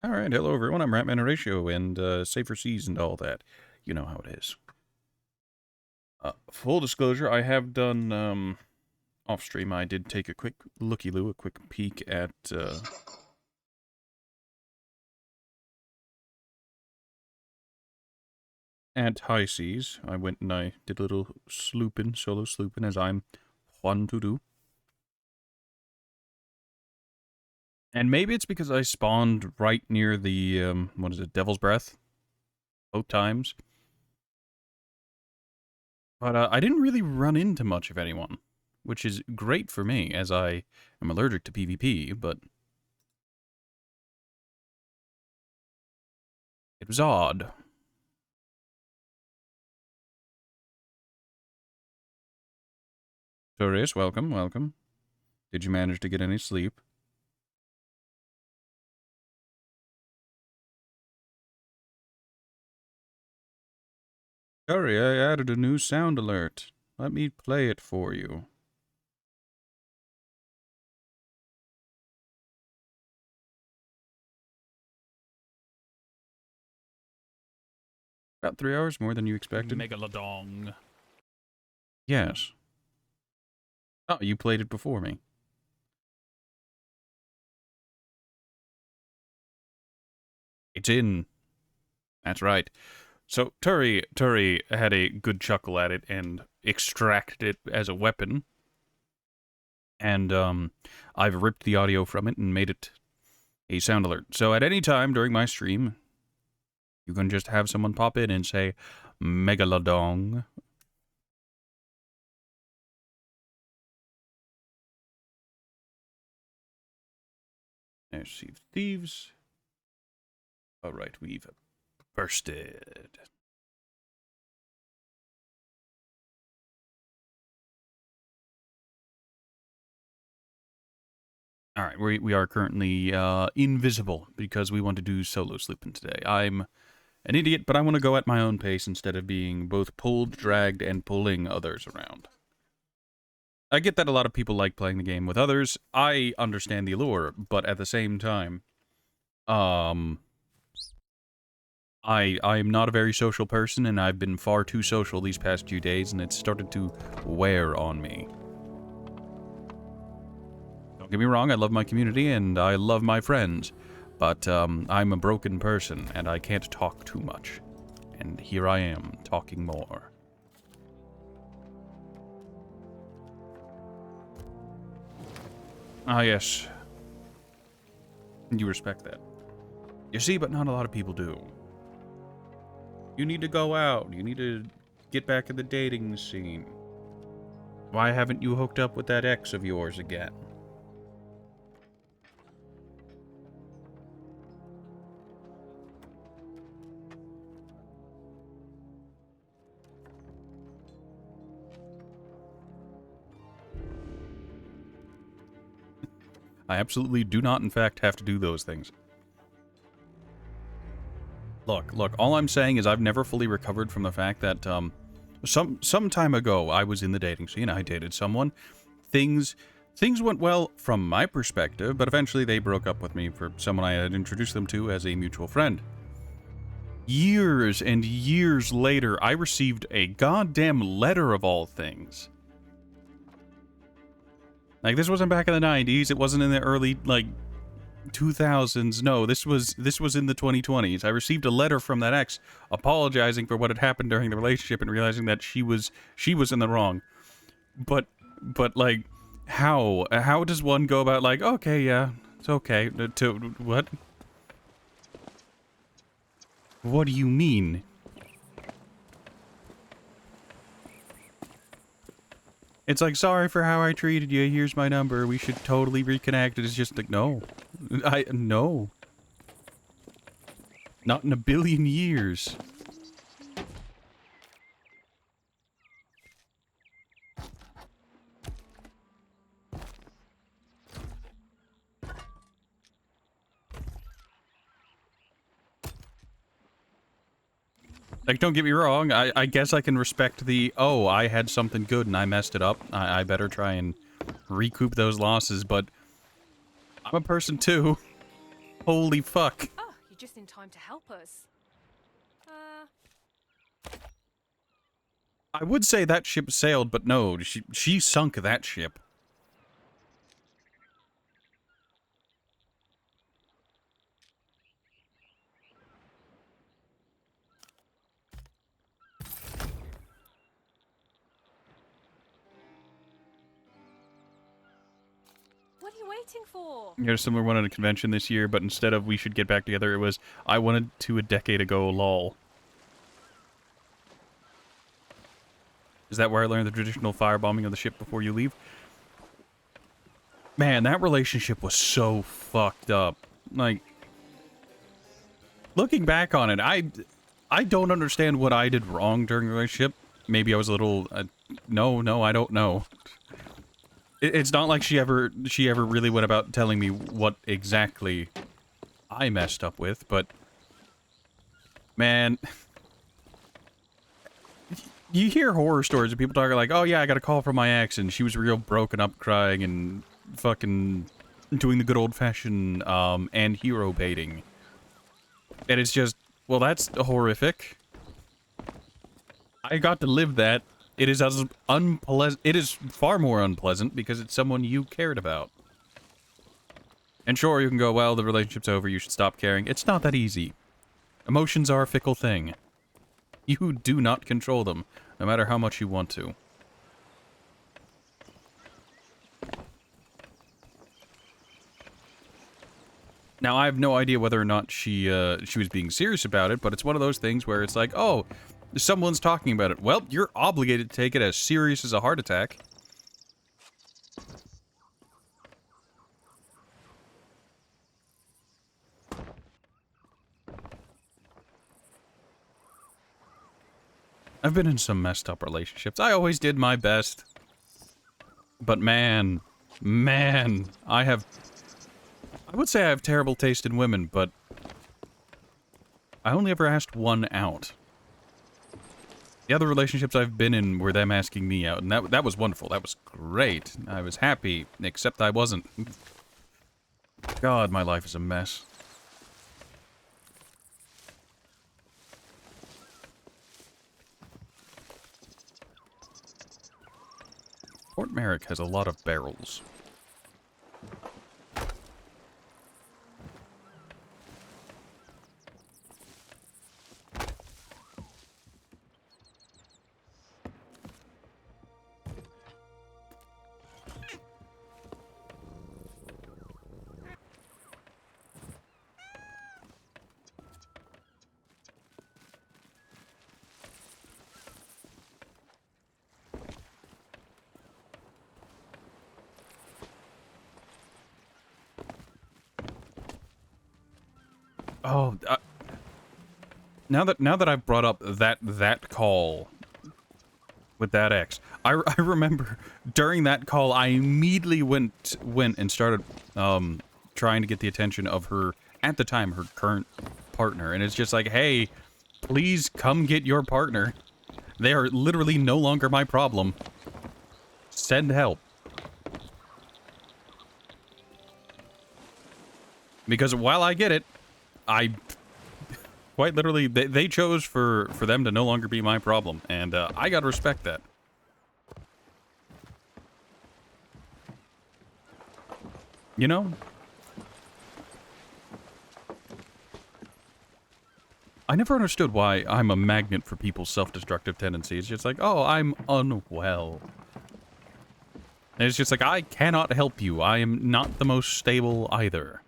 Alright, hello everyone, I'm Ratman Horatio, and Safer Seas and all that. You know how it is. Full disclosure, I have done, off-stream, I did take a quick looky-loo, a quick peek at High Seas. I went and I did a little solo slooping, as I'm fun to do. And maybe it's because I spawned right near the, what is it, Devil's Breath? Both times. But I didn't really run into much of anyone, which is great for me, as I am allergic to PvP, but it was odd. Torius, welcome, welcome. Did you manage to get any sleep? Sorry, I added a new sound alert. Let me play it for you. About 3 hours, more than you expected. Megalodon. Yes. Oh, you played it before me. It's in. That's right. So, Turi had a good chuckle at it and extracted it as a weapon. And, I've ripped the audio from it and made it a sound alert. So at any time during my stream, you can just have someone pop in and say, Megalodon. There's Sea of Thieves. Alright, we've bursted. Alright, we are currently invisible because we want to do solo sleeping today. I'm an idiot, but I want to go at my own pace instead of being both pulled, dragged, and pulling others around. I get that a lot of people like playing the game with others. I understand the allure, but at the same time, I'm not a very social person, and I've been far too social these past few days, and it's started to wear on me. Don't get me wrong, I love my community, and I love my friends, but I'm a broken person, and I can't talk too much. And here I am, talking more. Ah, yes. You respect that. You see, but not a lot of people do. You need to go out. You need to get back in the dating scene. Why haven't you hooked up with that ex of yours again? I absolutely do not, in fact, have to do those things. Look, all I'm saying is I've never fully recovered from the fact that, some time ago, I was in the dating scene, I dated someone. Things went well from my perspective, but eventually they broke up with me for someone I had introduced them to as a mutual friend. Years and years later, I received a goddamn letter of all things. Like, this wasn't back in the 90s, it wasn't in the early, like, 2000s. No, this was in the 2020s. I received a letter from that ex apologizing for what had happened during the relationship and realizing that she was in the wrong. But like, how does one go about, like, okay, yeah, it's okay, to what? What do you mean? It's like, sorry for how I treated you, here's my number, we should totally reconnect. It's just like, no. No. Not in a billion years. Like, don't get me wrong, I guess I can respect the, oh, I had something good and I messed it up. I better try and recoup those losses, but I'm a person too. Holy fuck. Oh, You're just in time to help us. I would say that ship sailed, but no, she sunk that ship. What are you waiting for? Here's a similar one at a convention this year, but instead of we should get back together, it was I wanted to a decade ago, lol. Is that where I learned the traditional firebombing of the ship before you leave? Man, that relationship was so fucked up. Like, looking back on it, I don't understand what I did wrong during the relationship. Maybe I was a little... no, I don't know. It's not like she ever really went about telling me what exactly I messed up with, but... Man... You hear horror stories of people talking like, oh yeah, I got a call from my ex and she was real broken up crying and fucking doing the good old-fashioned and hero baiting. And it's just, well, that's horrific. I got to live that. It is as unpleasant. It is far more unpleasant because it's someone you cared about. And sure, you can go, well, the relationship's over, you should stop caring. It's not that easy. Emotions are a fickle thing. You do not control them, no matter how much you want to. Now, I have no idea whether or not she was being serious about it, but it's one of those things where it's like, oh, someone's talking about it. Well, you're obligated to take it as serious as a heart attack. I've been in some messed up relationships. I always did my best. But man, I would say I have terrible taste in women, but I only ever asked one out. The other relationships I've been in were them asking me out, and that was wonderful. That was great. I was happy, except I wasn't. God, my life is a mess. Fort Merrick has a lot of barrels. Oh, now that I've brought up that call with that ex, I remember during that call I immediately went and started trying to get the attention of her, at the time, her current partner, and it's just like, hey, please come get your partner. They are literally no longer my problem. Send help. Because while I get it, I quite literally, they chose for them to no longer be my problem, and I gotta respect that. You know? I never understood why I'm a magnet for people's self-destructive tendencies. It's just like, oh, I'm unwell. And it's just like, I cannot help you. I am not the most stable either.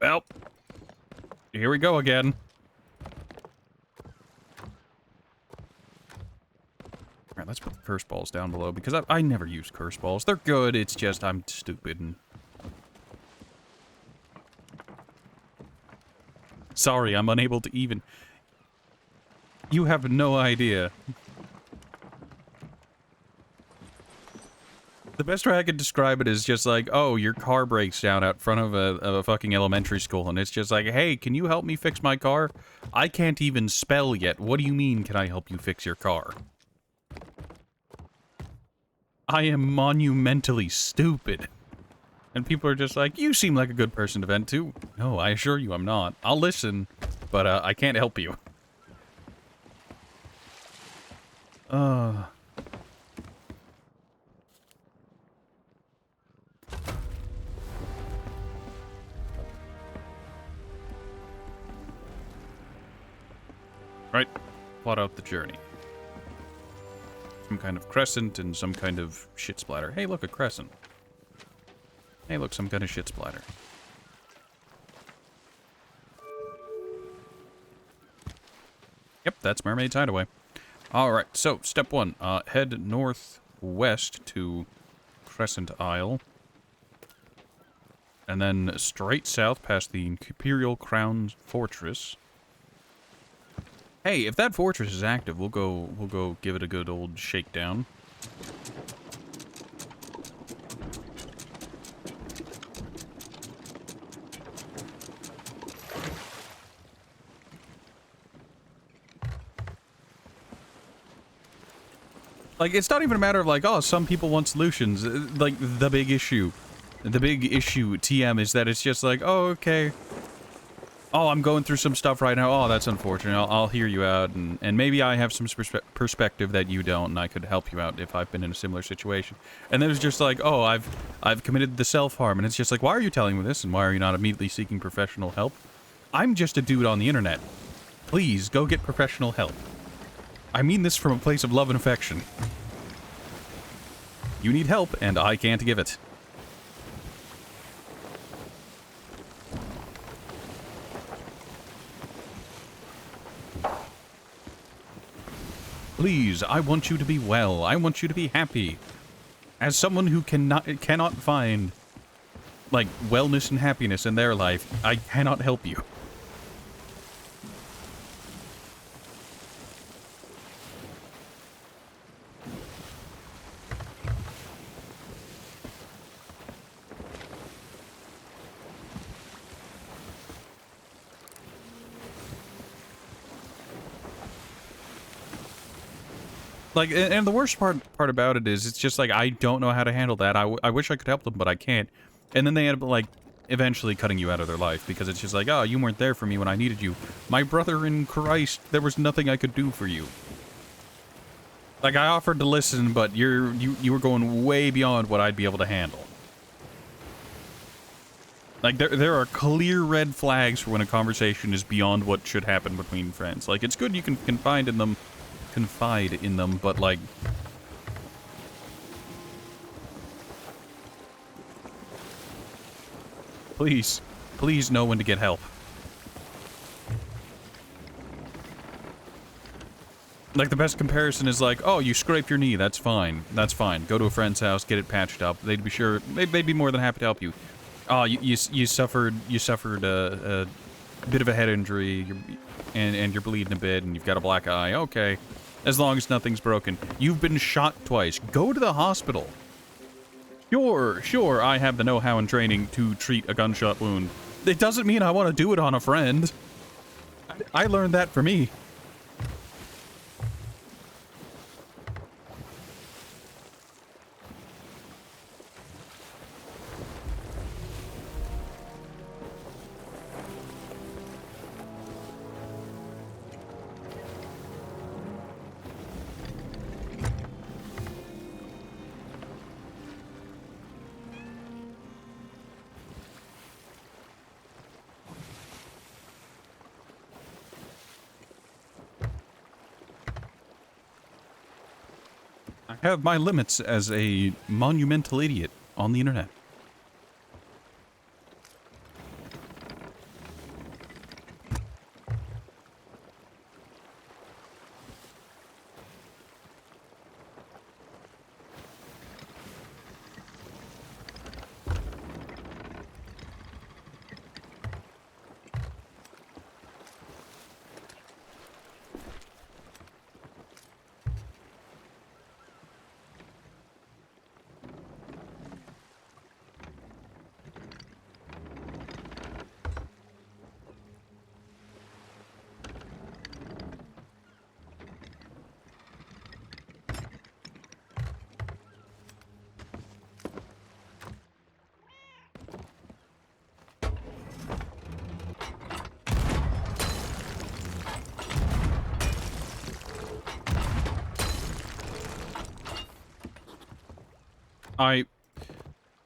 Well, here we go again. Alright, let's put the curse balls down below, because I never use curse balls. They're good, it's just I'm stupid and... Sorry, I'm unable to even... You have no idea. The best way I could describe it is just like, oh, your car breaks down out front of a fucking elementary school, and it's just like, hey, can you help me fix my car? I can't even spell yet. What do you mean, can I help you fix your car? I am monumentally stupid. And people are just like, you seem like a good person to vent to. No, I assure you I'm not. I'll listen, but I can't help you. Uh... Right, plot out the journey. Some kind of crescent and some kind of shit splatter. Hey, look, a crescent. Hey, look, some kind of shit splatter. Yep, that's Mermaid's Hideaway. Alright, so, step one. Head northwest to Crescent Isle. And then straight south past the Imperial Crown Fortress. Hey, if that fortress is active, we'll go give it a good old shakedown. Like, it's not even a matter of like, oh, some people want solutions. Like, the big issue TM is that it's just like, oh, okay. Oh, I'm going through some stuff right now. Oh, that's unfortunate. I'll hear you out, and maybe I have some perspective that you don't, and I could help you out if I've been in a similar situation. And then it's just like, oh, I've committed the self-harm, and it's just like, why are you telling me this, and why are you not immediately seeking professional help? I'm just a dude on the internet. Please, go get professional help. I mean this from a place of love and affection. You need help, and I can't give it. Please, I want you to be well. I want you to be happy. As someone who cannot find, like, wellness and happiness in their life, I cannot help you. Like, and the worst part about it is, it's just like, I don't know how to handle that. I wish I could help them, but I can't. And then they end up, like, eventually cutting you out of their life, because it's just like, oh, you weren't there for me when I needed you. My brother in Christ, there was nothing I could do for you. Like, I offered to listen, but you were going way beyond what I'd be able to handle. Like, there are clear red flags for when a conversation is beyond what should happen between friends. Like, it's good you can confide in them, but, like... Please know when to get help. Like, the best comparison is like, oh, you scraped your knee, that's fine. That's fine. Go to a friend's house, get it patched up. They'd be more than happy to help you. Oh, you suffered a bit of a head injury, and you're bleeding a bit, and you've got a black eye. Okay. As long as nothing's broken. You've been shot twice. Go to the hospital. Sure, I have the know-how and training to treat a gunshot wound. It doesn't mean I want to do it on a friend. I learned that for me. I have my limits as a monumental idiot on the internet.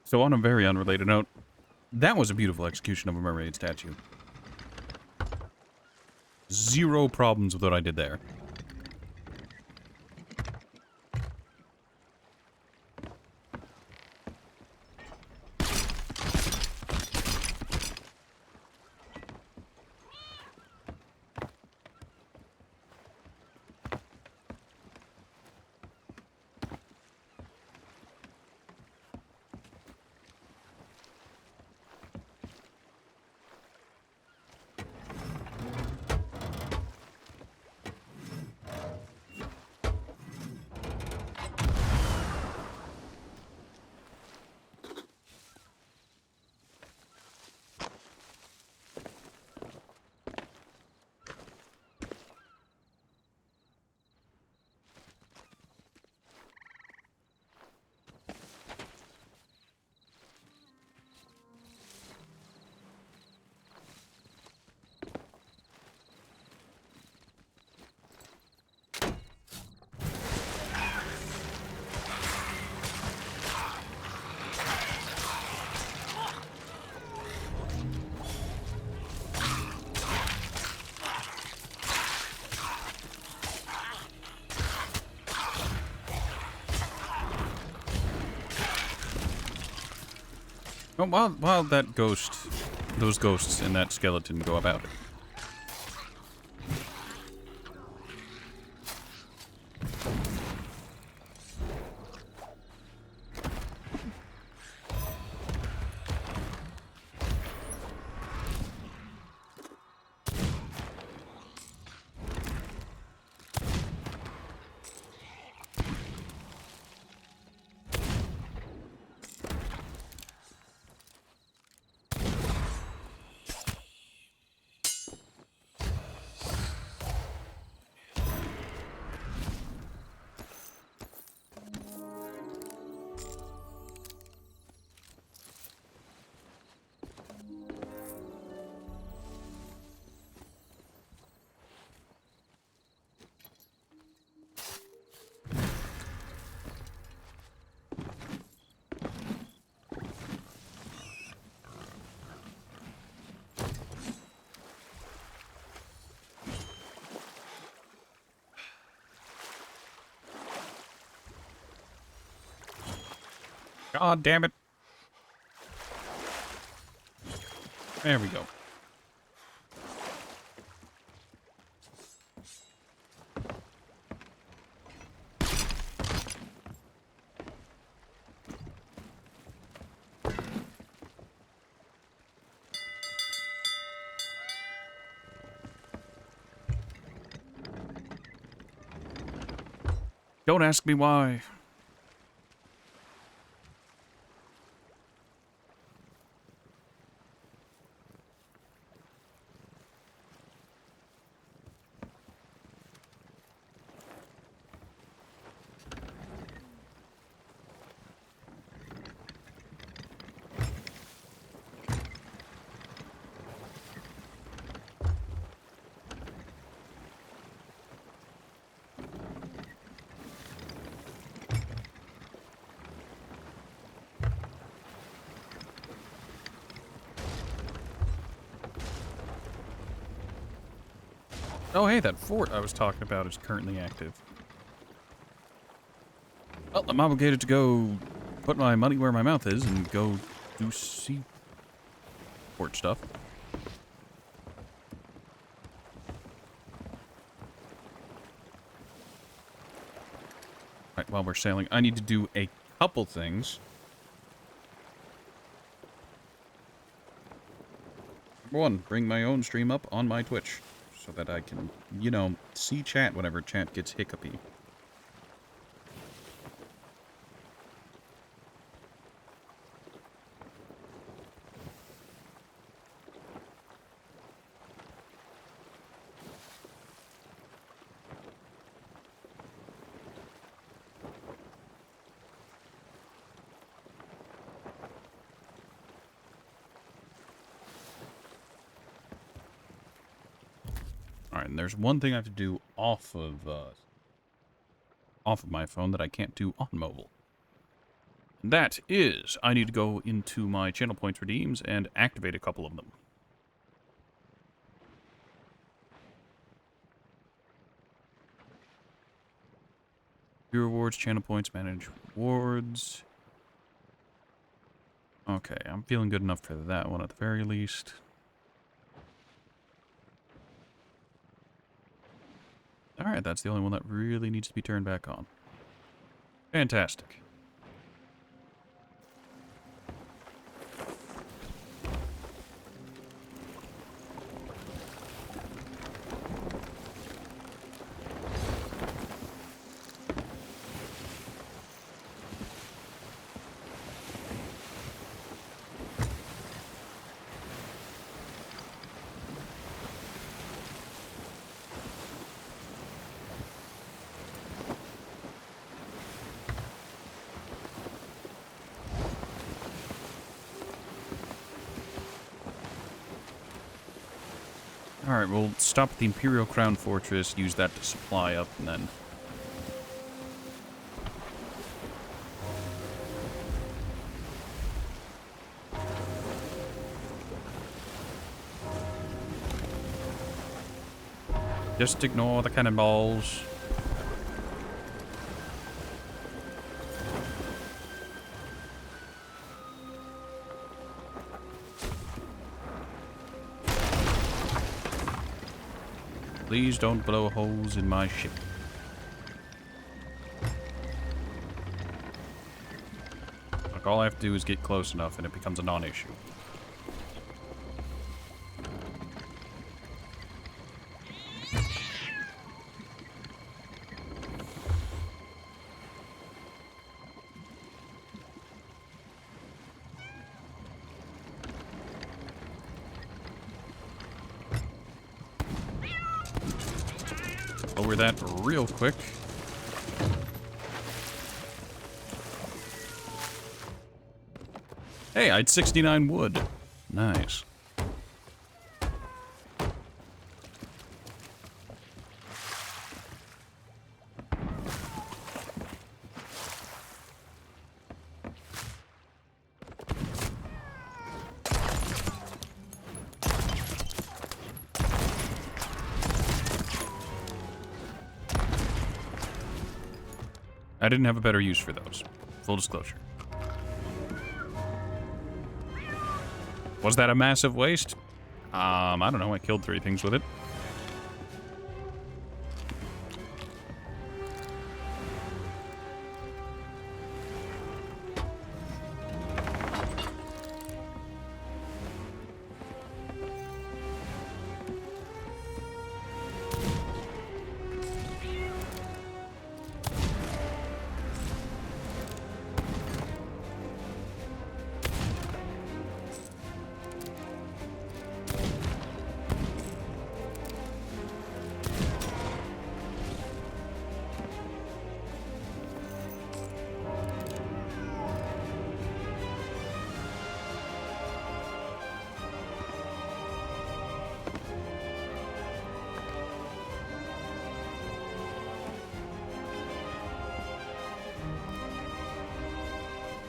So on a very unrelated note, that was a beautiful execution of a mermaid statue. Zero problems with what I did there. Well, while that ghost, those ghosts and that skeleton go about it. God damn it. There we go. Don't ask me why. Oh, hey, that fort I was talking about is currently active. Well, I'm obligated to go put my money where my mouth is and go do seaport stuff. Right, while we're sailing, I need to do a couple things. Number one, bring my own stream up on my Twitch so that I can, you know, see chat whenever chat gets hiccupy. Alright, and there's one thing I have to do off of my phone that I can't do on mobile. that is, I need to go into my channel points redeems and activate a couple of them. View rewards, channel points, manage rewards. Okay, I'm feeling good enough for that one at the very least. Alright, that's the only one that really needs to be turned back on. Fantastic. Alright, we'll stop at the Imperial Crown Fortress, use that to supply up, and then... just ignore the cannonballs. Please don't blow holes in my ship. Like, all I have to do is get close enough and it becomes a non-issue. Lower that real quick. Hey, I had 69 wood. Nice. I didn't have a better use for those. Full disclosure. Was that a massive waste? I don't know. I killed 3 things with it.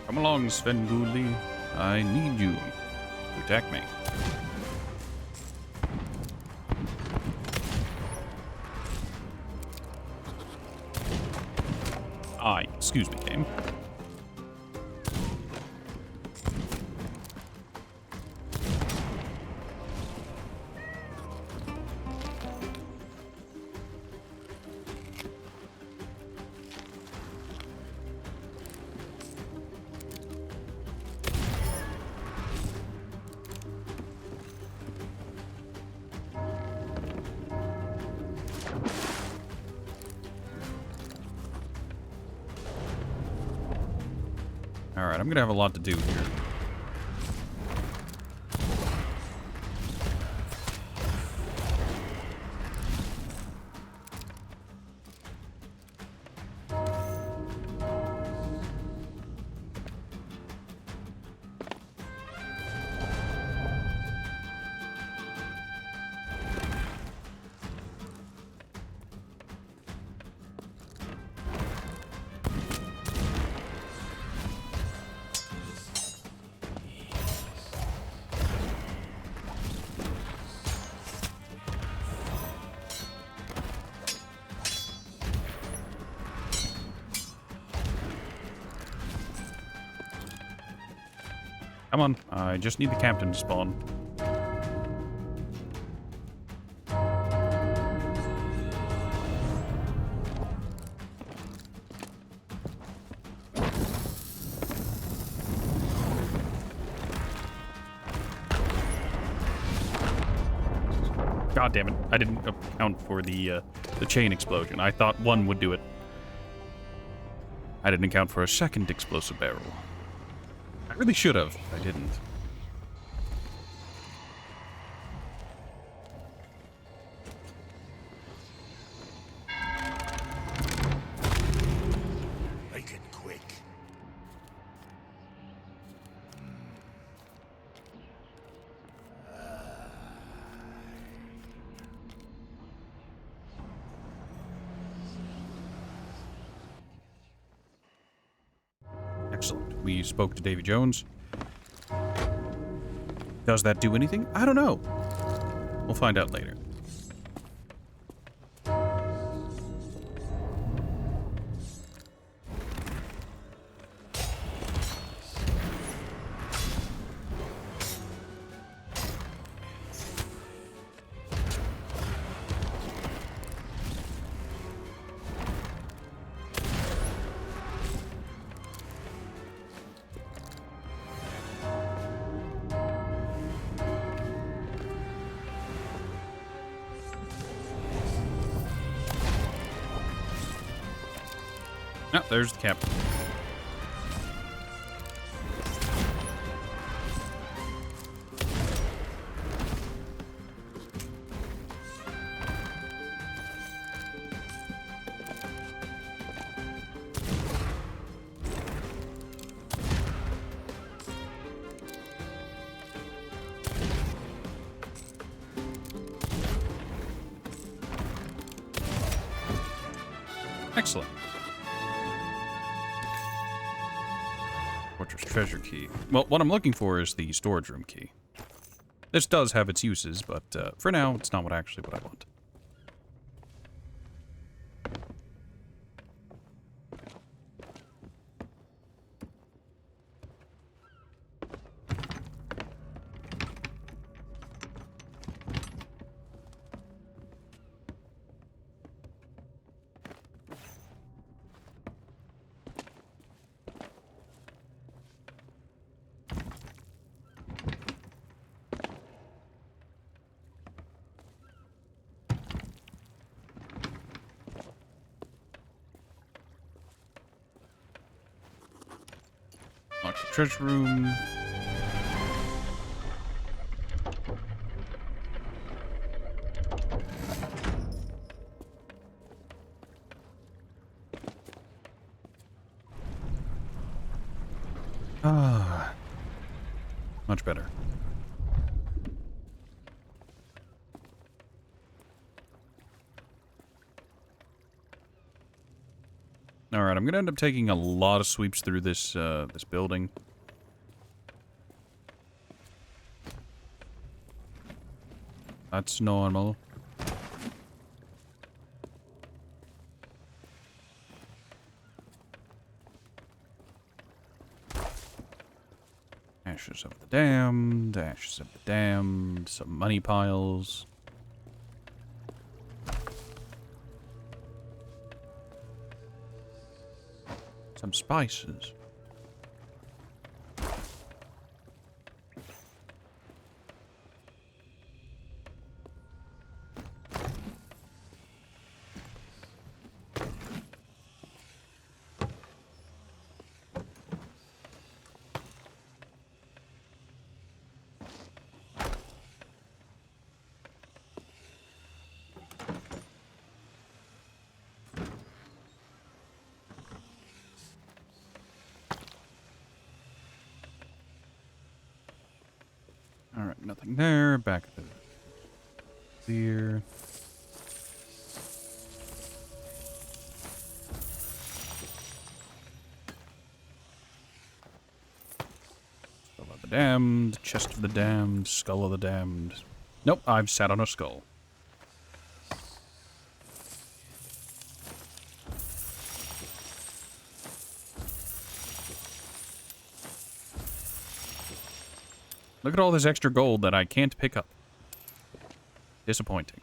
Come along, Svengoolie. I need you to attack me. Excuse me, game. Alright, I'm gonna have a lot to do here. Come on, I just need the captain to spawn. God damn it. I didn't account for the chain explosion. I thought one would do it. I didn't account for a second explosive barrel. I really should have. I didn't. Make it quick. Excellent. We spoke to Davy Jones. Does that do anything? I don't know. We'll find out later. Oh, there's the captain. Excellent. Fortress treasure key. Well, what I'm looking for is the storage room key. This does have its uses, but for now, it's not what I want. Lock the treasure room. Ah, much better. All right, I'm gonna end up taking a lot of sweeps through this this building. That's normal. Ashes of the damned, ashes of the damned, some money piles. Some spices. Alright, nothing there. Back at the clear. Skull of the damned, chest of the damned, skull of the damned. Nope, I've sat on a skull. Look at all this extra gold that I can't pick up. Disappointing.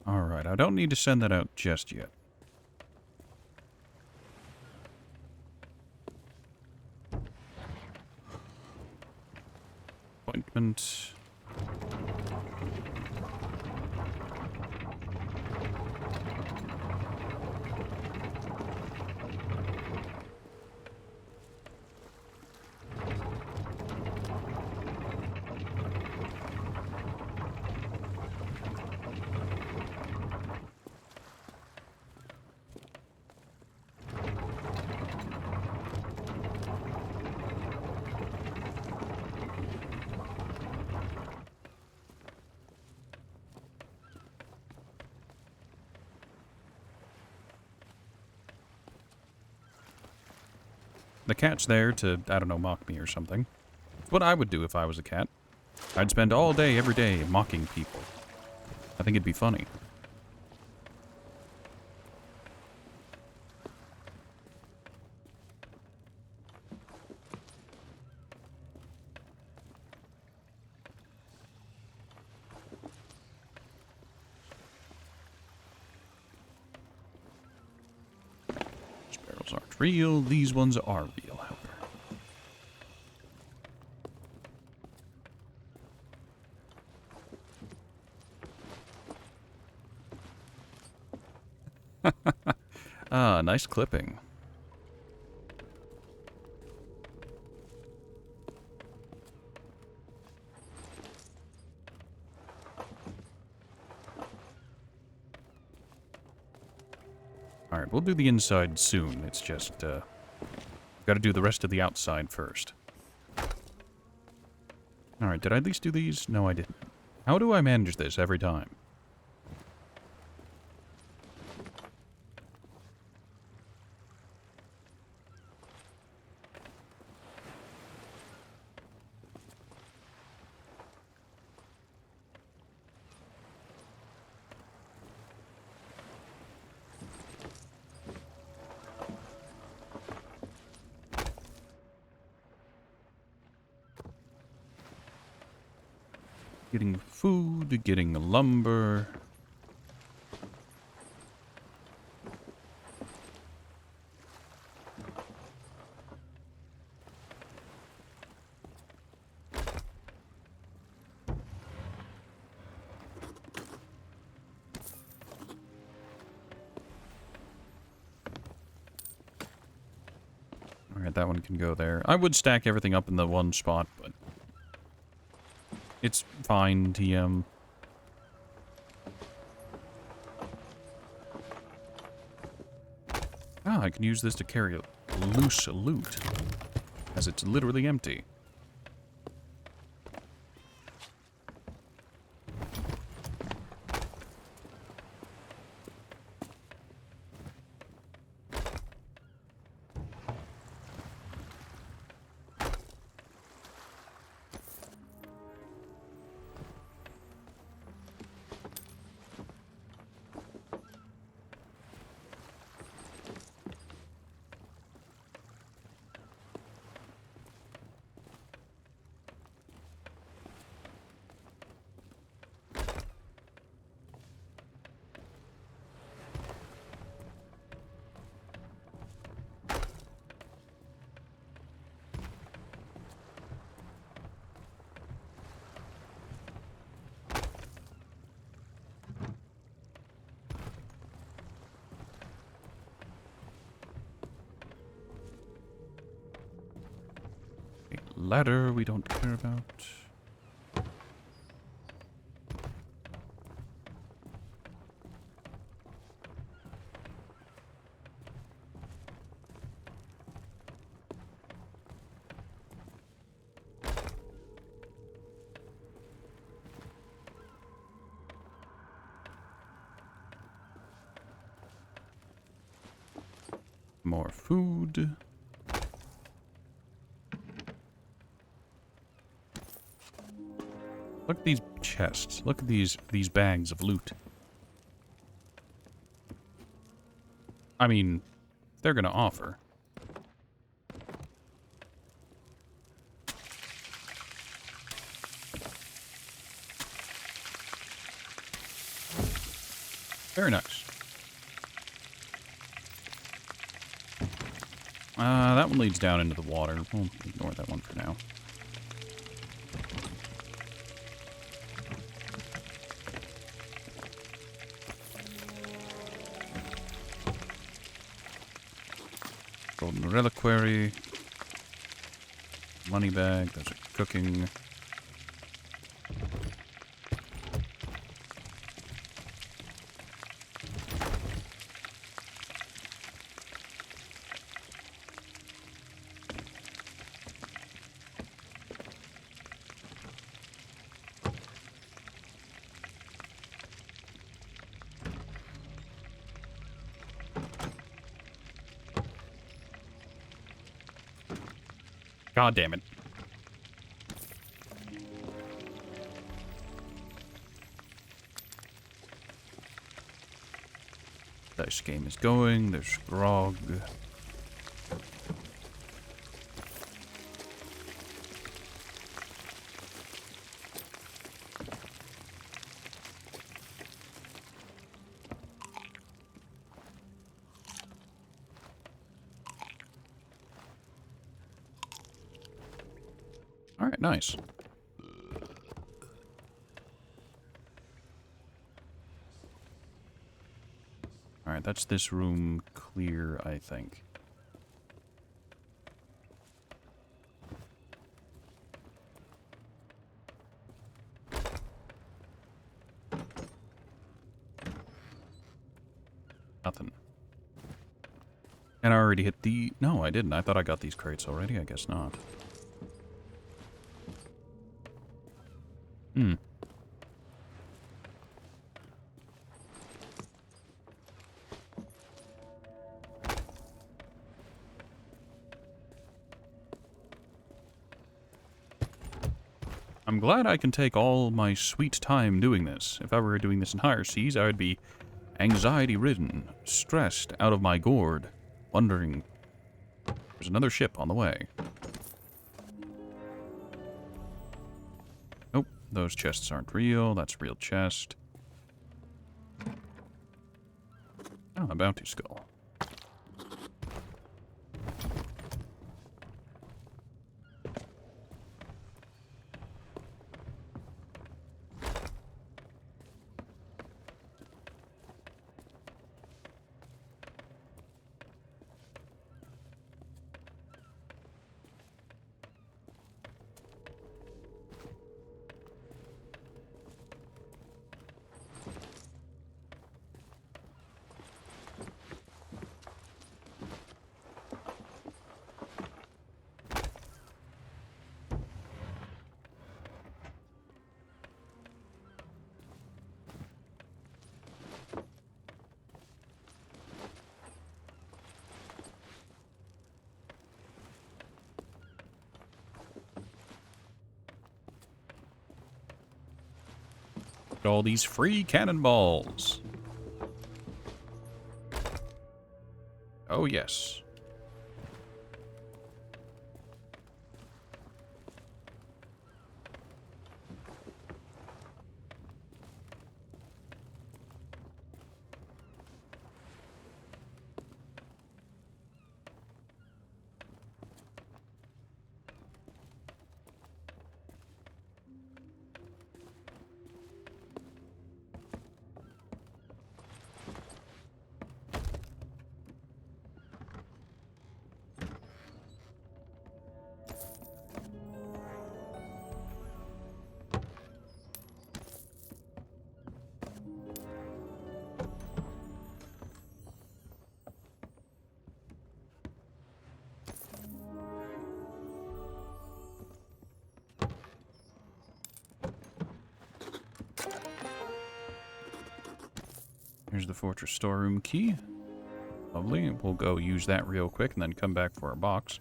Alright, I don't need to send that out just yet. Appointment. The cat's there to, I don't know, mock me or something. It's what I would do if I was a cat. I'd spend all day, every day, mocking people. I think it'd be funny. These barrels aren't real. These ones are real, however. Ah, nice clipping. Alright, we'll do the inside soon. It's just, gotta do the rest of the outside first. Alright, did I at least do these? No, I didn't. How do I manage this every time? Getting food, getting lumber. Alright, that one can go there. I would stack everything up in the one spot, but it's fine, TM. Ah, I can use this to carry a loose loot, as it's literally empty. ladder we don't care about. More food. Look at these chests. Look at these bags of loot. I mean, they're gonna offer. Very nice. That one leads down into the water. We'll ignore that one for now. Golden reliquary. Money bag. Those are cooking. God damn it. This game is going. There's grog. Alright, nice. Alright, that's this room clear, I think. Nothing. And I already hit the... No, I didn't. I thought I got these crates already. I guess not. Hmm. I'm glad I can take all my sweet time doing this. If I were doing this in higher seas, I would be anxiety-ridden, stressed out of my gourd, wondering... There's another ship on the way. Nope, those chests aren't real. That's a real chest. Oh, a bounty skull. All these free cannonballs. Oh, yes. Here's the fortress storeroom key. Lovely. We'll go use that real quick and then come back for our box.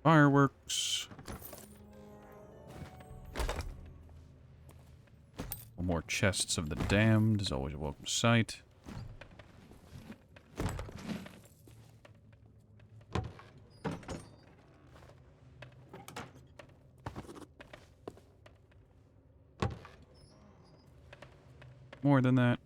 Fireworks. More chests of the damned is always a welcome sight. More than that.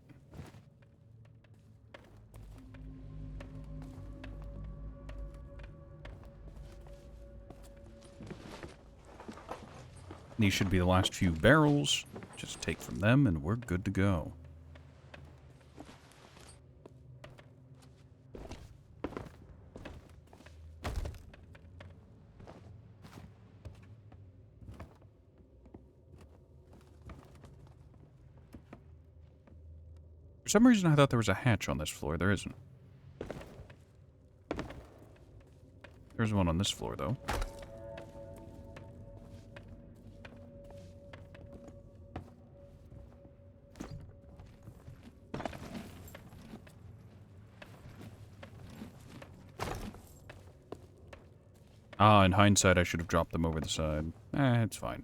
These should be the last few barrels. Just take from them and we're good to go. For some reason I thought there was a hatch on this floor. There isn't. There's one on this floor though. Ah, in hindsight, I should have dropped them over the side. It's fine.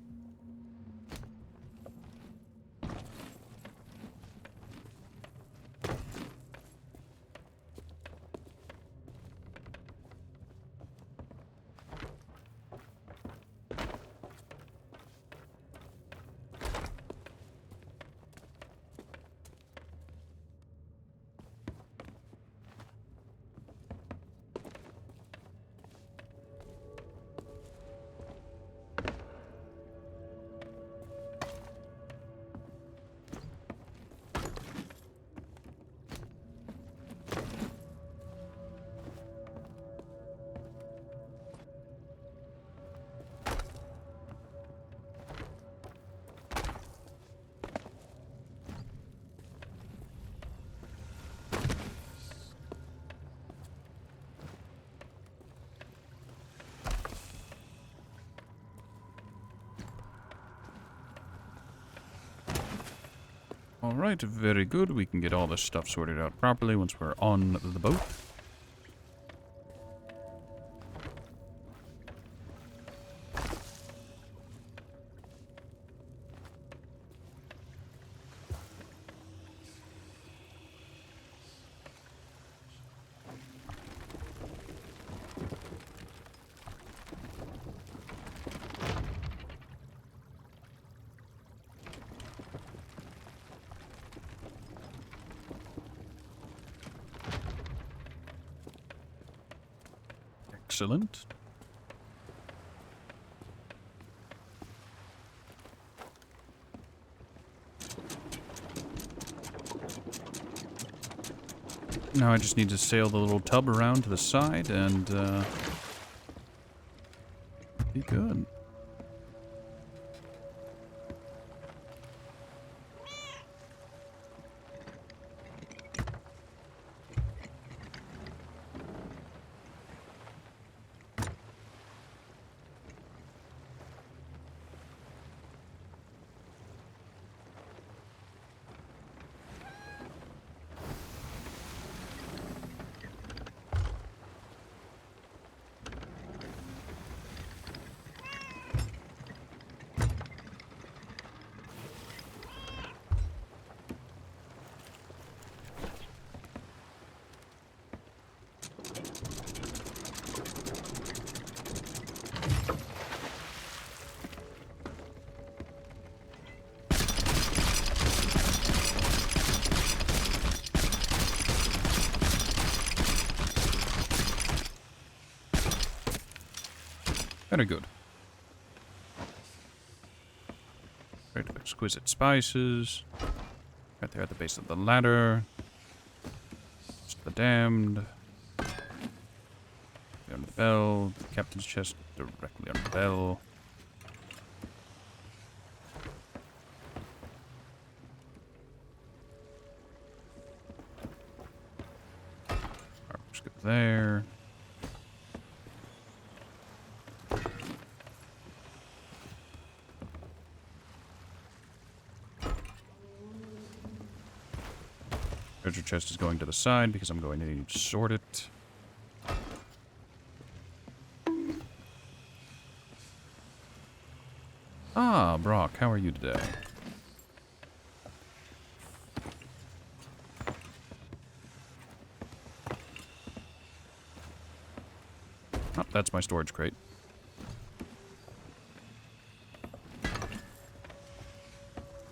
Alright, very good. We can get all this stuff sorted out properly once we're on the boat. Excellent. Now I just need to sail the little tub around to the side and be good. Very good. Right, exquisite spices. Right there at the base of the ladder. Just the damned. Bell. The captain's chest directly on bell. Alright, just go there. Treasure chest is going to the side because I'm going to need to sort it. Ah, Brock, how are you today? Oh, that's my storage crate.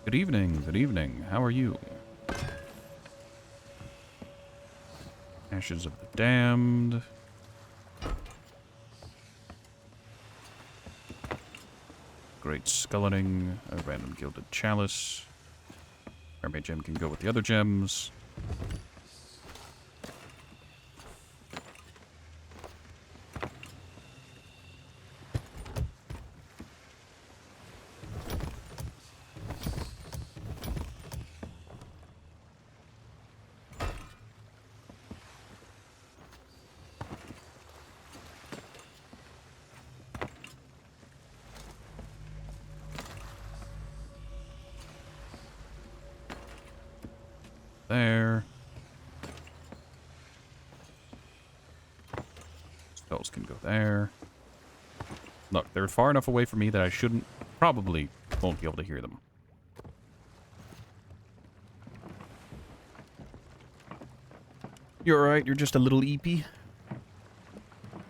Good evening, good evening. How are you? Ashes of the Damned. Great Sculleting. A random Gilded Chalice. Mermaid Gem can go with the other gems. There. Spells can go there. Look, they're far enough away from me that I probably won't be able to hear them. You're alright, you're just a little eepy.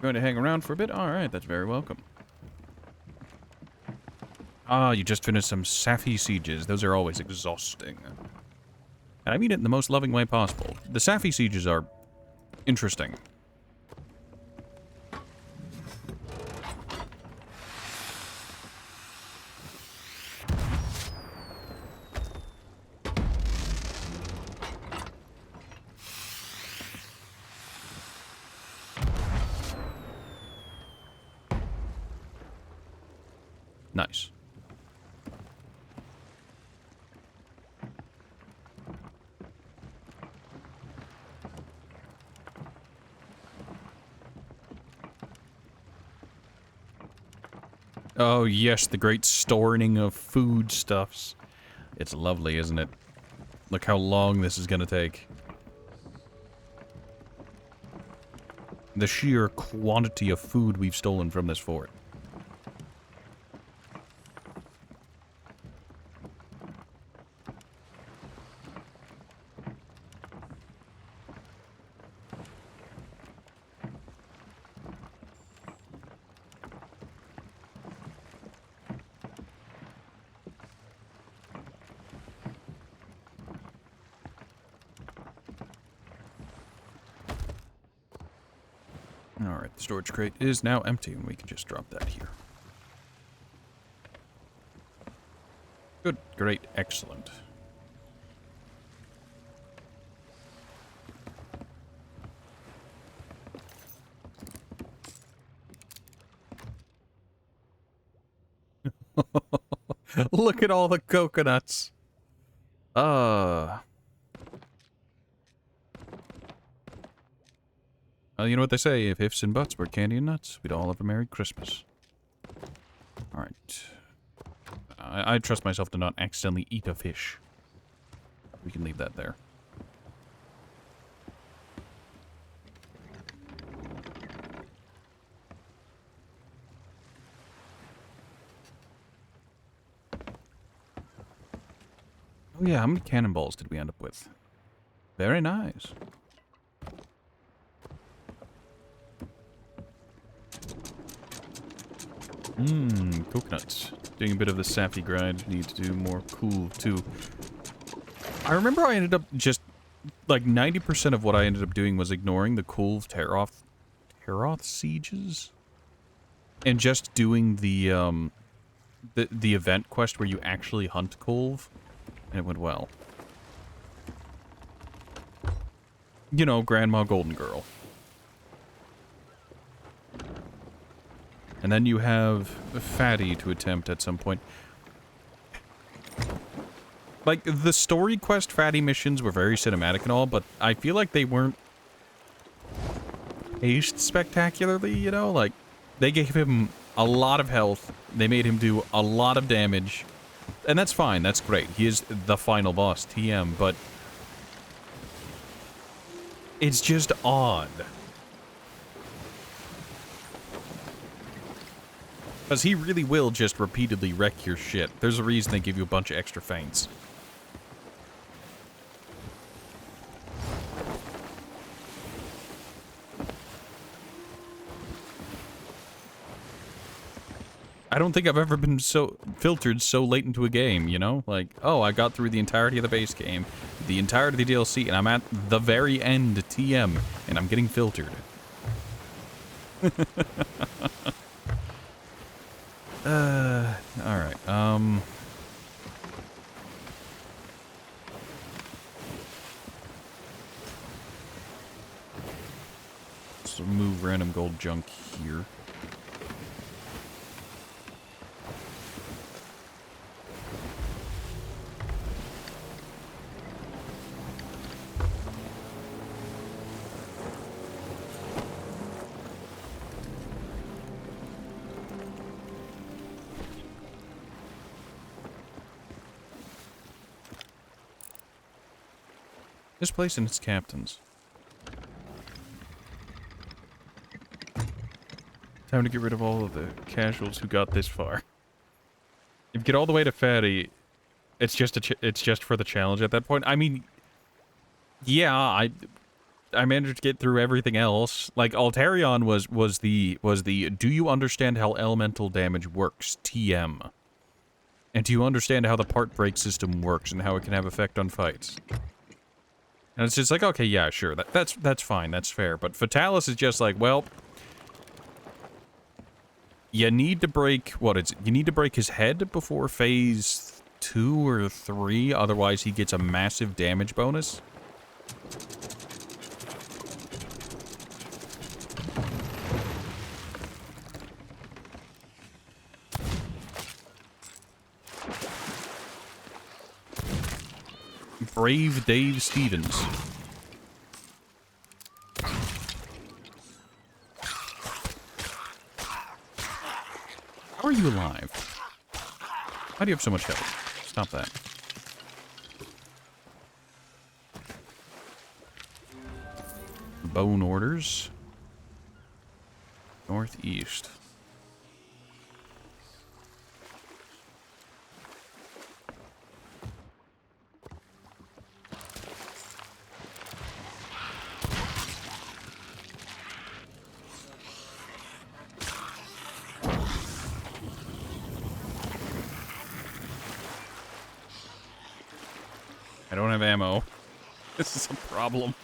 Going to hang around for a bit? Alright, that's very welcome. Ah, you just finished some Safi sieges. Those are always exhausting. And I mean it in the most loving way possible. The Safi sieges are interesting. Nice. Oh, yes, the great storing of foodstuffs. It's lovely, isn't it? Look how long this is going to take. The sheer quantity of food we've stolen from this fort. Alright, the storage crate is now empty, and we can just drop that here. Good, great, excellent. Look at all the coconuts. You know what they say, if ifs and buts were candy and nuts, we'd all have a Merry Christmas. Alright. I trust myself to not accidentally eat a fish. We can leave that there. Oh yeah, how many cannonballs did we end up with? Very nice. Coconuts. Doing a bit of the sappy grind. Need to do more cool, too. I remember I ended up just... Like, 90% of what I ended up doing was ignoring the cool Teroth sieges? And just doing the event quest where you actually hunt Kolv. And it went well. You know, Grandma Golden Girl. And then you have Fatty to attempt at some point. Like, the story quest Fatty missions were very cinematic and all, but I feel like they weren't paced spectacularly, you know? Like, they gave him a lot of health, they made him do a lot of damage, and that's fine, that's great. He is the final boss, TM, but it's just odd. Because he really will just repeatedly wreck your shit. There's a reason they give you a bunch of extra feints. I don't think I've ever been so filtered so late into a game, you know? Like, oh, I got through the entirety of the base game, the entirety of the DLC, and I'm at the very end TM, and I'm getting filtered. Alright, let's move random gold junk here. Displacing its captains. Time to get rid of all of the casuals who got this far. If you get all the way to Fatty, it's just it's just for the challenge at that point. I mean, yeah, I managed to get through everything else. Like Altarion was the do you understand how elemental damage works? TM. And do you understand how the part break system works and how it can have effect on fights? And it's just like, okay, yeah, sure, that's fine, that's fair. But Fatalis is just like, well, you need to break you need to break his head before phase 2 or 3, otherwise he gets a massive damage bonus. Brave Dave Stevens. How are you alive? How do you have so much health? Stop that. Bone orders. Northeast. I don't have ammo. This is a problem.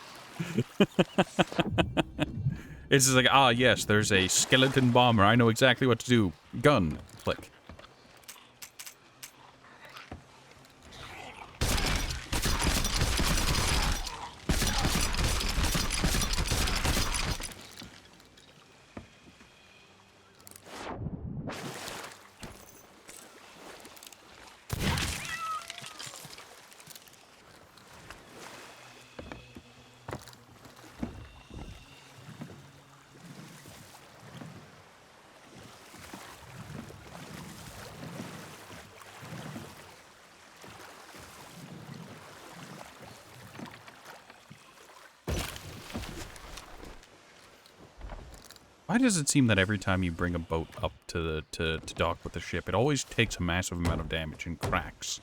It's just like, ah, yes, there's a skeleton bomber. I know exactly what to do. Gun. Click. Why does it seem that every time you bring a boat up to dock with the ship, it always takes a massive amount of damage and cracks?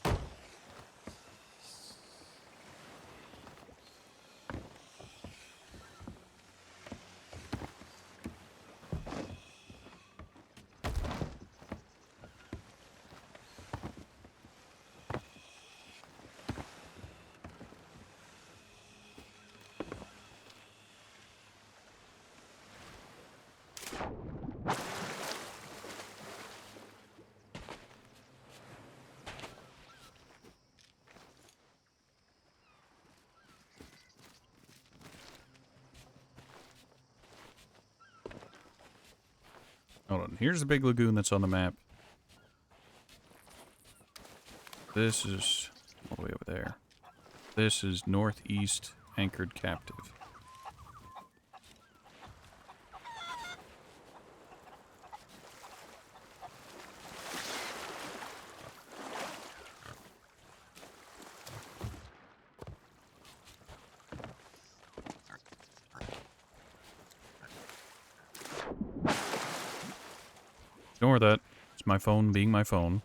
Hold on. Here's the big lagoon that's on the map. This is all the way over there. This is northeast anchored captive. Ignore that. It's my phone being my phone.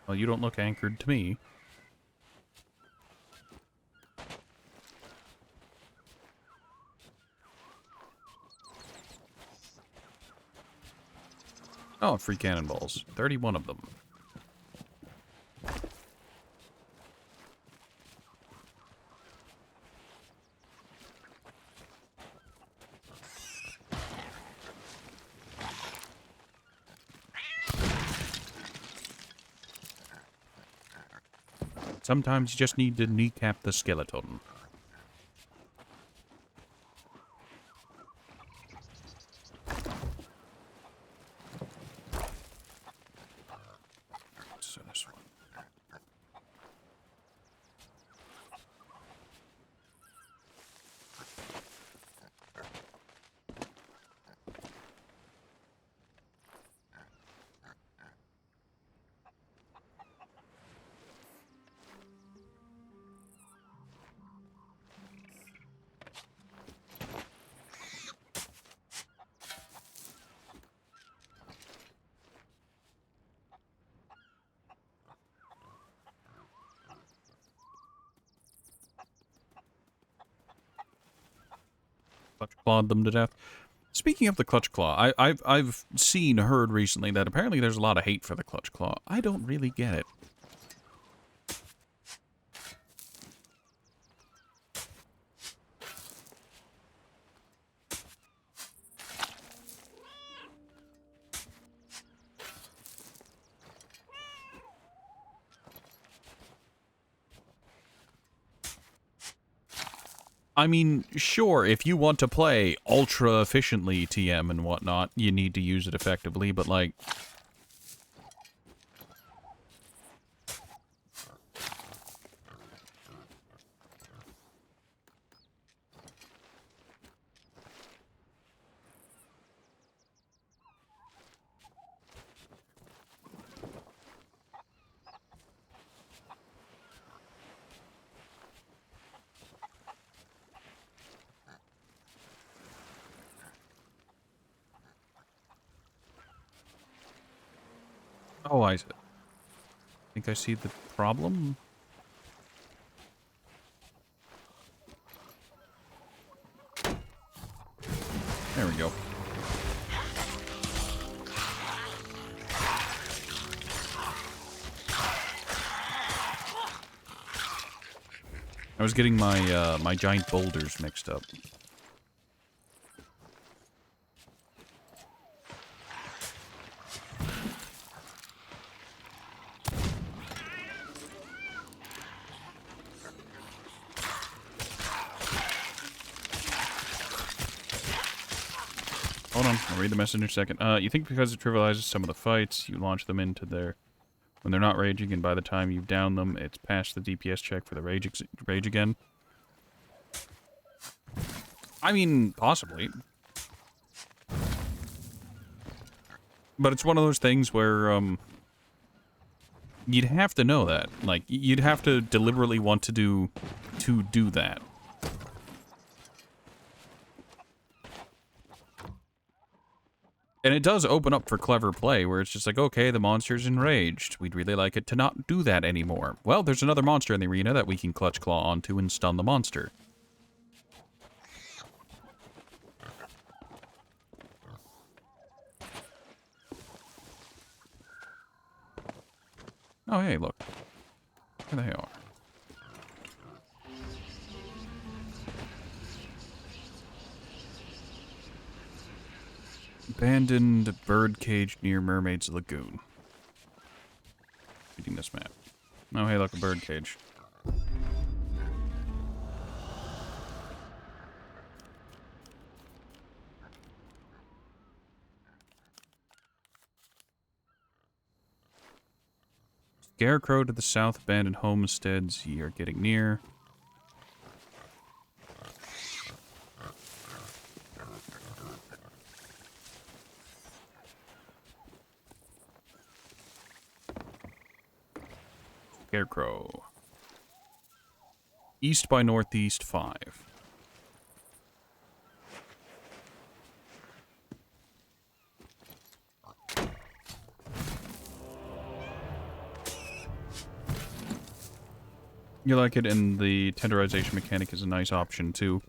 Well, you don't look anchored to me. Oh, free cannonballs. 31 of them. Sometimes you just need to kneecap the skeleton. So this one. Clutch clawed them to death. Speaking of the clutch claw, I've heard recently that apparently there's a lot of hate for the clutch claw. I don't really get it. I mean, sure, if you want to play ultra efficiently TM and whatnot, you need to use it effectively, but like... Oh, I think I see the problem. There we go. I was getting my my giant boulders mixed up. Hold on, I'll read the message in a second. You think because it trivializes some of the fights, you launch them into their... when they're not raging, and by the time you've downed them, it's past the DPS check for the rage again? I mean, possibly. But it's one of those things where, you'd have to know that. Like, you'd have to deliberately want to do that. And it does open up for clever play, where it's just like, okay, the monster's enraged. We'd really like it to not do that anymore. Well, there's another monster in the arena that we can clutch claw onto and stun the monster. Oh, hey, look. There they are. Abandoned birdcage near Mermaid's Lagoon. Reading this map. Oh, hey, look, a birdcage. Scarecrow to the south, abandoned homesteads. Ye are getting near. Scarecrow. East by northeast 5. You like it, and the tenderization mechanic is a nice option too.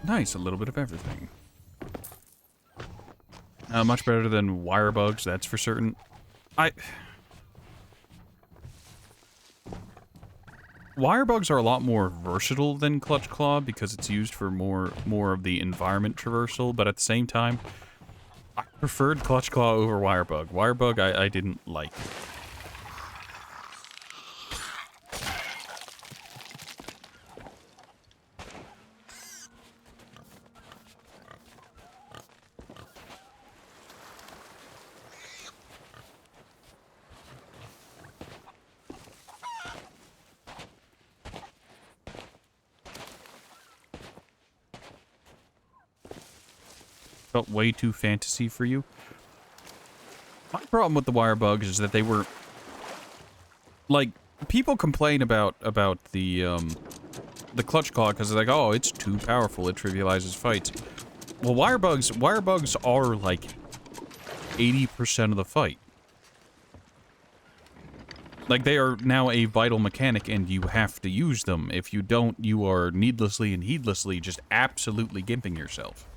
Nice, a little bit of everything. Much better than wire bugs, that's for certain. Wire bugs are a lot more versatile than Clutch Claw because it's used for more of the environment traversal, but at the same time, I preferred Clutch Claw over Wire Bug. Wire Bug I didn't like. Felt way too fantasy for you. My problem with the wire bugs is that they were like, people complain about the clutch claw because they're like, oh, it's too powerful, it trivializes fights. Well, wire bugs are like 80% of the fight. Like, they are now a vital mechanic and you have to use them. If you don't, you are needlessly and heedlessly just absolutely gimping yourself.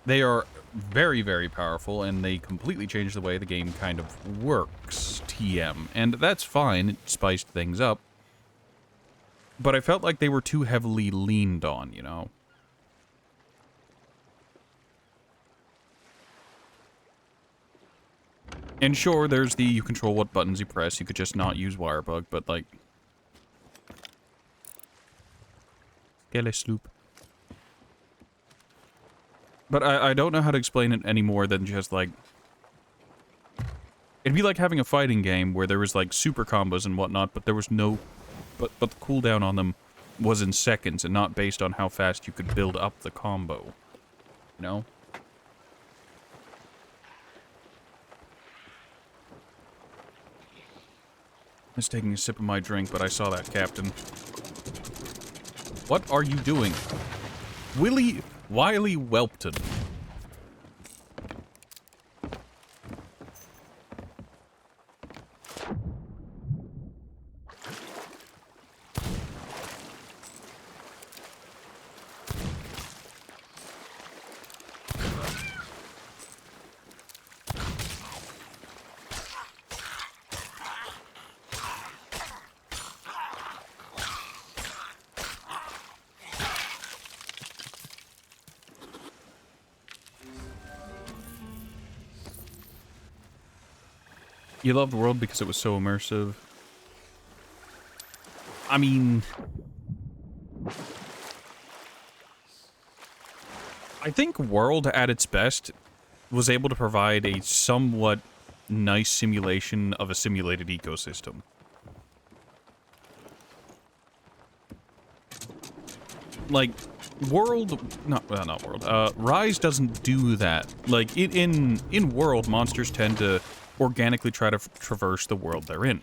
They are very, very powerful, and they completely change the way the game kind of works, TM. And that's fine, it spiced things up. But I felt like they were too heavily leaned on, you know? And sure, there's the you control what buttons you press, you could just not use Wirebug, but like... Sloop. But I don't know how to explain it any more than just, like... It'd be like having a fighting game where there was, like, super combos and whatnot, but there was no... But the cooldown on them was in seconds and not based on how fast you could build up the combo. You know? I was taking a sip of my drink, but I saw that, Captain. What are you doing? Wiley Whelpton. You loved the world because it was so immersive. I mean... I think World, at its best, was able to provide a somewhat nice simulation of a simulated ecosystem. Like, not World. Rise doesn't do that. Like, in World, monsters tend to organically try to traverse the world they're in.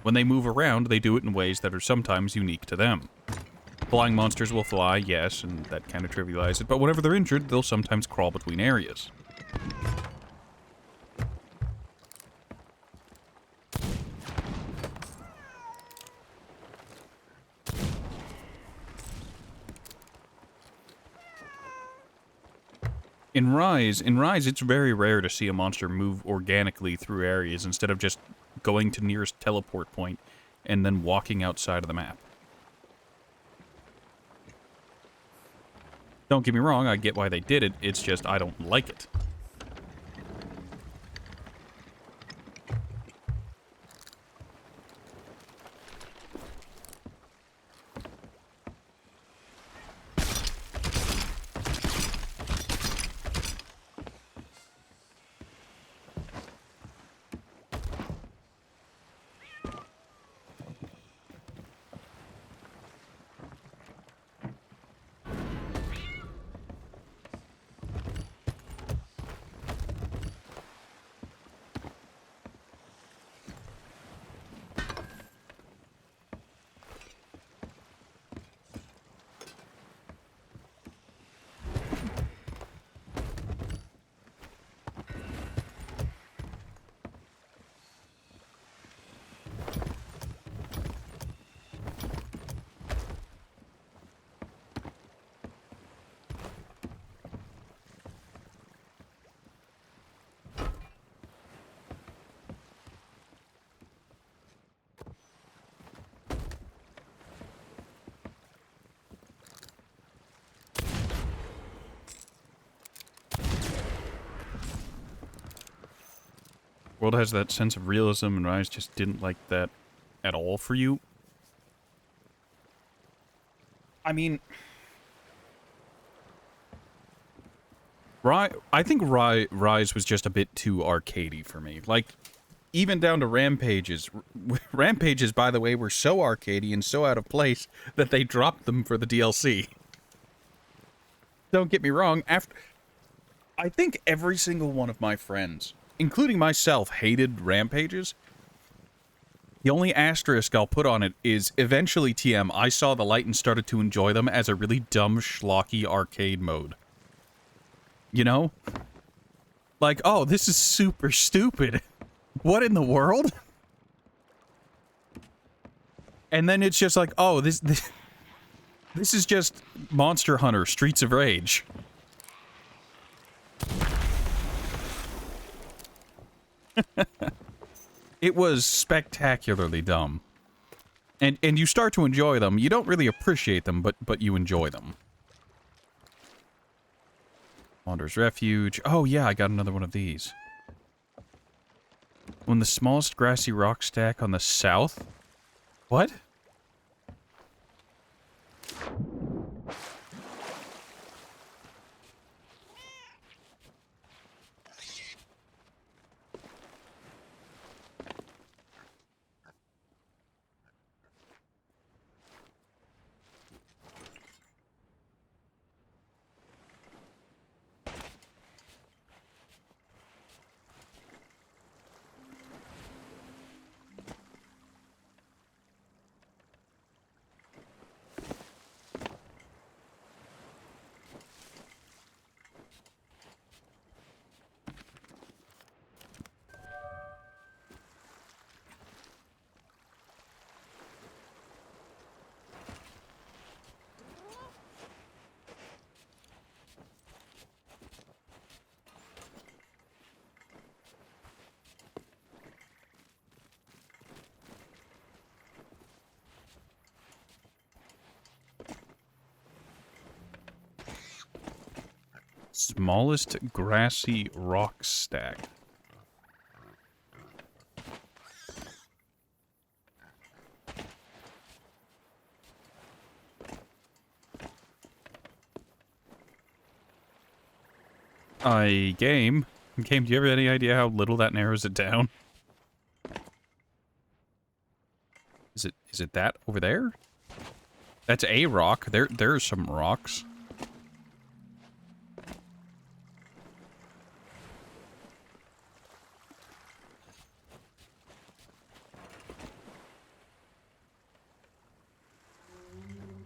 When they move around, they do it in ways that are sometimes unique to them. Flying monsters will fly, yes, and that kind of trivializes it, but whenever they're injured, they'll sometimes crawl between areas. In Rise, it's very rare to see a monster move organically through areas instead of just going to nearest teleport point and then walking outside of the map. Don't get me wrong, I get why they did it, it's just I don't like it. world has that sense of realism, and Rise just didn't like that at all for you. I mean, I think Rise was just a bit too arcadey for me. Like, even down to Rampages. Rampages, by the way, were so arcadey and so out of place that they dropped them for the DLC. Don't get me wrong, I think every single one of my friends, including myself, hated Rampages. The only asterisk I'll put on it is, eventually, TM, I saw the light and started to enjoy them as a really dumb, schlocky arcade mode. You know? Like, oh, this is super stupid. What in the world? And then it's just like, oh, this is just Monster Hunter Streets of Rage. It was spectacularly dumb. And you start to enjoy them. You don't really appreciate them, but you enjoy them. Wanderer's Refuge. Oh yeah, I got another one of these. When the smallest grassy rock stack on the south? What? Smallest grassy rock stack. Game, do you have any idea how little that narrows it down? Is it that over there? That's a rock. There are some rocks.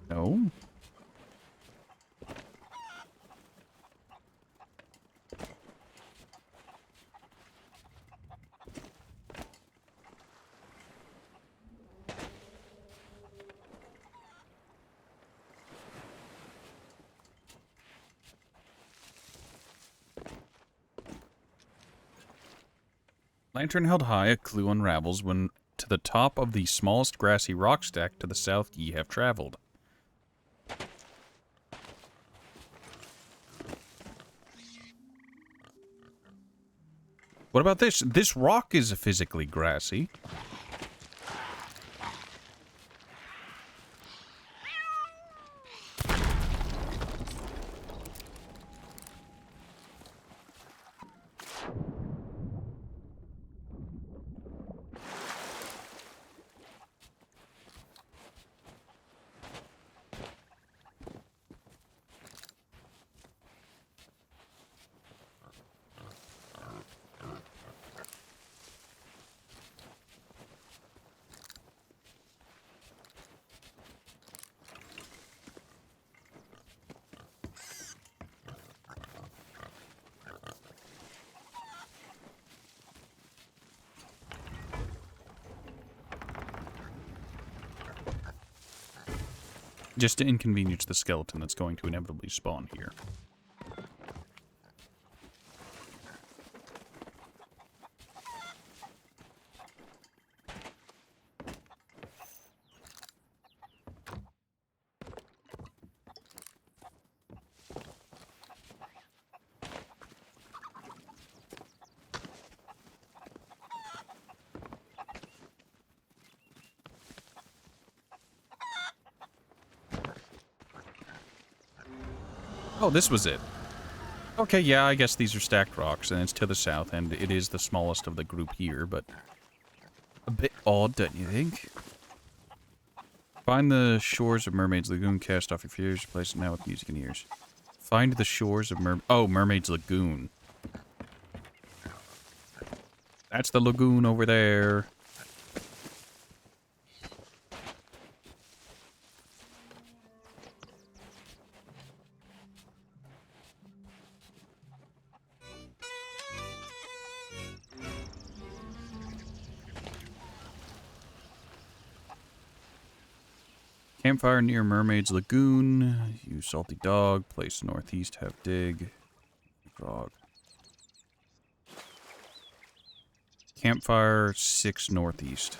No. Lantern held high, a clue unravels when to the top of the smallest grassy rock stack to the south ye have traveled. What about this? This rock is physically grassy. Just to inconvenience the skeleton that's going to inevitably spawn here. Oh, this was it. Okay, yeah, I guess these are stacked rocks, and it's to the south, and it is the smallest of the group here, but a bit odd, don't you think? Find the shores of Mermaid's Lagoon, cast off your fears, replace it now with music and ears. Find the shores of Mermaid's Lagoon. That's the lagoon over there. Campfire near Mermaid's Lagoon. Use salty dog. Place northeast. Have dig. Frog. Campfire 6 northeast.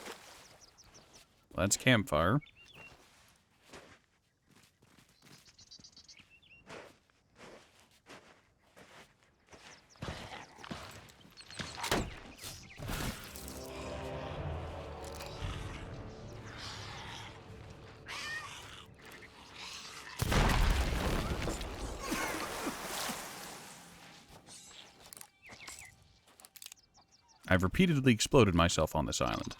Well, that's campfire. I've repeatedly exploded myself on this island.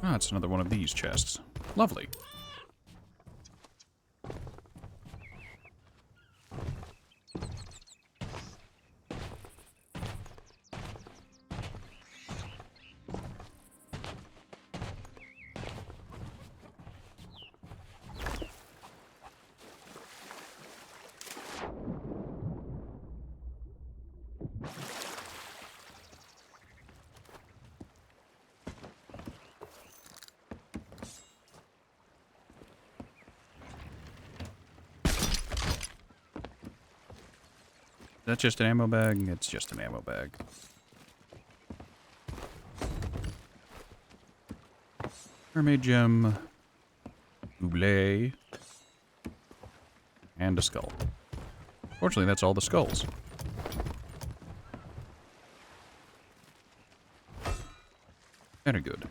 Ah, it's another one of these chests. Lovely. Is that just an ammo bag? It's just an ammo bag. Mermaid gem. Oubliette. And a skull. Fortunately, that's all the skulls. Very good.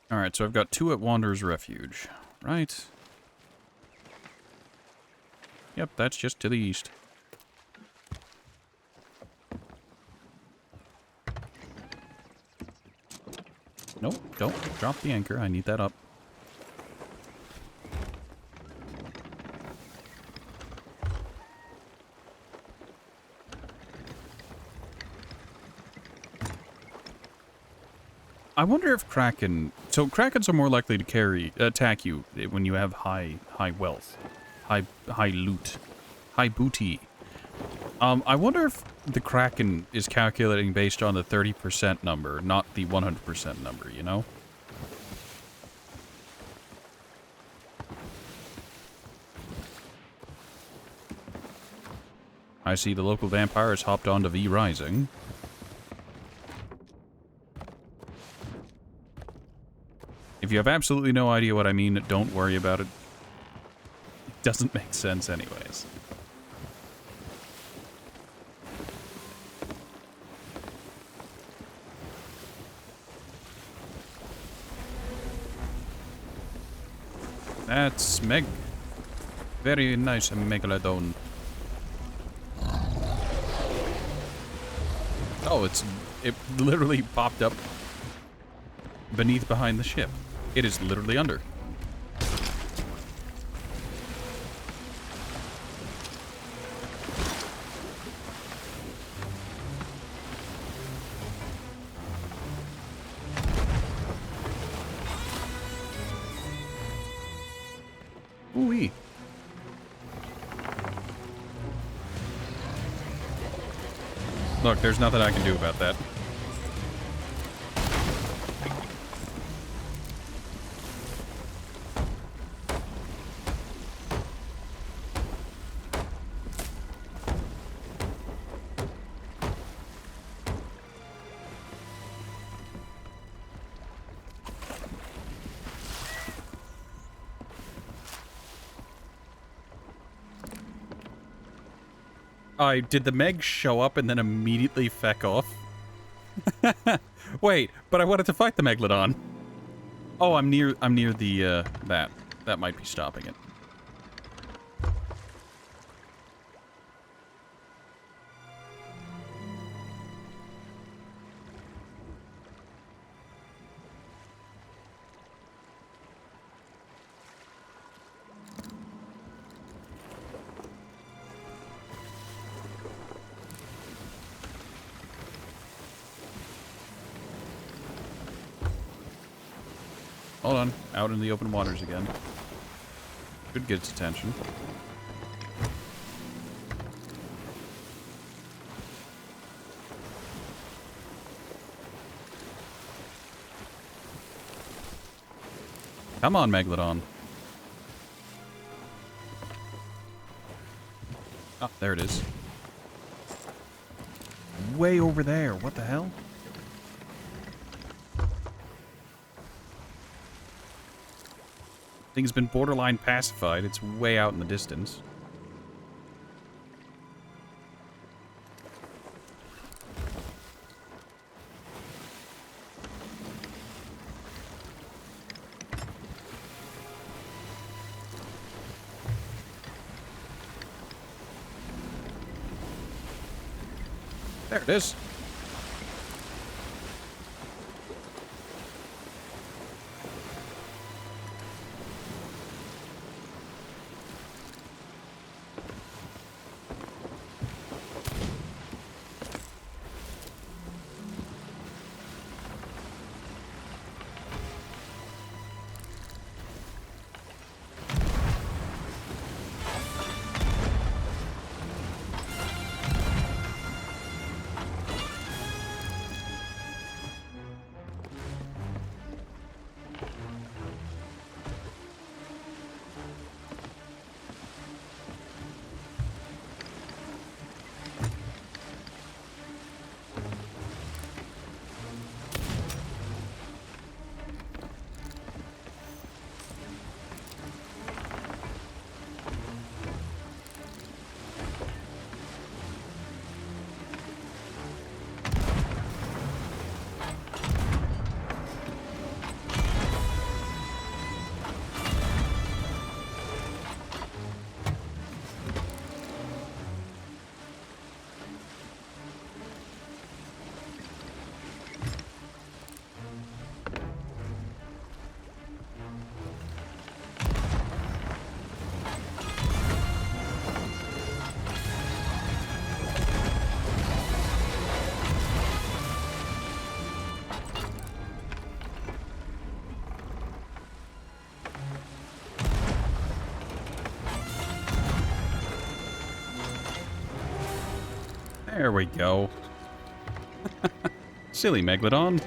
Alright, so I've got 2 at Wanderer's Refuge, right? Yep, that's just to the east. Nope, don't drop the anchor. I need that up. I wonder if Kraken... So Krakens are more likely to attack you when you have high wealth. High loot. High booty. I wonder if the Kraken is calculating based on the 30% number, not the 100% number, you know? I see the local vampire has hopped onto V Rising. If you have absolutely no idea what I mean, don't worry about it. It doesn't make sense anyways. That's Meg. Very nice megalodon. Oh, it literally popped up behind the ship. It is literally under. Ooh-wee. Look, there's nothing I can do about that. Did the Meg show up and then immediately feck off? Wait, but I wanted to fight the Megalodon. Oh, I'm near the, that. That might be stopping it. Hold on. Out in the open waters again. Should get its attention. Come on, Megalodon. Oh, there it is. Way over there. What the hell? Thing's been borderline pacified. It's way out in the distance. There it is. There we go. Silly Megalodon.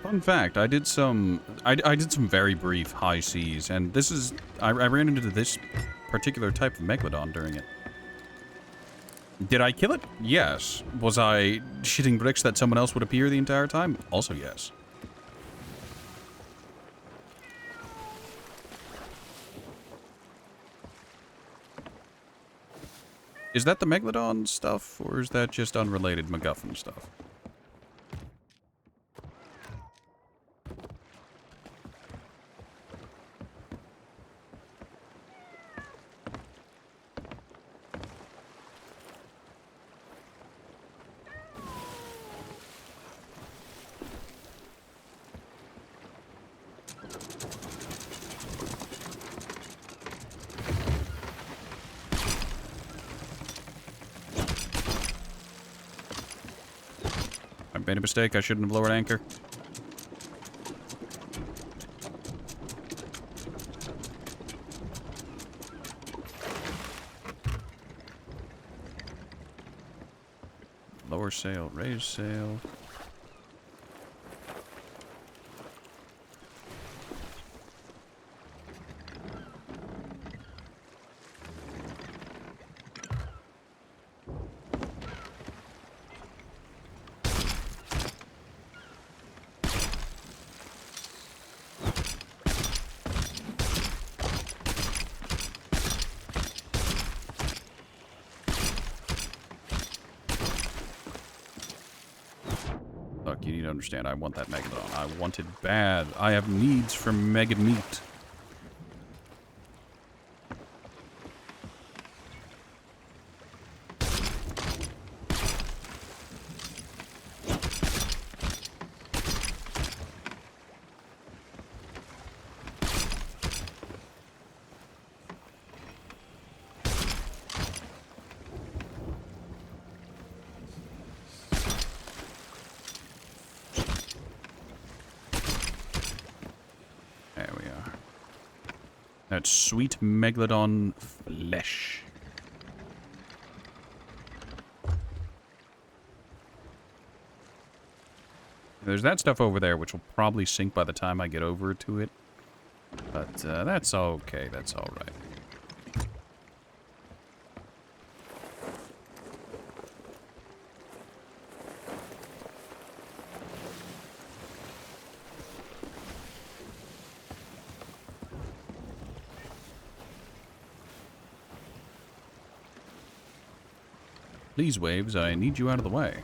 Fun fact, I did some very brief high seas, and this is I ran into this particular type of Megalodon during it. Did I kill it? Yes. Was I shitting bricks that someone else would appear the entire time? Also yes. Is that the Megalodon stuff, or is that just unrelated MacGuffin stuff? I made a mistake. I shouldn't have lowered anchor. Lower sail, raise sail. Look, you need to understand, I want that Megalodon. I want it bad. I have needs for mega meat. That sweet Megalodon flesh. There's that stuff over there, which will probably sink by the time I get over to it. But that's okay. That's all right. Please, waves, I need you out of the way.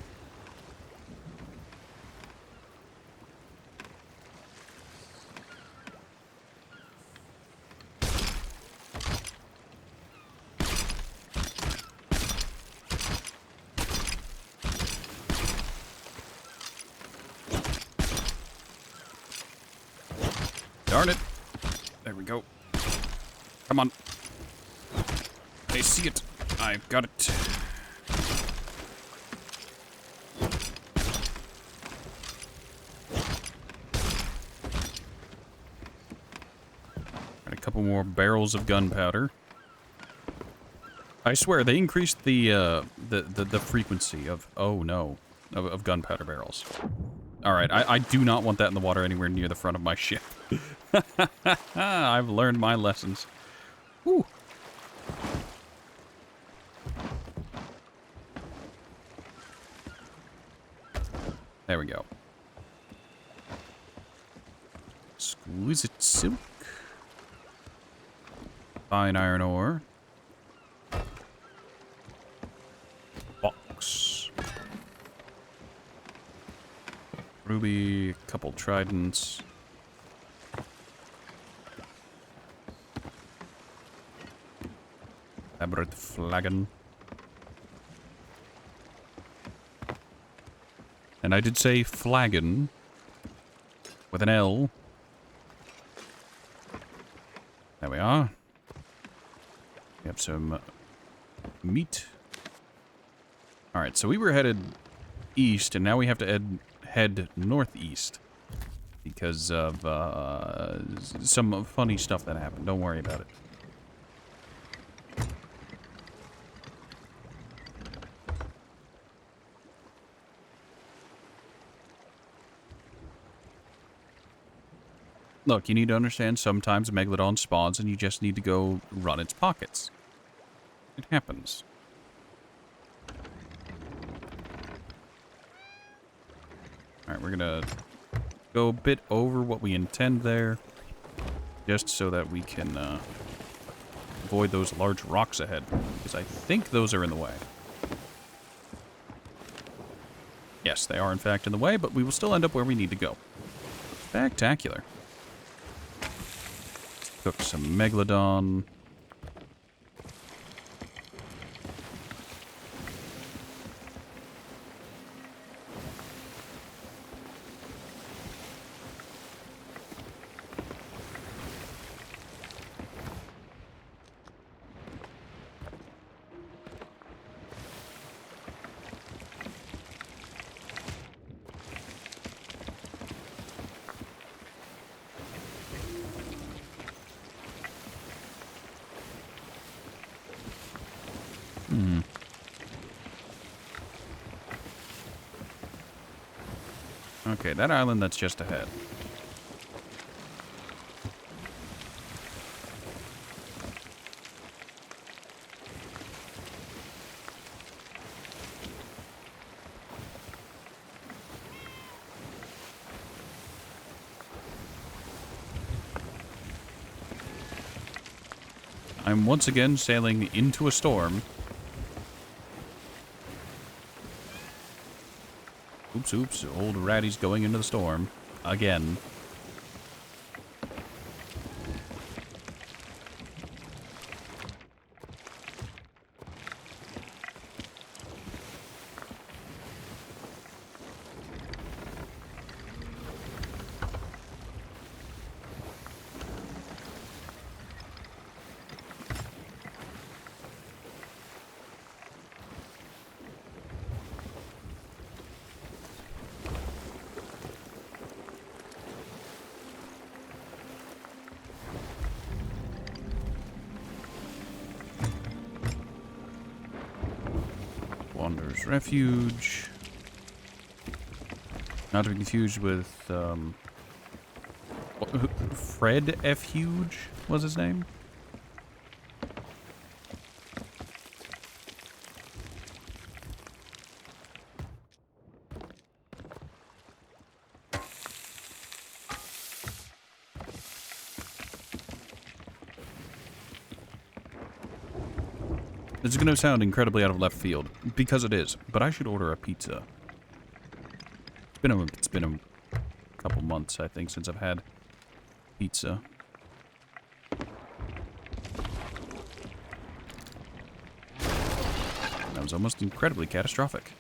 Darn it. There we go. Come on. I see it. I've got it. Couple more barrels of gunpowder. I swear they increased the frequency of of gunpowder barrels. All right, I do not want that in the water anywhere near the front of my ship. I've learned my lessons. Whew. There we go. Exquisite silk. Fine iron ore. Box. Ruby, couple tridents. Elaborate flagon. And I did say flagon with an L. There we are. We have some meat. Alright, so we were headed east, and now we have to head northeast. Because of some funny stuff that happened. Don't worry about it. Look, you need to understand sometimes a Megalodon spawns and you just need to go run its pockets. It happens. Alright, we're gonna go a bit over what we intend there. Just so that we can avoid those large rocks ahead. Because I think those are in the way. Yes, they are in fact in the way, but we will still end up where we need to go. Spectacular. Cook some Megalodon. Okay, that island that's just ahead. I'm once again sailing into a storm. Oops, oops. Old Ratty's going into the storm. Again. Wanderer's Refuge. Not to be confused with, Fred F. Huge was his name? This is going to sound incredibly out of left field, because it is, but I should order a pizza. It's been a couple months, I think, since I've had pizza. That was almost incredibly catastrophic.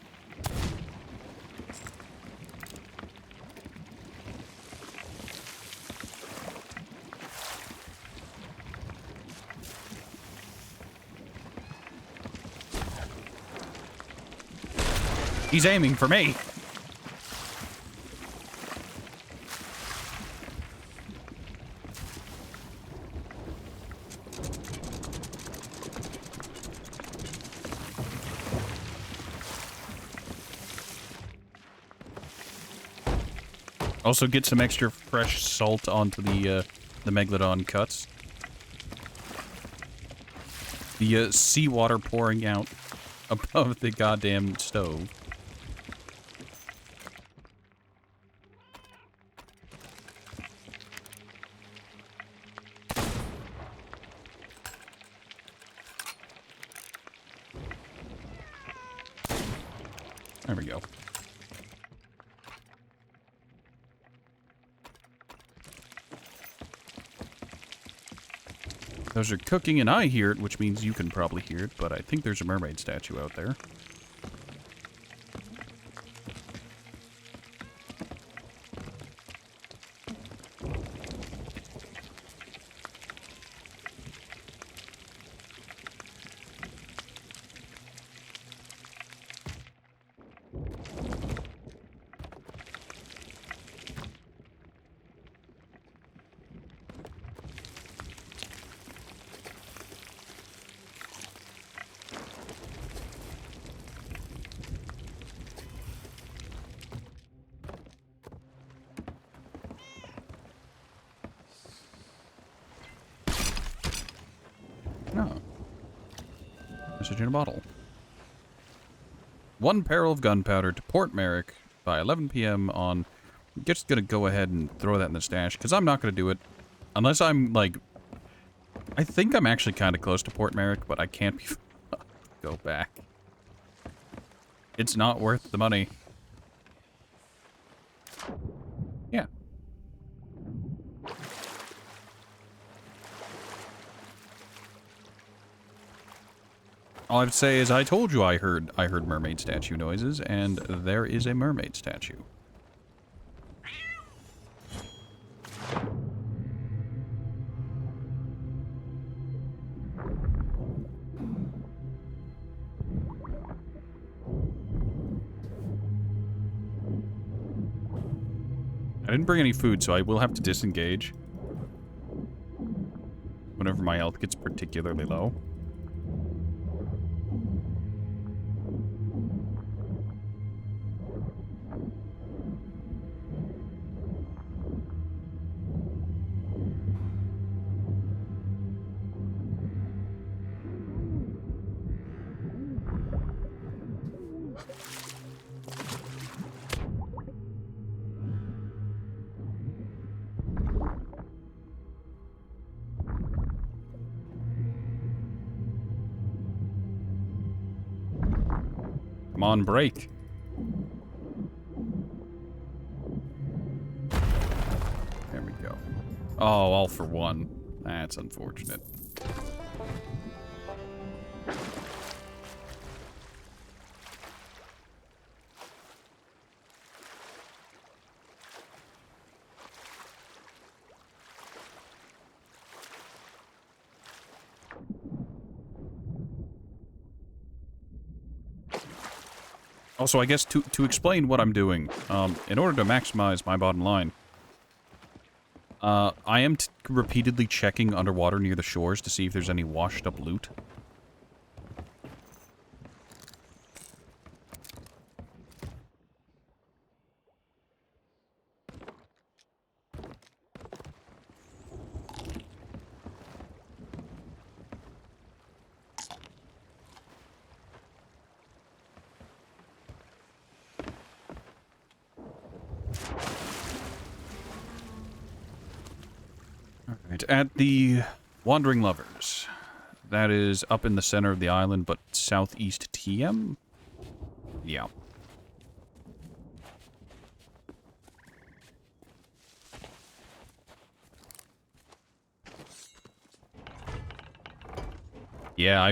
He's aiming for me. Also get some extra fresh salt onto the Megalodon cuts. The seawater pouring out above the goddamn stove. There we go. Those are cooking and I hear it, which means you can probably hear it, but I think there's a mermaid statue out there. Oh. Message in a bottle. 1 barrel of gunpowder to Port Merrick by 11 p.m. on... I'm just gonna go ahead and throw that in the stash, because I'm not gonna do it. Unless I'm, like... I think I'm actually kind of close to Port Merrick, but I can't be... go back. It's not worth the money. Yeah. All I have to say is I told you I heard mermaid statue noises, and there is a mermaid statue. I didn't bring any food, so I will have to disengage whenever my health gets particularly low. Come on, break. Oh, all for one. That's unfortunate. Also, I guess to explain what I'm doing, in order to maximize my bottom line, I am repeatedly checking underwater near the shores to see if there's any washed up loot. Alright, at the Wandering Lovers. That is up in the center of the island, but southeast TM? Yeah. Yeah,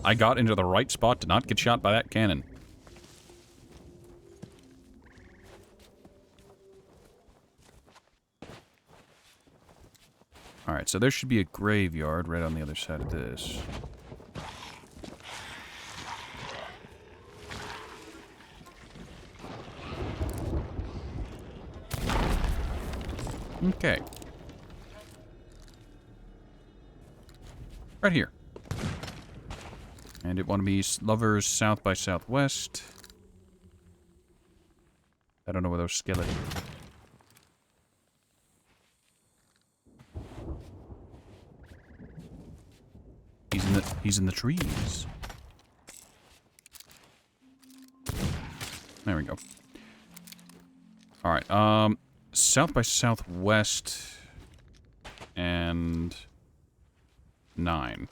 I got into the right spot to not get shot by that cannon. Alright, so there should be a graveyard right on the other side of this. Okay. Right here. And it want to be Lovers south by southwest. I don't know where those skeletons. He's in the trees. There we go. All right. South by southwest and 9.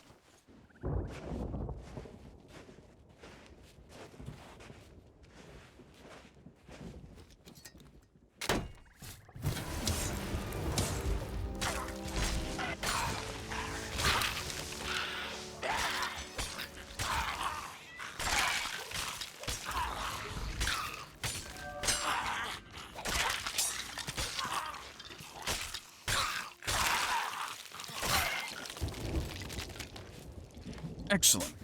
Excellent.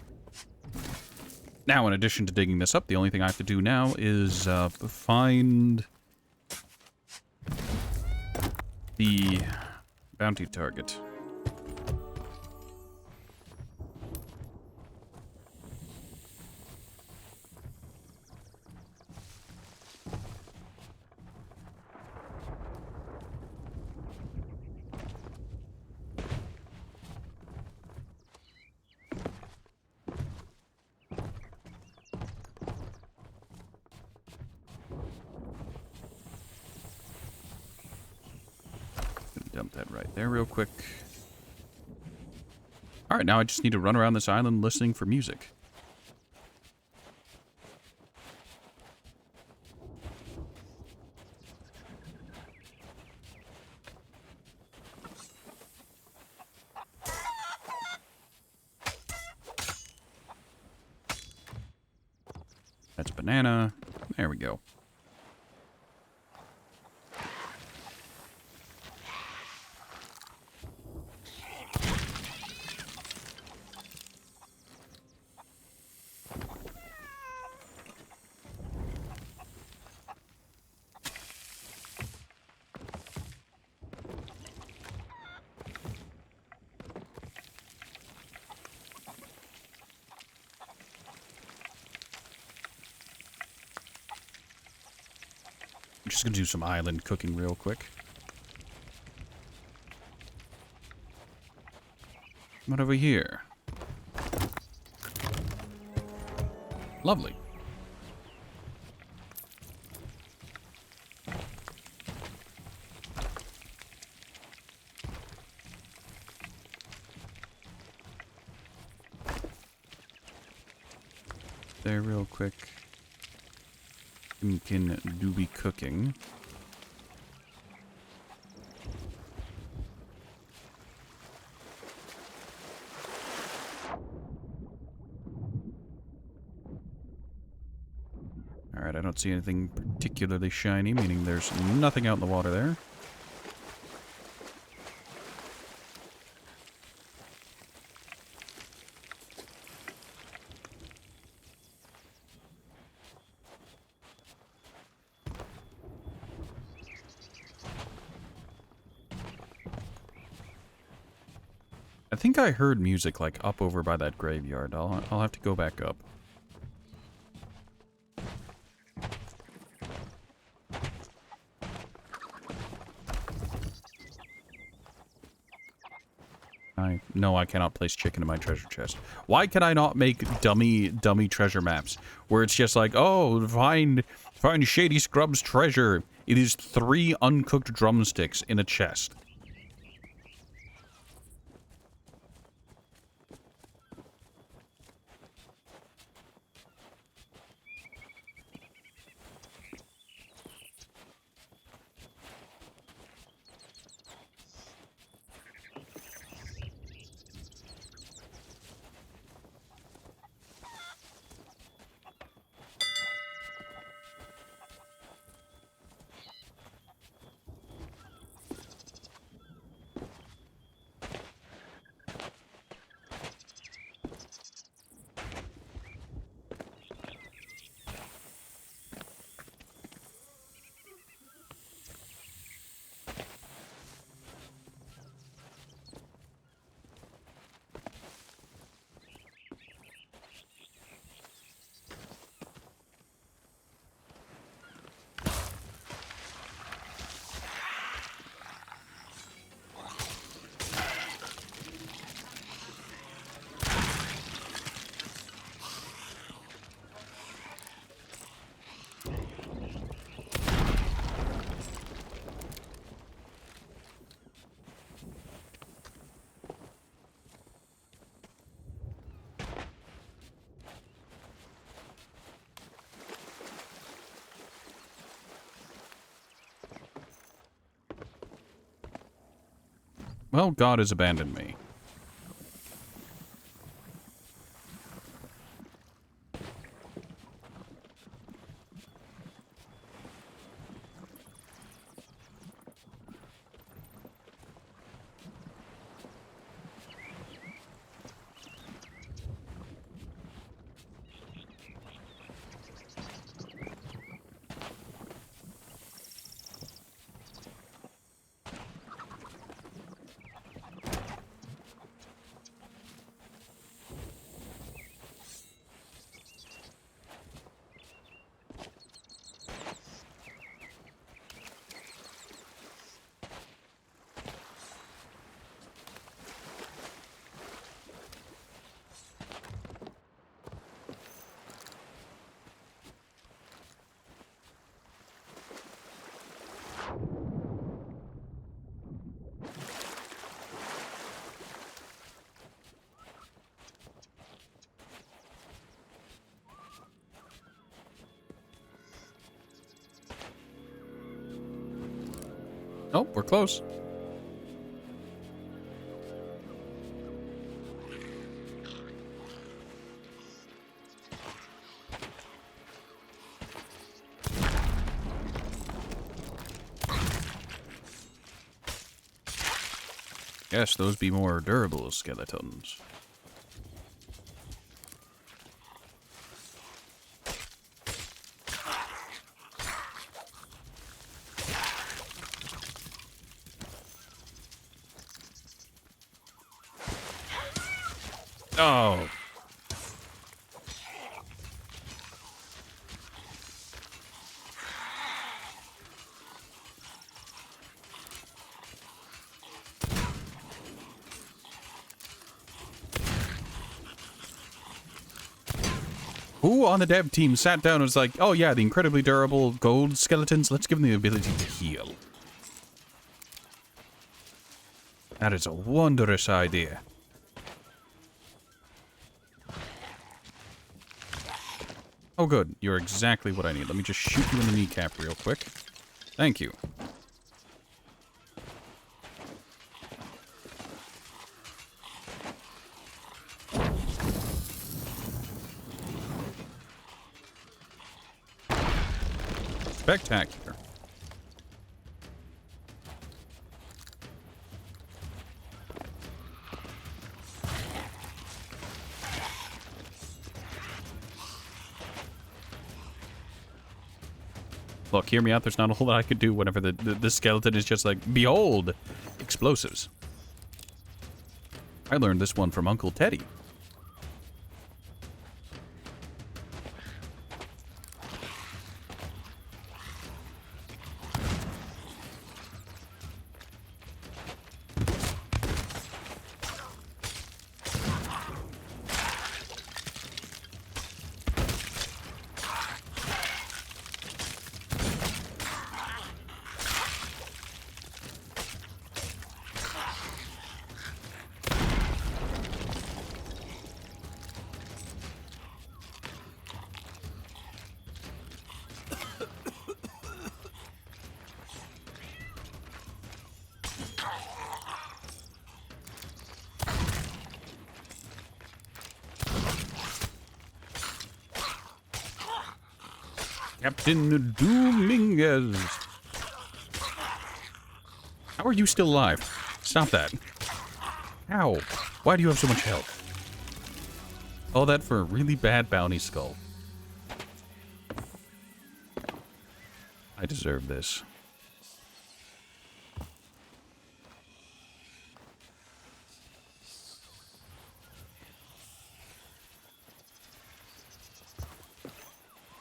Now, in addition to digging this up, the only thing I have to do now is find the bounty target. Dump that right there real quick. Alright, now I just need to run around this island listening for music. That's banana. There we go. I'm just gonna do some island cooking real quick. What have we here? Lovely. There real quick. Can do be cooking. Alright, I don't see anything particularly shiny, meaning there's nothing out in the water there. I think I heard music, like, up over by that graveyard. I'll have to go back up. No, I cannot place chicken in my treasure chest. Why can I not make dummy treasure maps where it's just like, oh, find Shady Scrub's treasure. It is 3 uncooked drumsticks in a chest. Well, God has abandoned me. Oh, we're close. Yes, those be more durable skeletons. Oh. Who on the dev team sat down and was like, oh yeah, the incredibly durable gold skeletons, let's give them the ability to heal. That is a wondrous idea. Oh good, you're exactly what I need. Let me just shoot you in the kneecap real quick. Thank you. Spectacular. Look, hear me out. There's not a whole lot I could do whenever the skeleton is just like, behold, explosives. I learned this one from Uncle Teddy. Captain Dominguez. How are you still alive? Stop that. Ow. Why do you have so much health? All that for a really bad bounty skull. I deserve this.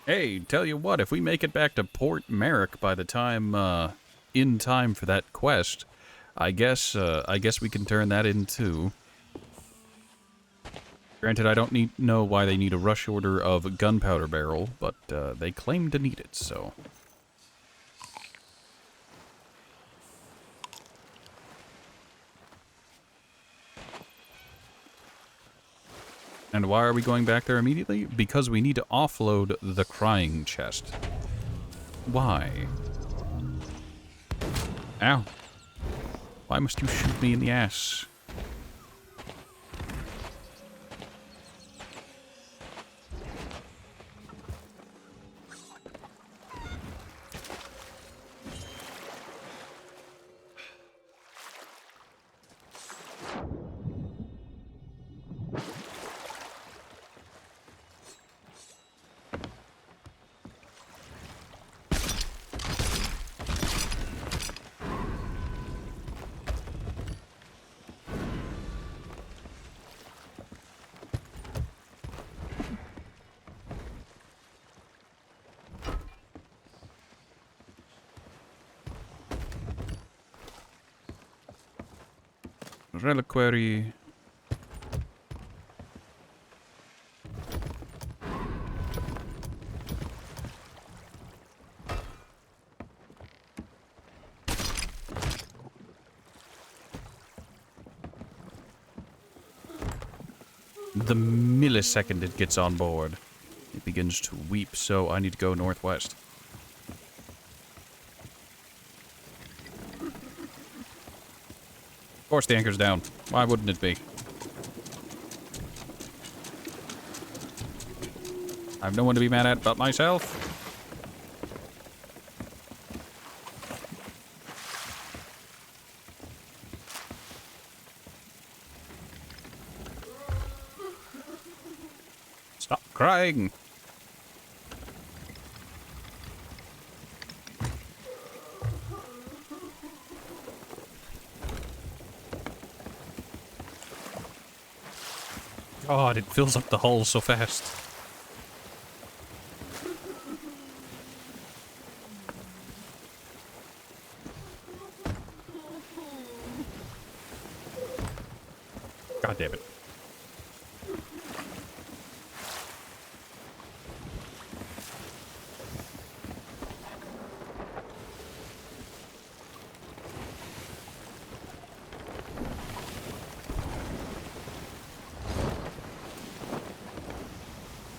Hey, tell you what, if we make it back to Port Merrick by the time, in time for that quest, I guess we can turn that into... Granted, I don't know why they need a rush order of a gunpowder barrel, but, they claim to need it, so... And why are we going back there immediately? Because we need to offload the crying chest. Why? Ow. Why must you shoot me in the ass? Reliquary. The millisecond it gets on board, it begins to weep, so I need to go northwest. Of course the anchor's down. Why wouldn't it be? I have no one to be mad at but myself. Stop crying. God, it fills up the hull so fast. God damn it.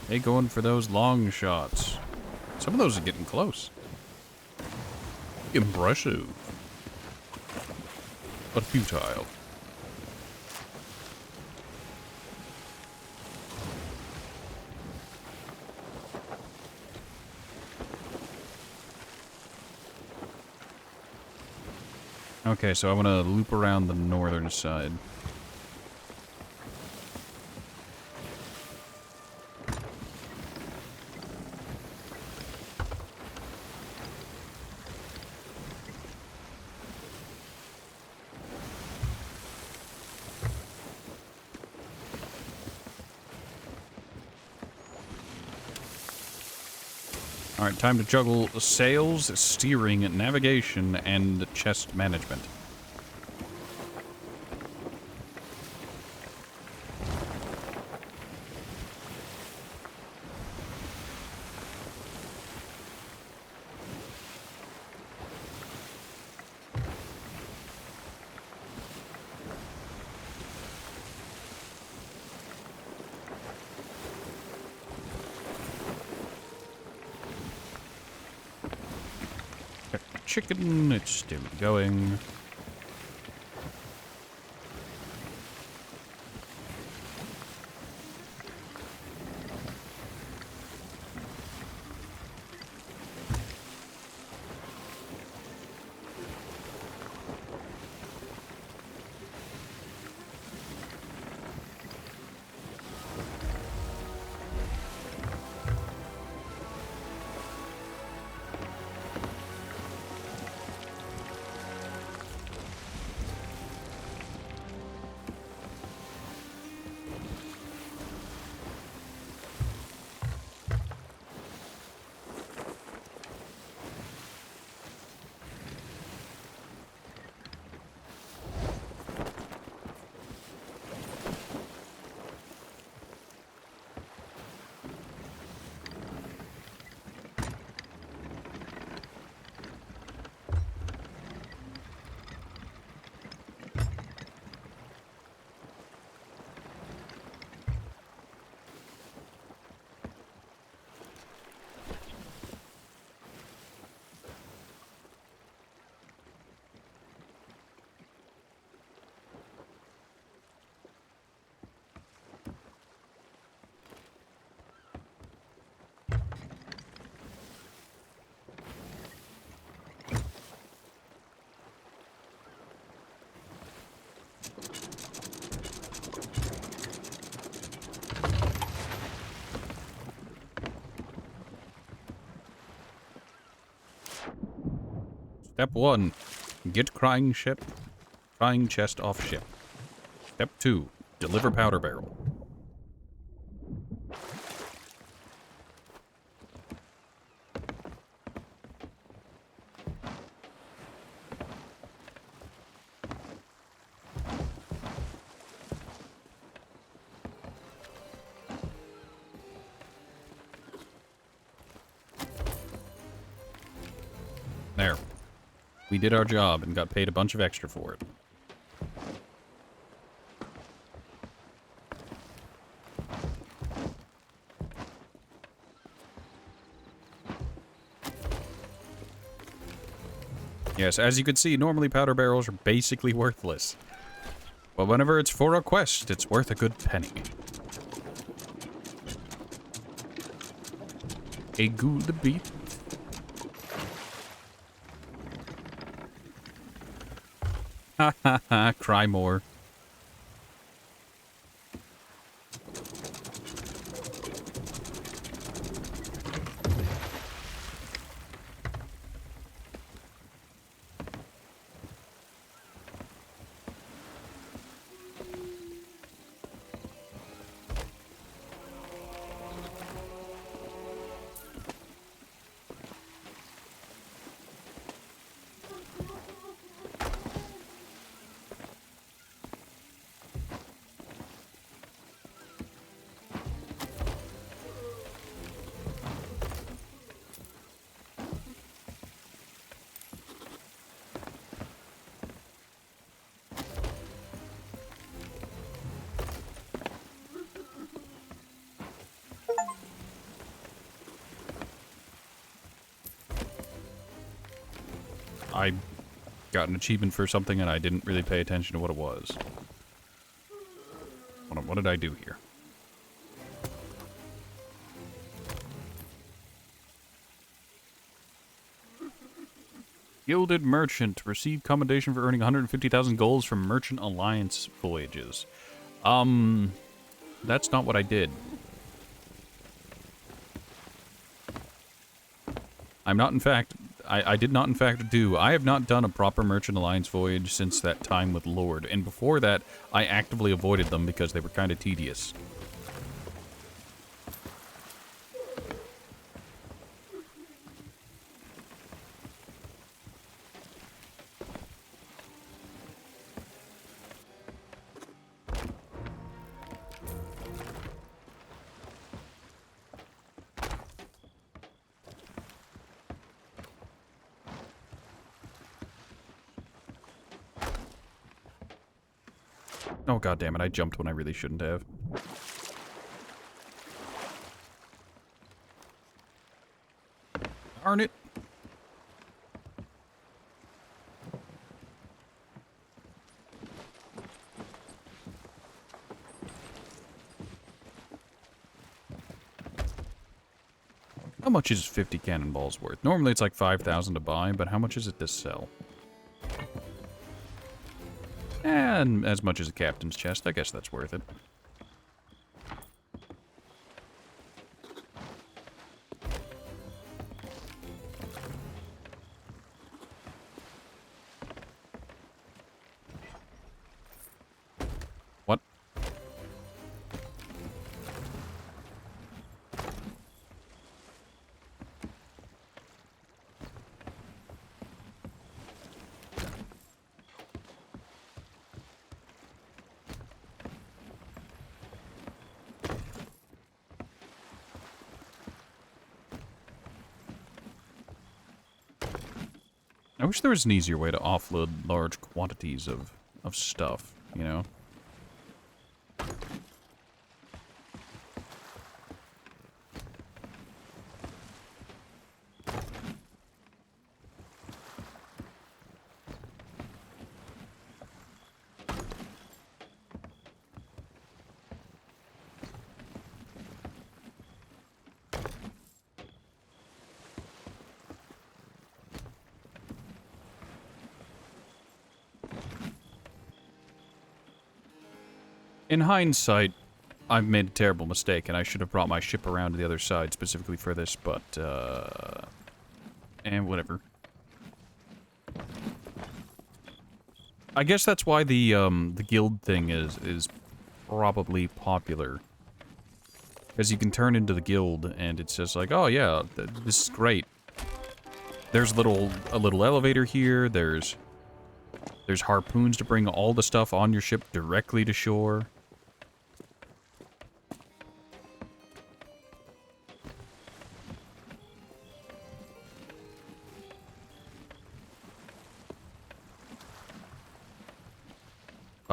They going for those long shots. Some of those are getting close. Impressive. But futile. Okay, so I want to loop around the northern side. Alright, time to juggle sales, steering, navigation, and chest management. Chicken, it's still going. Step 1. Get crying chest off ship. Step 2. Deliver powder barrel. There. We did our job and got paid a bunch of extra for it. Yes, as you can see, normally powder barrels are basically worthless. But whenever it's for a quest, it's worth a good penny. A good beat. Ha ha ha, cry more. I got an achievement for something and I didn't really pay attention to what it was. What did I do here? Gilded Merchant. Receive commendation for earning 150,000 golds from Merchant Alliance voyages. That's not what I did. I'm not, in fact... I did not, in fact, do... I have not done a proper Merchant Alliance voyage since that time with Lord. And before that, I actively avoided them because they were kind of tedious. Oh, god damn it, I jumped when I really shouldn't have. Darn it. How much is 50 cannonballs worth? Normally it's like 5,000 to buy, but how much is it to sell? And as much as a captain's chest, I guess that's worth it. What? I wish there was an easier way to offload large quantities of stuff, you know? In hindsight, I've made a terrible mistake, and I should have brought my ship around to the other side specifically for this, but, and whatever. I guess that's why the guild thing is probably popular. Because you can turn into the guild, and it's just like, oh yeah, this is great. There's a little elevator here, there's harpoons to bring all the stuff on your ship directly to shore.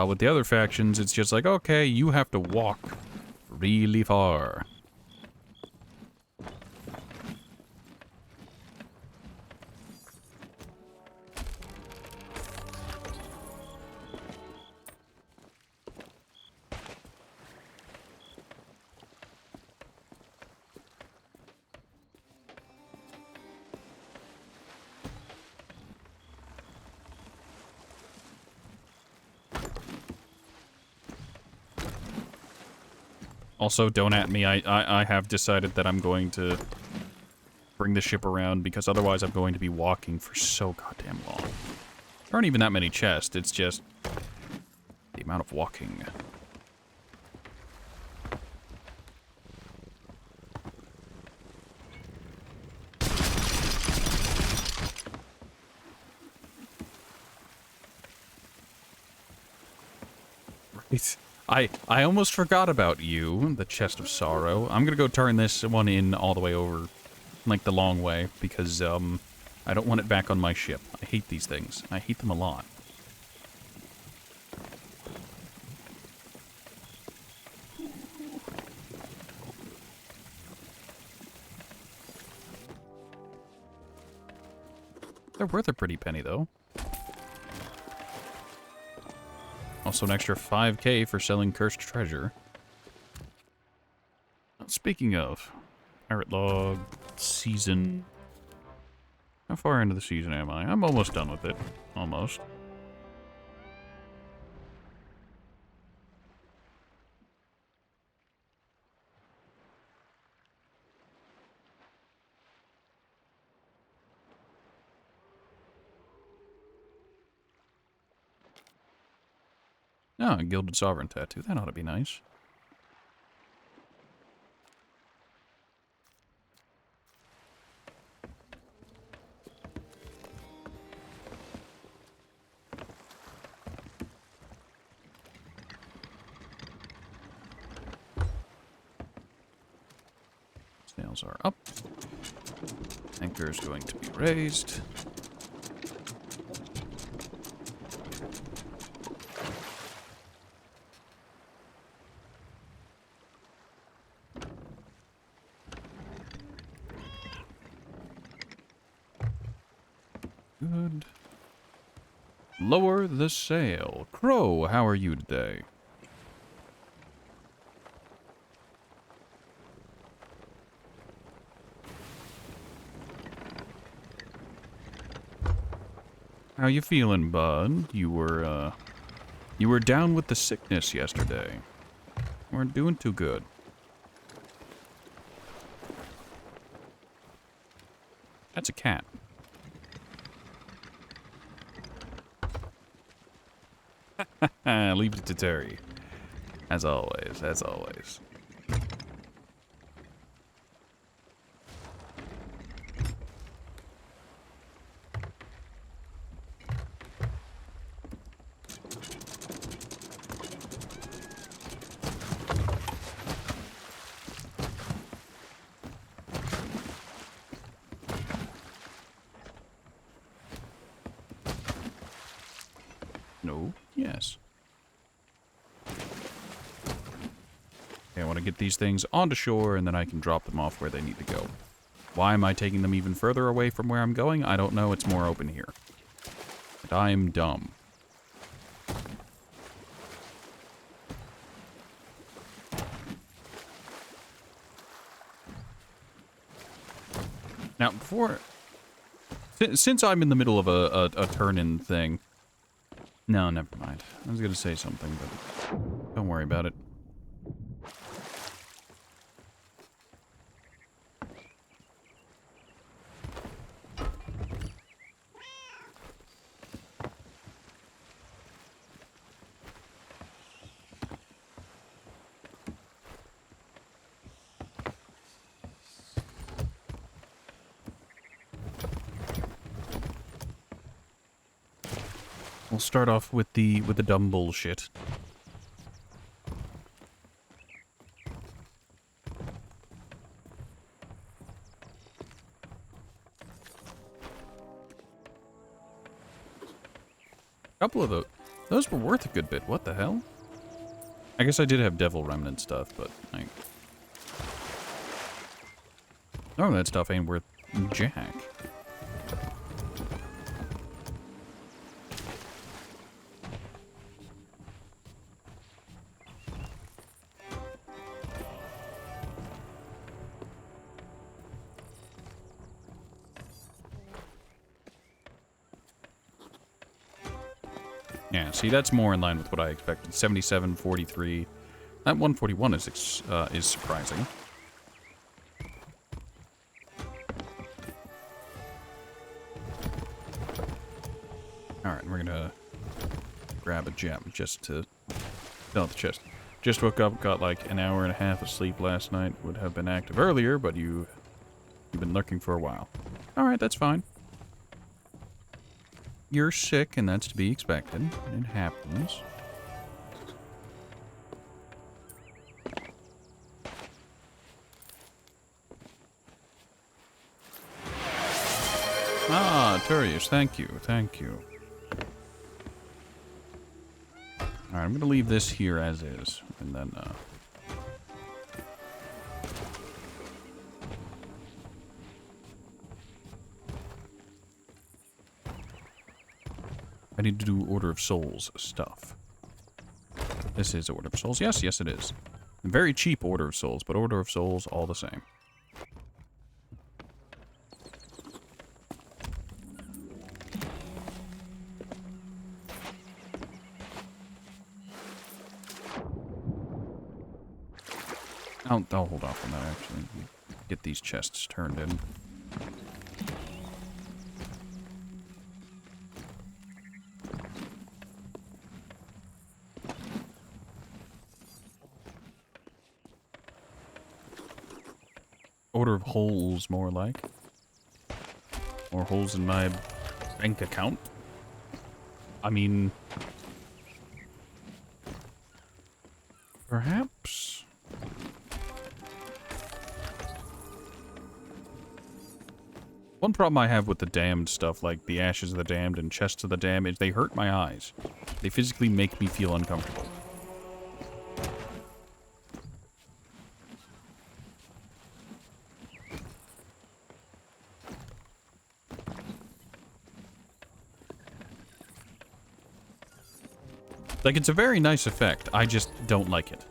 With the other factions, it's just like, okay, you have to walk really far. Also, don't at me. I have decided that I'm going to bring the ship around because otherwise I'm going to be walking for so goddamn long. There aren't even that many chests. It's just the amount of walking. Right. I almost forgot about you, the Chest of Sorrow. I'm gonna go turn this one in all the way over, like the long way, because, I don't want it back on my ship. I hate these things. I hate them a lot. They're worth a pretty penny, though. Also an extra 5k for selling cursed treasure. Speaking of, pirate log, season... How far into the season am I? I'm almost done with it. Almost. Oh, a Gilded Sovereign tattoo. That ought to be nice. Snails are up. Anchor is going to be raised. Good. Lower the sail. Crow, how are you today? How you feeling, bud? You were down with the sickness yesterday. Weren't doing too good. That's a cat. Leave it to Terry. As always, as always. No. Yes. Okay, I want to get these things onto shore, and then I can drop them off where they need to go. Why am I taking them even further away from where I'm going? I don't know. It's more open here. And I'm dumb. Now, since I'm in the middle of a turn-in thing... No, never mind. I was going to say something, but don't worry about it. We'll start off with the dumb bullshit. A couple of those were worth a good bit. What the hell? I guess I did have Devil Remnant stuff, but like, oh, that stuff ain't worth jack. Yeah, see, that's more in line with what I expected. 77, 43. That 141 is surprising. Alright, we're gonna grab a gem just to fill out the chest. Just woke up, got like an hour and a half of sleep last night. Would have been active earlier, but you've been lurking for a while. Alright, that's fine. You're sick, and that's to be expected. It happens. Ah, Turius, thank you, thank you. Alright, I'm gonna leave this here as is, and then, I need to do Order of Souls stuff. This is Order of Souls. Yes, yes it is. Very cheap Order of Souls, but Order of Souls all the same. I'll hold off on that, actually. Get these chests turned in. Order of holes, more like. More holes in my bank account. I mean... perhaps? One problem I have with the damned stuff, like the ashes of the damned and chests of the damned, is they hurt my eyes. They physically make me feel uncomfortable. Like, it's a very nice effect. I just don't like it.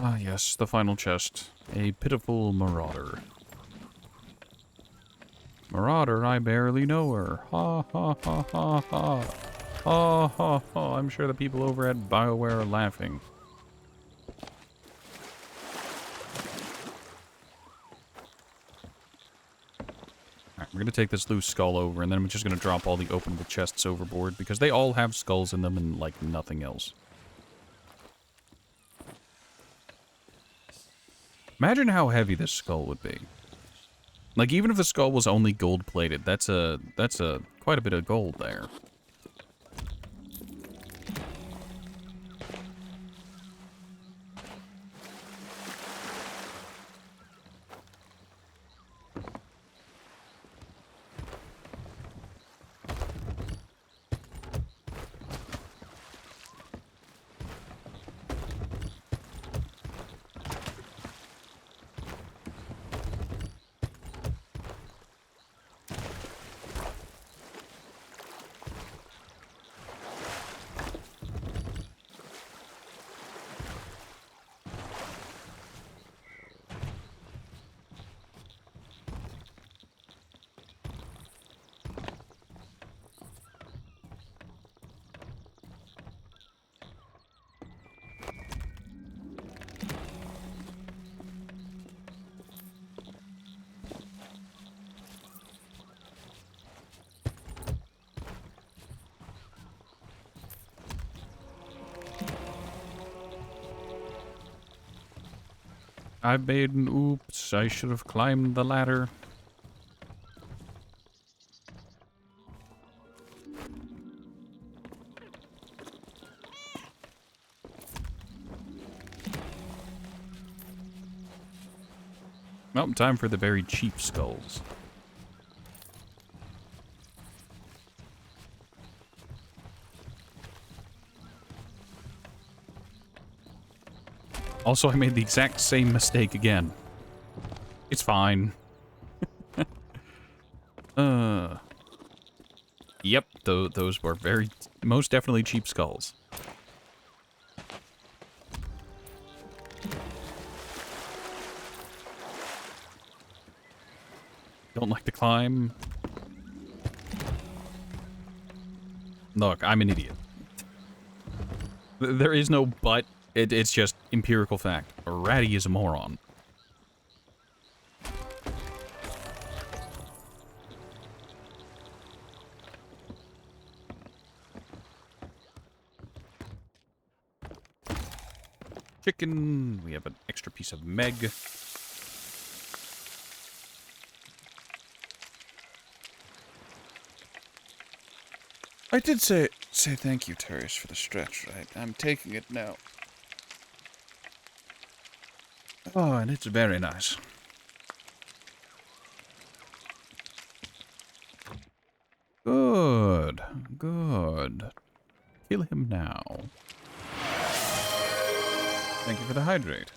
Ah, yes, the final chest. A pitiful marauder. Marauder, I barely know her. Ha ha ha ha ha. Ha ha ha. I'm sure the people over at BioWare are laughing. Alright, we're gonna take this loose skull over, and then I'm just gonna drop all the openable chests overboard, because they all have skulls in them and, like, nothing else. Imagine how heavy this skull would be. Like, even if the skull was only gold-plated, that's quite a bit of gold there. I made an oops. I should have climbed the ladder. Well, time for the very cheap skulls. Also, I made the exact same mistake again. It's fine. Yep, those were most definitely cheap skulls. Don't like the climb. Look, I'm an idiot. There is no but. It's just empirical fact. Ratty is a moron. chicken. We have an extra piece of meg. I did say thank you, Terrius, for the stretch, right? I'm taking it now. Oh, and it's very nice. Good. Good. Kill him now. Thank you for the hydrate.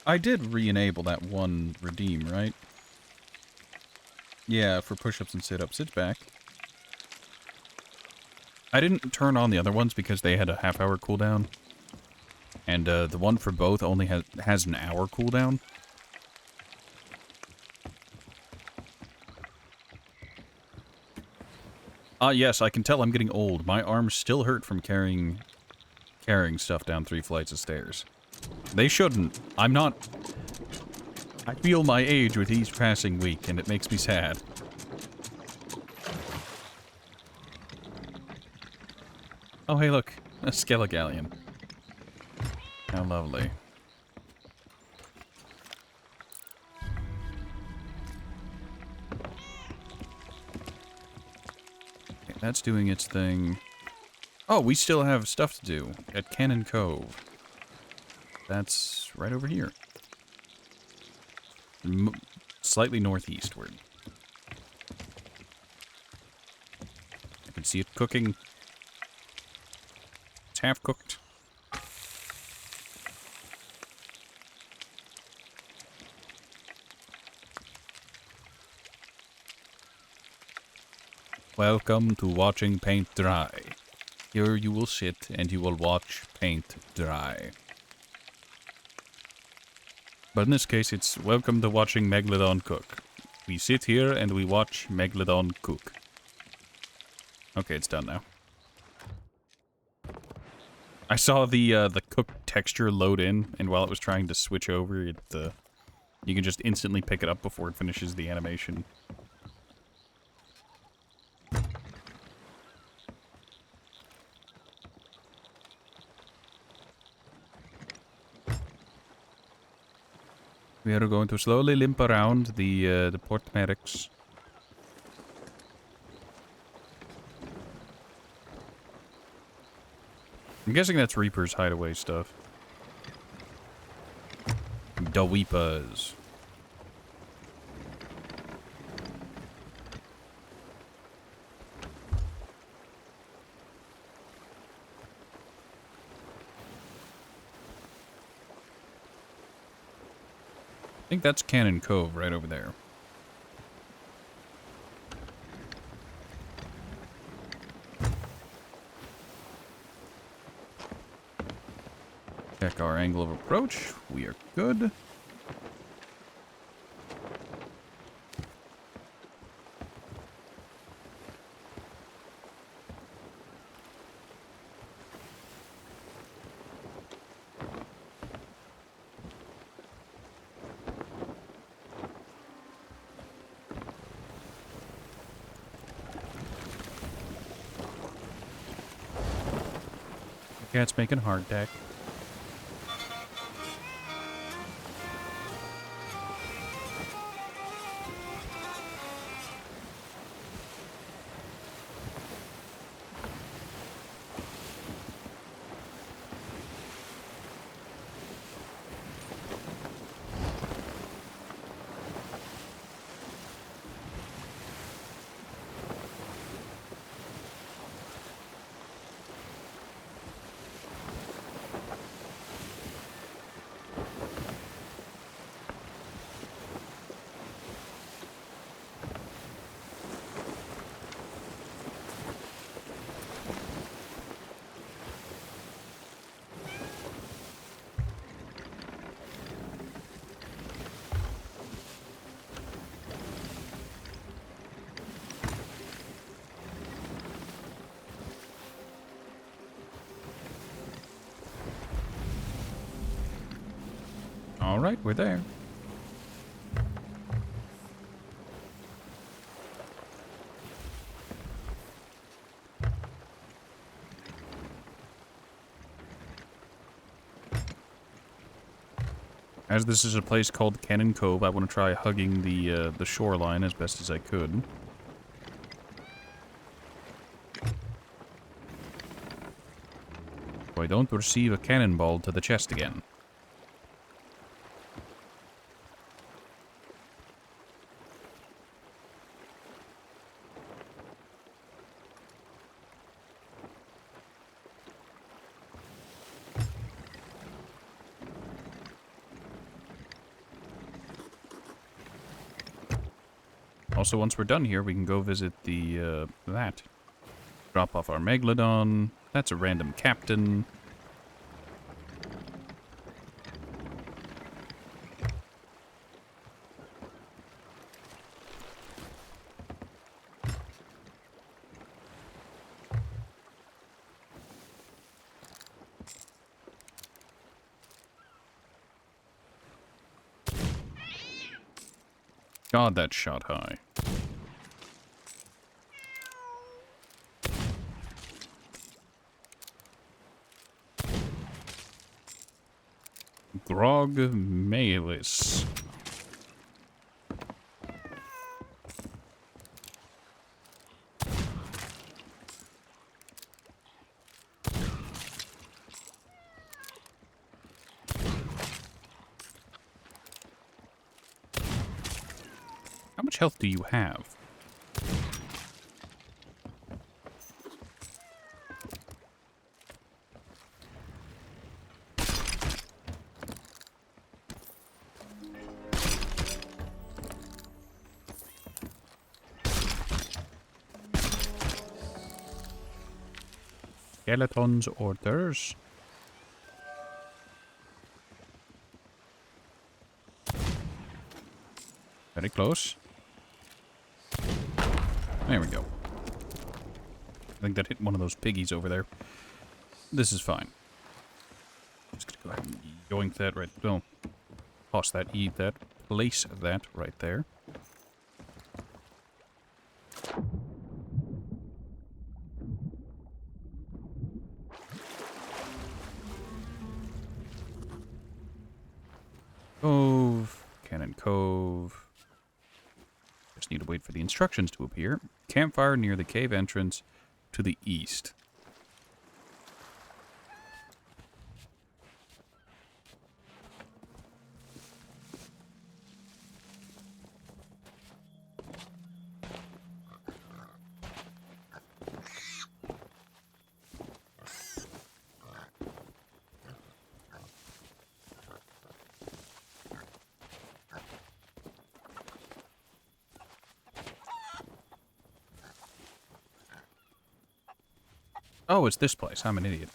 I did re-enable that one redeem, right? Yeah, for push-ups and sit-ups. It's back. I didn't turn on the other ones because they had a half-hour cooldown. And the one for both only has an hour cooldown. Yes, I can tell I'm getting old. My arms still hurt from carrying stuff down 3 flights of stairs. They shouldn't. I'm not... I feel my age with each passing week, and it makes me sad. Oh, hey, look. A Skelligallion. How lovely. Okay, that's doing its thing. Oh, we still have stuff to do at Cannon Cove. That's right over here. Slightly northeastward. I can see it cooking. It's half cooked. Welcome to watching paint dry. Here you will sit and you will watch paint dry. But in this case, it's welcome to watching Megalodon cook. We sit here and we watch Megalodon cook. Okay, it's done now. I saw the cooked texture load in, and while it was trying to switch over, you can just instantly pick it up before it finishes the animation. We are going to slowly limp around the Port Merrick's. I'm guessing that's Reaper's hideaway stuff. The Weepas. I think that's Cannon Cove right over there. Check our angle of approach. We are good. Cat's making hardtack. All right, we're there. As this is a place called Cannon Cove, I want to try hugging the shoreline as best as I could. So I don't receive a cannonball to the chest again. Also, once we're done here, we can go visit the, that. Drop off our Megalodon. That's a random captain. God, that shot high. Grog Malis. How much health do you have? Skeleton's orders. Very close. There we go. I think that hit one of those piggies over there. This is fine. Just gonna go ahead and yoink that right. No. Toss that, eat that, place that right there. Cove. Cannon Cove. Just need to wait for the instructions to appear. Campfire near the cave entrance to the east. Oh, it's this place. I'm an idiot.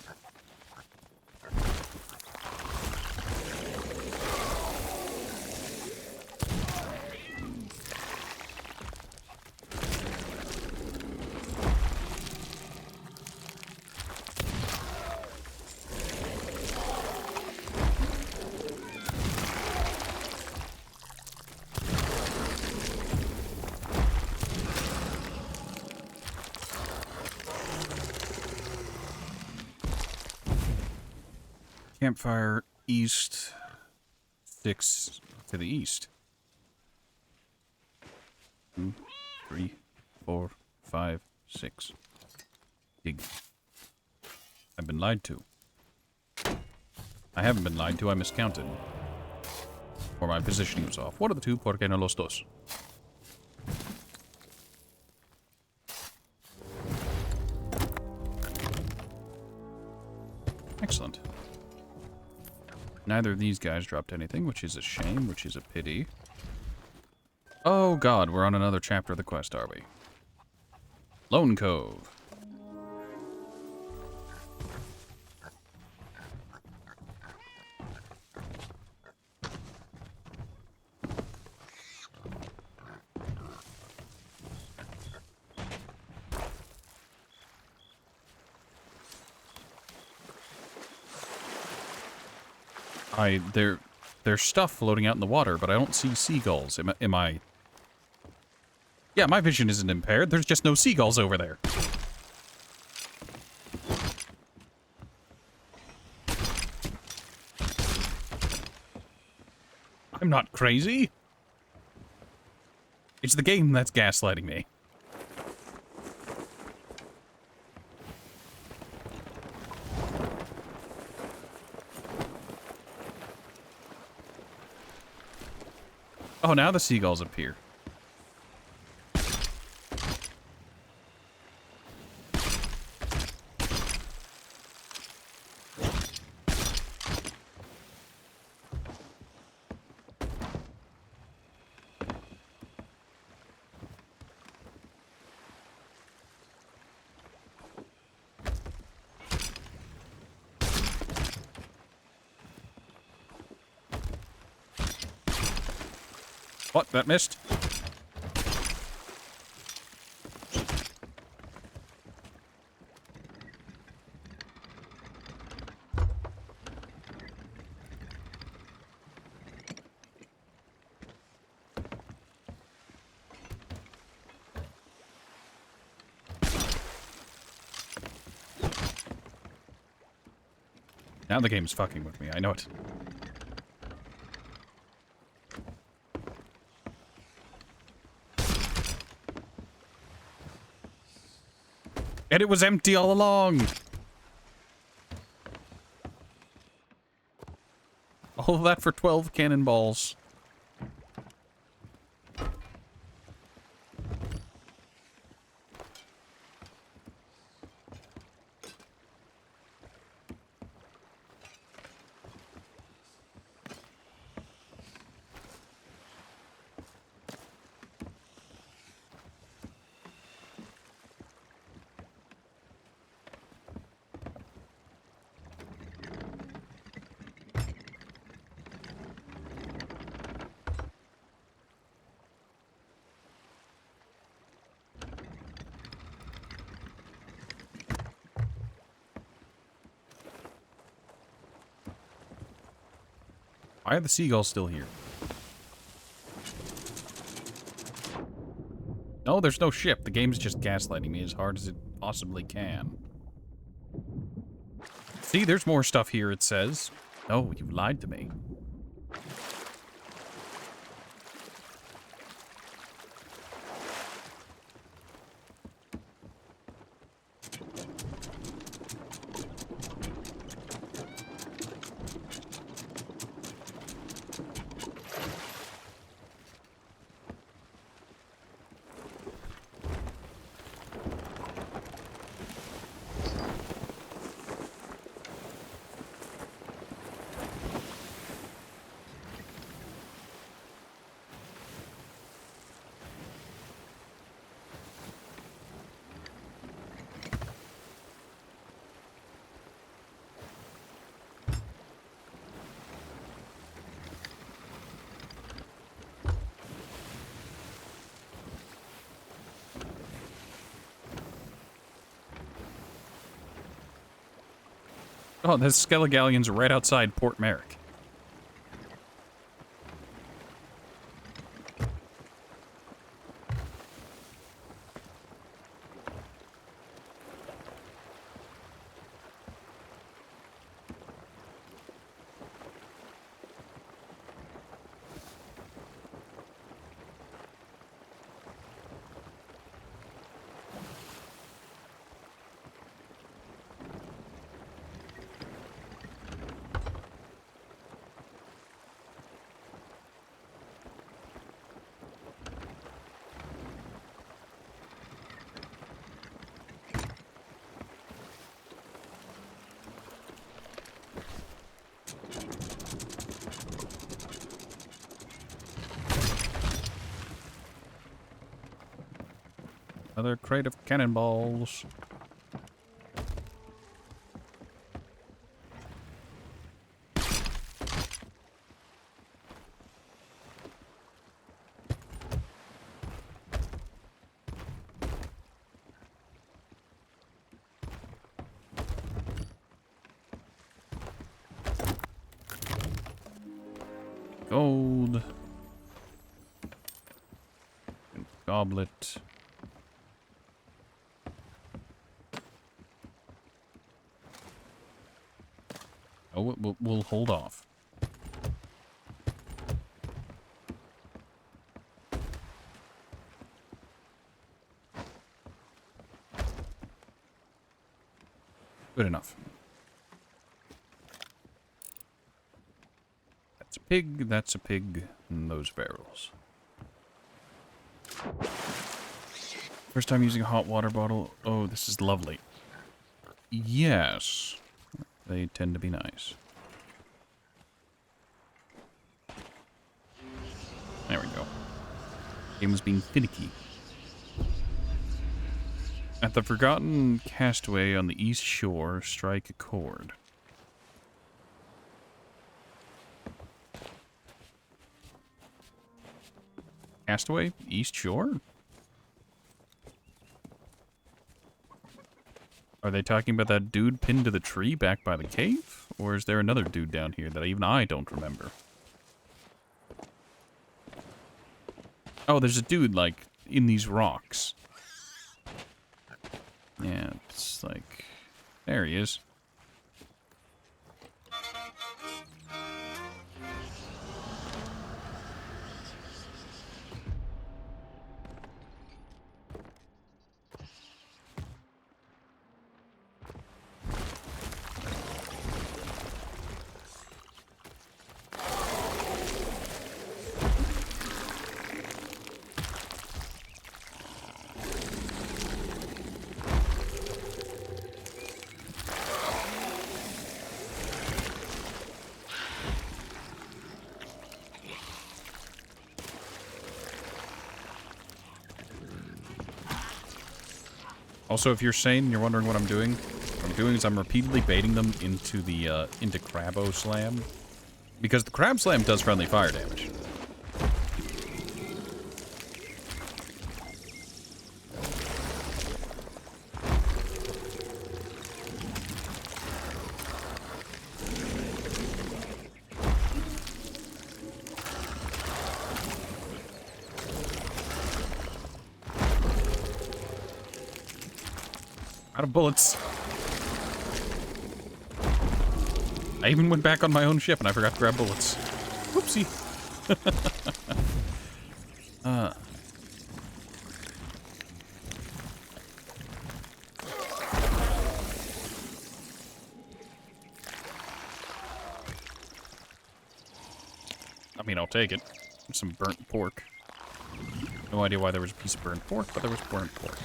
Campfire east. 6 to the east. 2, 3, 4, 5, 6. Dig. I've been lied to. I haven't been lied to, I miscounted. Or my positioning was off. What are the two? ¿Por qué no los dos? Excellent. Neither of these guys dropped anything, which is a shame, which is a pity. Oh god, we're on another chapter of the quest, are we? Lone Cove. There's stuff floating out in the water, but I don't see seagulls. Am I... Yeah, my vision isn't impaired. There's just no seagulls over there. not crazy. It's the game that's gaslighting me. Oh, now the seagulls appear. What? That missed? Now the game's fucking with me. I know it. And it was empty all along. All of that for 12 cannonballs. Why are the seagulls still here? No, there's no ship. The game's just gaslighting me as hard as it possibly can. See, there's more stuff here, it says. Oh, you lied to me. Oh, the Skelligallion's right outside Port Merrick. Another crate of cannonballs. Gold. And goblet. Oh, we'll hold off. Good enough. That's a pig, that's a pig, and those barrels. First time using a hot water bottle. Oh, this is lovely. Yes. They tend to be nice. There we go. Game is being finicky. At the forgotten castaway on the east shore, strike a chord. Castaway? East shore? Are they talking about that dude pinned to the tree back by the cave? Or is there another dude down here that even I don't remember? Oh, there's a dude, like, in these rocks. Yeah, it's like... There he is. Also, if you're sane and you're wondering what I'm doing is I'm repeatedly baiting them into the, into Crabbo Slam. Because the Crab Slam does friendly fire damage. Out of bullets. I even went back on my own ship and I forgot to grab bullets. Whoopsie. I mean, I'll take it. Some burnt pork. No idea why there was a piece of burnt pork, but there was burnt pork.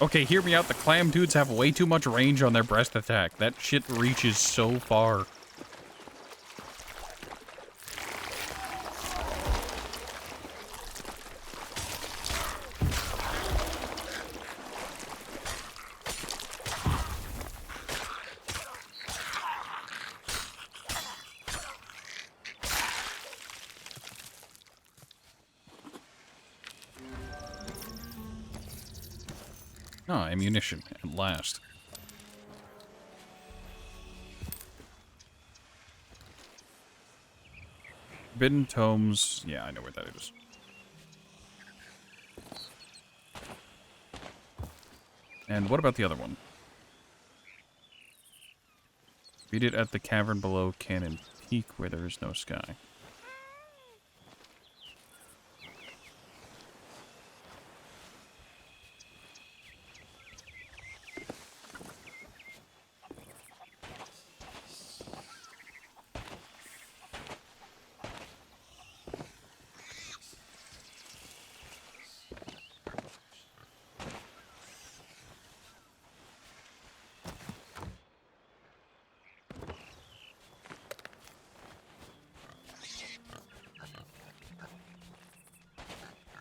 Okay, hear me out. The clam dudes have way too much range on their breast attack. That shit reaches so far. Ah, ammunition, at last. Forbidden Tomes. Yeah, I know where that is. And what about the other one? Read it at the cavern below Cannon Peak where there is no sky.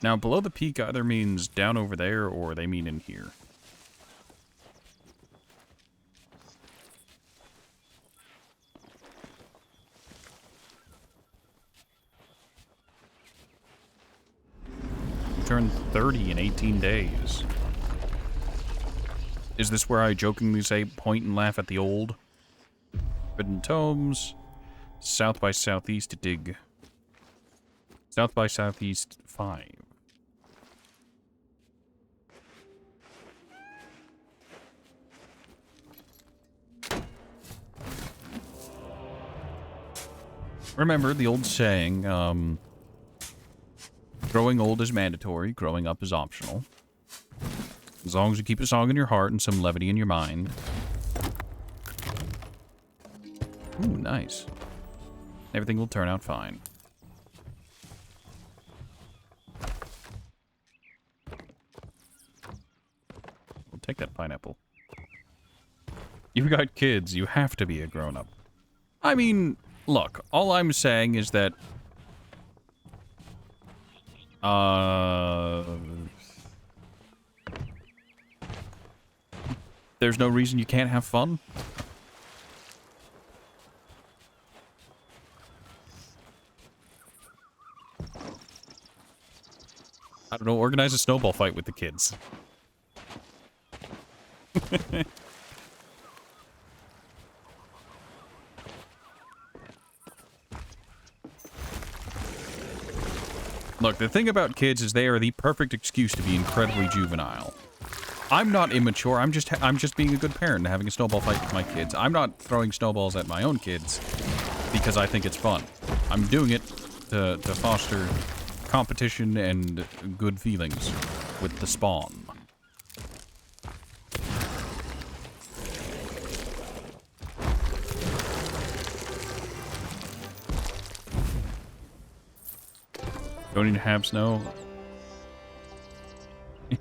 Now, below the peak either means down over there, or they mean in here. Turned 30 in 18 days. Is this where I jokingly say, point and laugh at the old? Forbidden Tomes. South by Southeast dig. South by Southeast 5. Remember the old saying, growing old is mandatory, growing up is optional. As long as you keep a song in your heart and some levity in your mind. Ooh, nice. Everything will turn out fine. We'll take that pineapple. You've got kids, you have to be a grown-up. I mean, look, all I'm saying is that... there's no reason you can't have fun. I don't know, organize a snowball fight with the kids. Look, the thing about kids is they are the perfect excuse to be incredibly juvenile. I'm not immature. I'm just being a good parent and having a snowball fight with my kids. I'm not throwing snowballs at my own kids because I think it's fun. I'm doing it to foster competition and good feelings with the spawn. Don't need to have snow.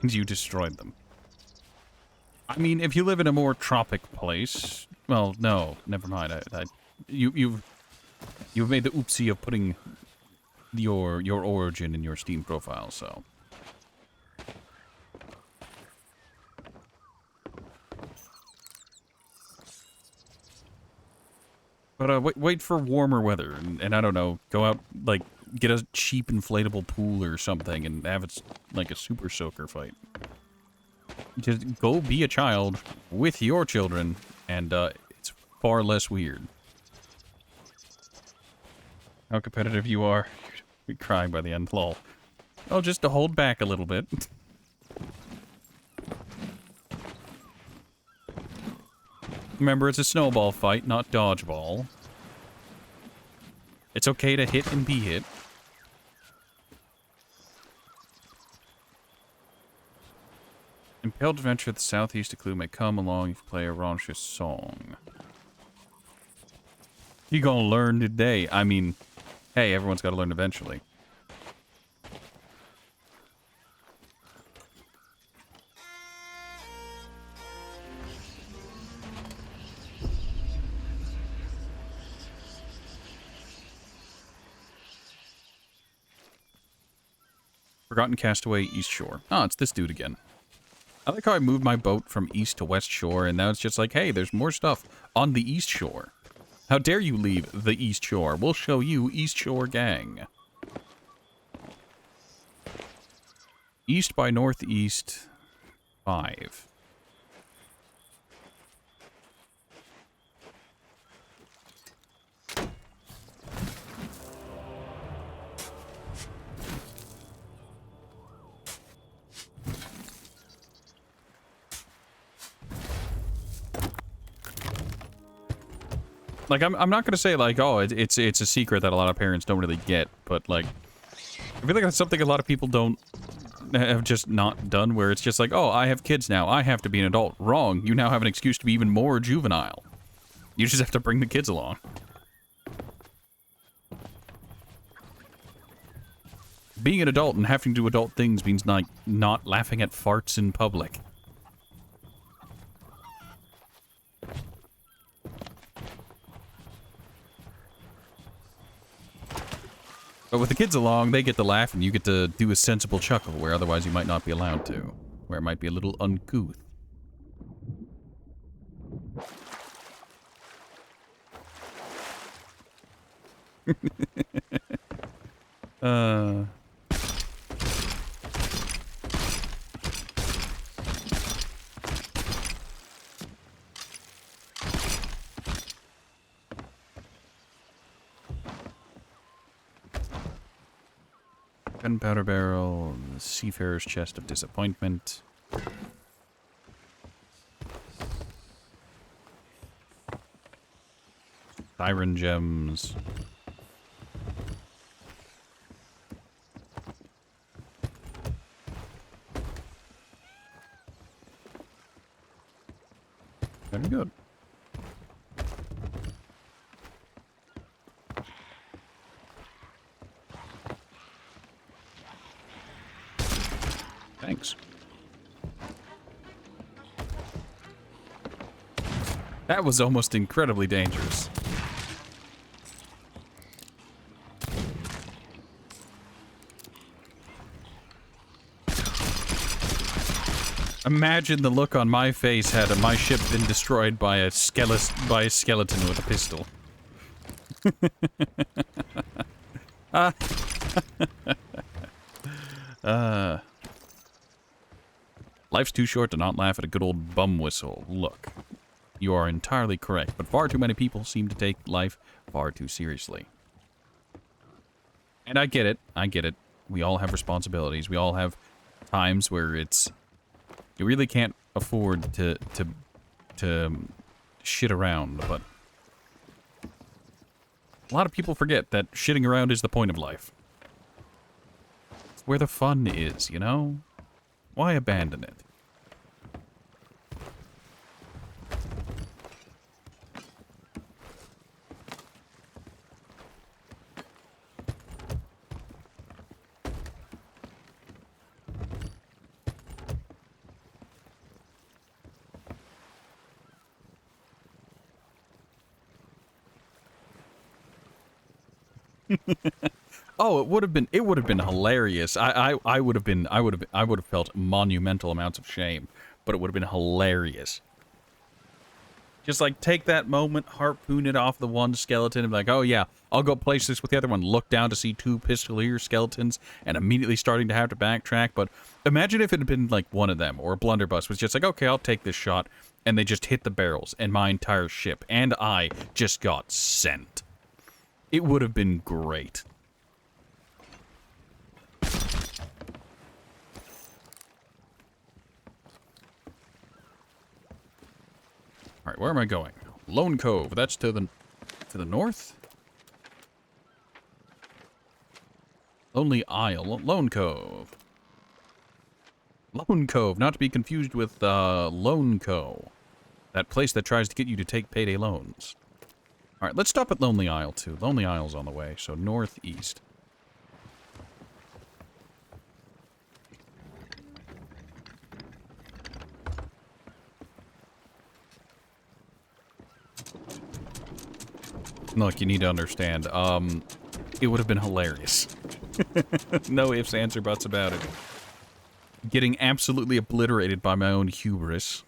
And you destroyed them. I mean, if you live in a more tropic place, well, no, never mind. You've made the oopsie of putting your origin in your Steam profile, so. But wait for warmer weather, and I don't know, go out, like, get a cheap inflatable pool or something and have it like a super soaker fight. Just go be a child with your children, and it's far less weird. How competitive you are. You'd be crying by the end, lol. Oh, just to hold back a little bit. Remember, it's a snowball fight, not dodgeball. It's okay to hit and be hit. Impaled adventure at the southeast of Clue may come along if you play a raunchous song. You gonna learn today. I mean, hey, everyone's gotta learn eventually. Forgotten Castaway, East Shore. Oh, it's this dude again. I like how I moved my boat from East to West Shore, and now it's just like, hey, there's more stuff on the East Shore. How dare you leave the East Shore? We'll show you East Shore gang. East by Northeast 5. Like, I'm not gonna say, like, oh, it's a secret that a lot of parents don't really get, but, like, I feel like that's something a lot of people have just not done, where it's just like, oh, I have kids now, I have to be an adult. Wrong. You now have an excuse to be even more juvenile. You just have to bring the kids along. Being an adult and having to do adult things means, like, not laughing at farts in public. But with the kids along, they get to laugh and you get to do a sensible chuckle where otherwise you might not be allowed to. Where it might be a little uncouth. Gunpowder barrel, the seafarer's chest of disappointment. Siren gems. That was almost incredibly dangerous. Imagine the look on my face had my ship been destroyed by a skeleton with a pistol. Life's too short to not laugh at a good old bum whistle. Look, you are entirely correct, but far too many people seem to take life far too seriously. And I get it. I get it. We all have responsibilities. We all have times where you really can't afford to shit around, but a lot of people forget that shitting around is the point of life. It's where the fun is, you know? Why abandon it? Oh, it would have been hilarious. I would have felt monumental amounts of shame, but it would have been hilarious. Just like take that moment, harpoon it off the one skeleton, and be like, oh yeah, I'll go place this with the other one. Look down to see two pistolier skeletons, and immediately starting to have to backtrack. But imagine if it had been like one of them, or a blunderbuss was just like, okay, I'll take this shot, and they just hit the barrels, and my entire ship and I just got sent. It would have been great. All right, where am I going? Lone Cove. That's to the north. Lonely Isle. Lone Cove. Lone Cove, not to be confused with Lone Co. That place that tries to get you to take payday loans. All right, let's stop at Lonely Isle too. Lonely Isle's on the way, so northeast. Look, you need to understand, it would have been hilarious. No ifs, ands, or buts about it. Getting absolutely obliterated by my own hubris.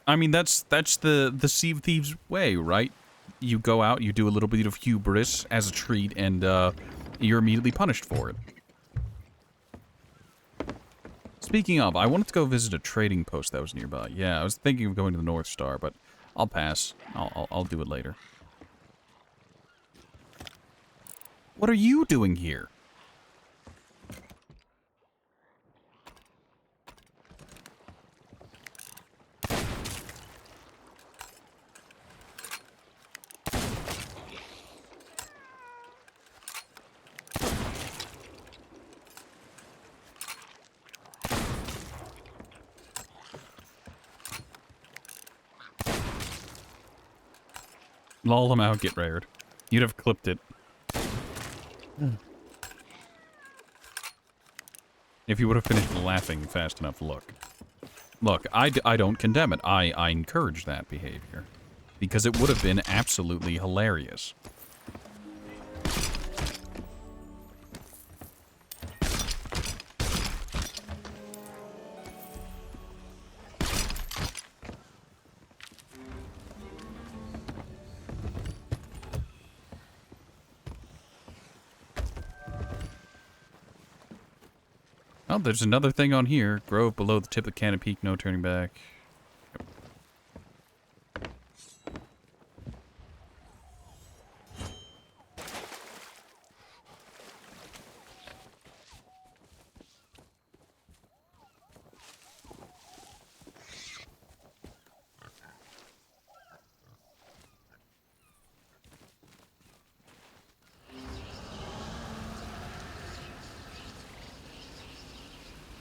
I mean, that's the Sea of Thieves way, right? You go out, you do a little bit of hubris as a treat, and you're immediately punished for it. Speaking of, I wanted to go visit a trading post that was nearby. Yeah, I was thinking of going to the North Star, but I'll pass. I'll do it later. What are you doing here? Lull them out, get rared. You'd have clipped it. If you would have finished laughing fast enough, look. Look, I don't condemn it. I encourage that behavior. Because it would have been absolutely hilarious. Oh, there's another thing on here. Grove below the tip of Cannon Peak, no turning back.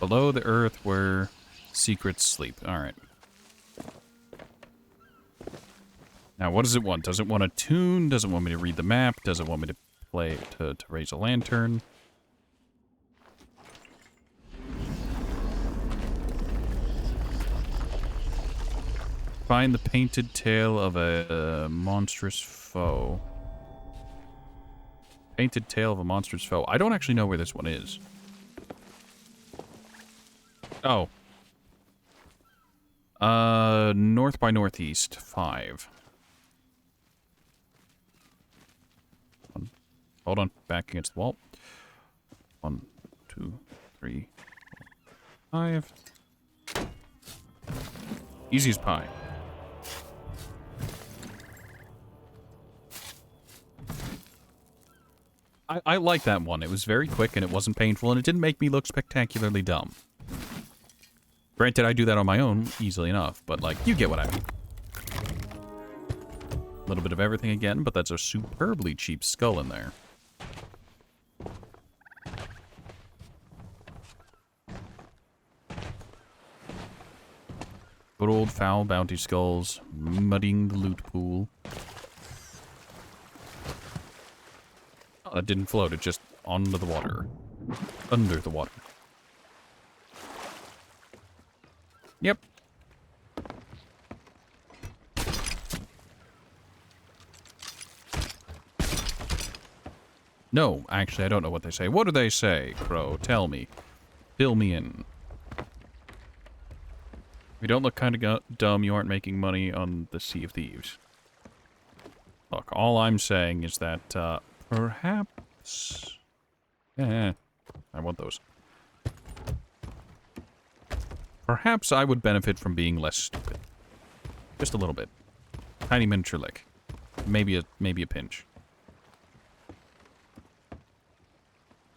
Below the earth where secrets sleep. Alright. Now, what does it want? Does it want a tune? Does it want me to read the map? Does it want me to play to raise a lantern? Find the painted tail of a monstrous foe. Painted tail of a monstrous foe. I don't actually know where this one is. Oh. North by northeast. 5. Hold on. Back against the wall. 1, 2, 3, 4, 5. Easy as pie. I like that one. It was very quick and it wasn't painful and it didn't make me look spectacularly dumb. Granted, I do that on my own easily enough, but like, you get what I mean. A little bit of everything again, but that's a superbly cheap skull in there. Good old foul bounty skulls, muddying the loot pool. Oh, that didn't float, it just onto the water. Under the water. Yep. No, actually, I don't know what they say. What do they say, Crow? Tell me. Fill me in. If you don't look kind of dumb, you aren't making money on the Sea of Thieves. Look, all I'm saying is that, perhaps... I want those. Perhaps I would benefit from being less stupid. Just a little bit. Tiny miniature lick. Maybe a pinch.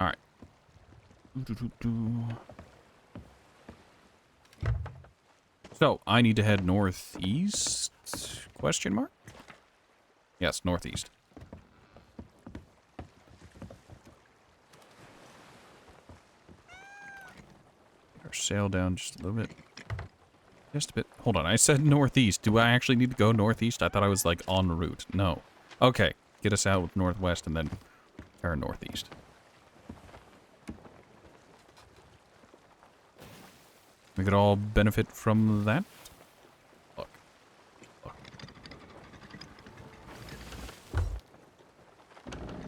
Alright. So, I need to head northeast? Question mark? Yes, northeast. Or sail down just a little bit. Just a bit. Hold on, I said northeast. Do I actually need to go northeast? I thought I was, like, en route. No. Okay, get us out with northwest and then turn northeast. We could all benefit from that. Look. Look.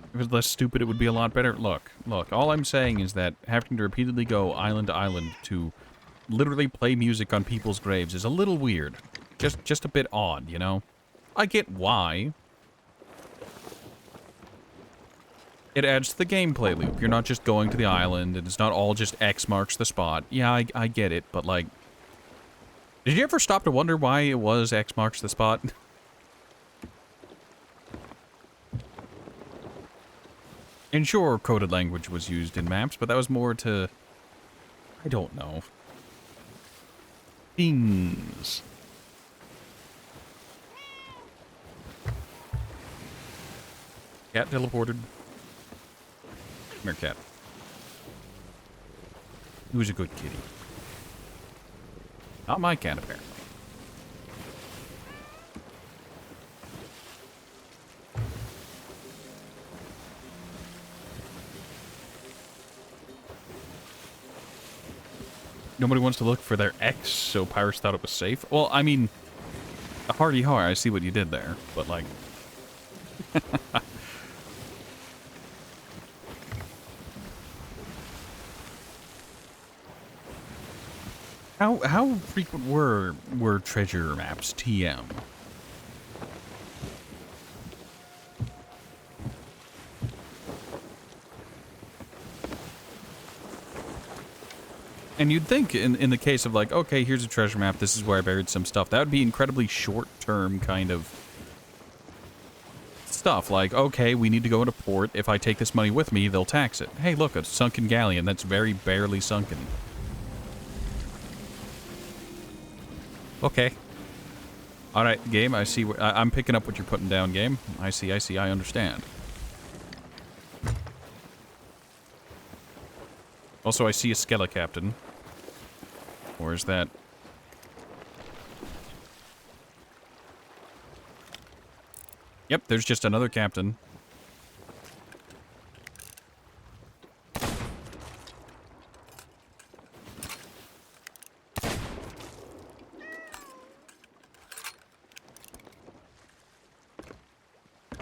If it was less stupid, it would be a lot better. Look. Look. All I'm saying is that having to repeatedly go island to island to literally play music on people's graves is a little weird. Just a bit odd, you know? I get why. It adds to the gameplay loop. You're not just going to the island, and it's not all just X marks the spot. Yeah, I get it, but like... Did you ever stop to wonder why it was X marks the spot? And sure, coded language was used in maps, but that was more to... I don't know. Things. Cat teleported. Come here, cat. Who's a good kitty? Not my cat, apparently. Nobody wants to look for their ex, so pirates thought it was safe. Well, I mean, a hearty har, I see what you did there, but like... How frequent were treasure maps TM? And you'd think in the case of like, okay, here's a treasure map, this is where I buried some stuff, that would be incredibly short-term kind of stuff. Like, okay, we need to go into port. If I take this money with me, they'll tax it. Hey, look, a sunken galleon that's very barely sunken. Okay. Alright, game, I see. I'm picking up what you're putting down, game. I see, I understand. Also, I see a skeleton captain. Or is that... Yep, there's just another captain.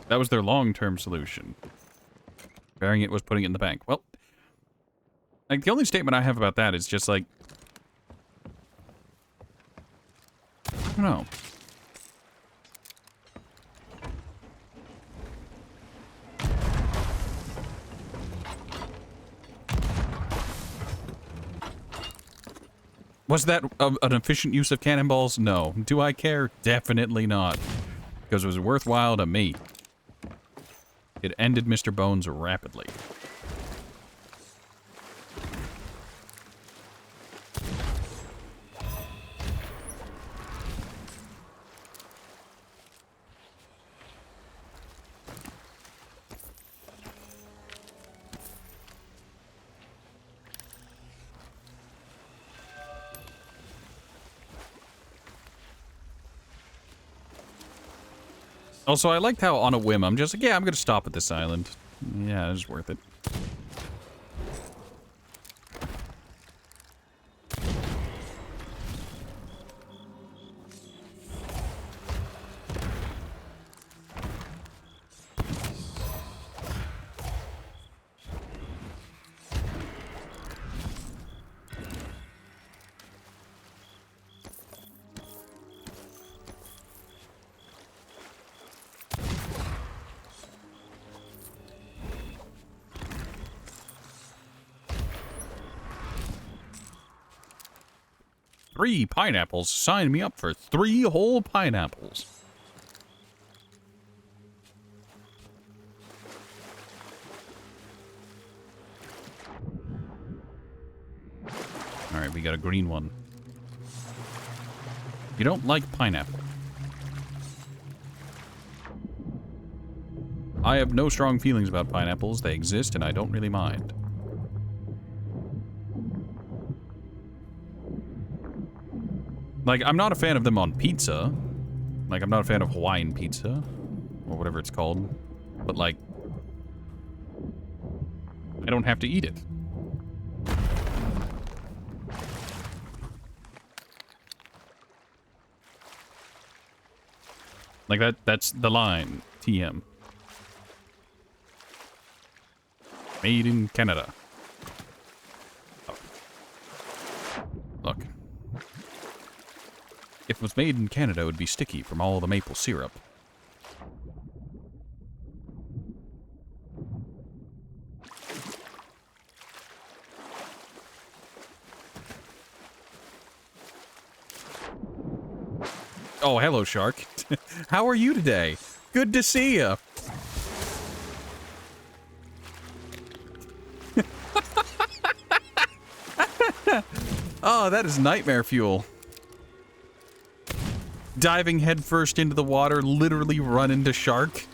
That was their long-term solution. Burying it was putting it in the bank. Well, like, the only statement I have about that is just, like... I don't know. Was that an efficient use of cannonballs? No. Do I care? Definitely not. Because it was worthwhile to me. It ended Mr. Bones rapidly. Also, I liked how on a whim, I'm just like, yeah, I'm going to stop at this island. Yeah, it's worth it. Three pineapples. Sign me up for 3 whole pineapples. Alright, we got a green one. You don't like pineapple. I have no strong feelings about pineapples. They exist, and I don't really mind. Like, I'm not a fan of them on pizza. Like, I'm not a fan of Hawaiian pizza. Or whatever it's called. But, like... I don't have to eat it. Like, that's the line. TM. Made in Canada. Oh. Look. If it was made in Canada, it would be sticky from all the maple syrup. Oh, hello, shark. How are you today? Good to see ya. Oh, that is nightmare fuel. Diving headfirst into the water, literally run into shark.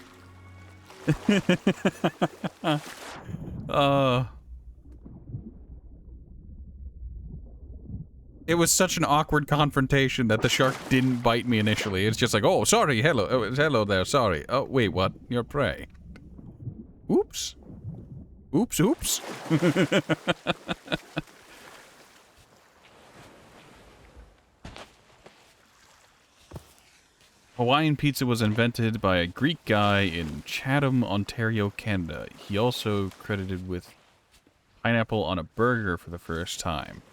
It was such an awkward confrontation that the shark didn't bite me initially. It's just like, oh, sorry, hello, hello there, sorry. Oh, wait, what? You're prey. Oops. Oops, oops. Hawaiian pizza was invented by a Greek guy in Chatham, Ontario, Canada. He also credited with pineapple on a burger for the first time.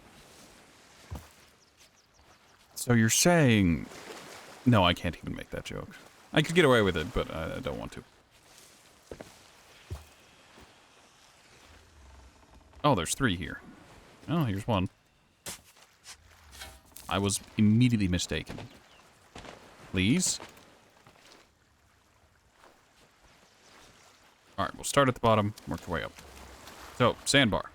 So you're saying... No, I can't even make that joke. I could get away with it, but I don't want to. Oh, there's 3 here. Oh, here's one. I was immediately mistaken. Please? Alright, we'll start at the bottom, work our way up. So, sandbar.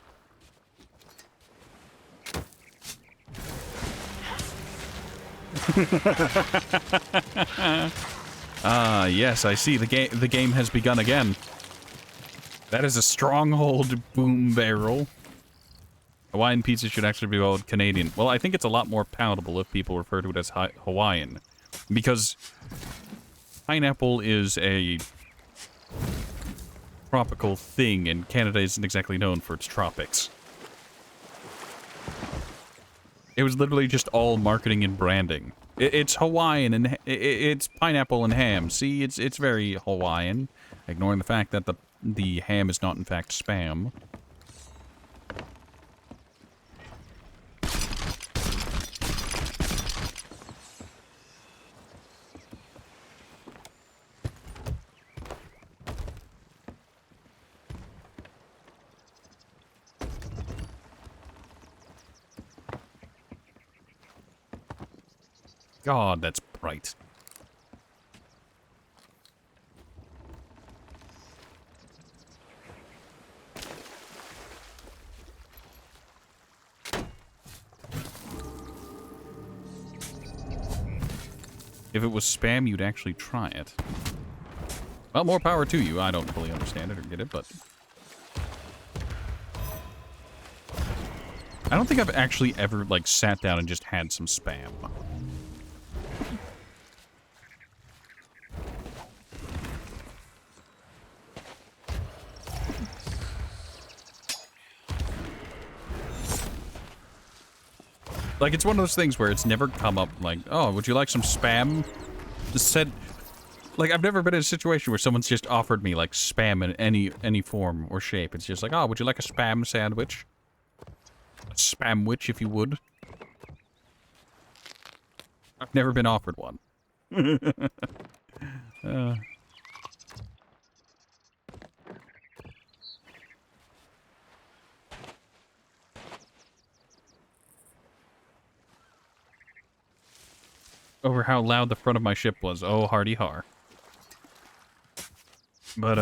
Ah, yes, I see. The game has begun again. That is a stronghold boom barrel. Hawaiian pizza should actually be called Canadian. Well, I think it's a lot more palatable if people refer to it as Hawaiian. Because pineapple is a tropical thing, and Canada isn't exactly known for its tropics. It was literally just all marketing and branding. It's Hawaiian and it's pineapple and ham. See, it's very Hawaiian, ignoring the fact that the ham is not in fact spam. God, that's bright. If it was spam, you'd actually try it. Well, more power to you. I don't fully understand it or get it, but... I don't think I've actually ever, like, sat down and just had some spam. Like, it's one of those things where it's never come up like, oh, would you like some spam? Just said, like, I've never been in a situation where someone's just offered me, like, spam in any form or shape. It's just like, oh, would you like a spam sandwich? A spam-wich, if you would. I've never been offered one. Over how loud the front of my ship was. Oh, hardy har. But,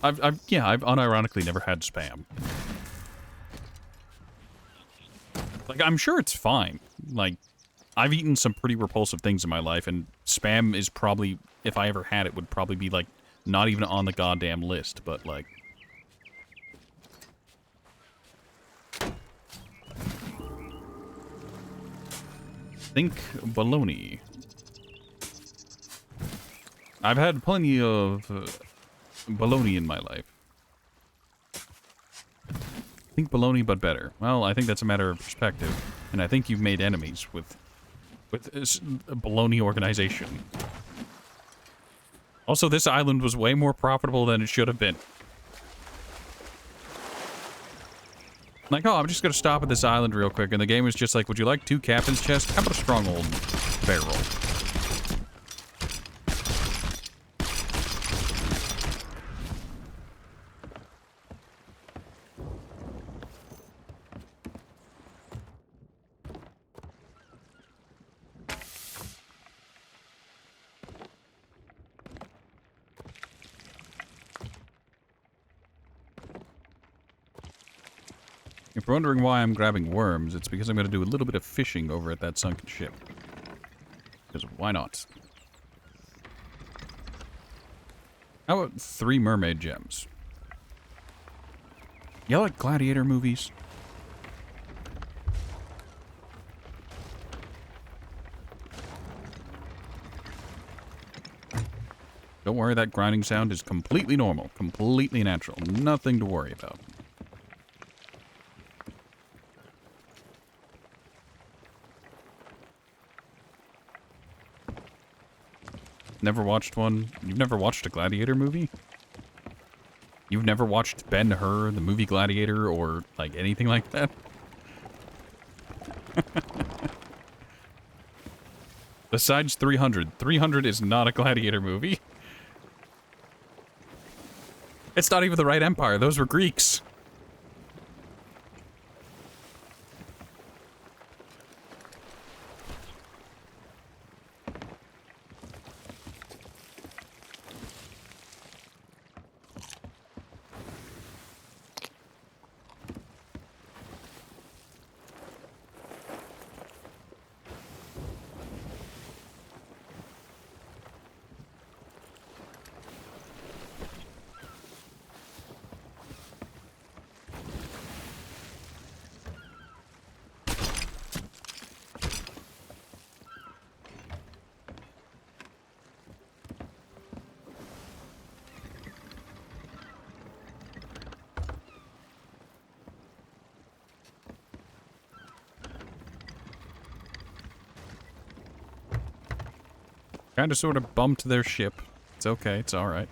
I've unironically never had spam. Like, I'm sure it's fine. Like, I've eaten some pretty repulsive things in my life, and spam is probably, if I ever had it, would probably be, like, not even on the goddamn list, but, like... Think bologna. I've had plenty of bologna in my life. Think bologna, but better. Well, I think that's a matter of perspective, and I think you've made enemies with this bologna organization. Also, this island was way more profitable than it should have been. Like, oh, I'm just gonna stop at this island real quick, and the game was just like, would you like 2 captain's chests? How about a strong old barrel? If you're wondering why I'm grabbing worms, it's because I'm going to do a little bit of fishing over at that sunken ship. Because why not? How about 3 mermaid gems? You like gladiator movies? Don't worry, that grinding sound is completely normal, completely natural, nothing to worry about. Never watched one? You've never watched a gladiator movie? You've never watched Ben-Hur, the movie Gladiator, or, like, anything like that? Besides 300. 300 is not a gladiator movie. It's not even the right empire. Those were Greeks. Kind of sort of bumped their ship. It's okay, it's alright.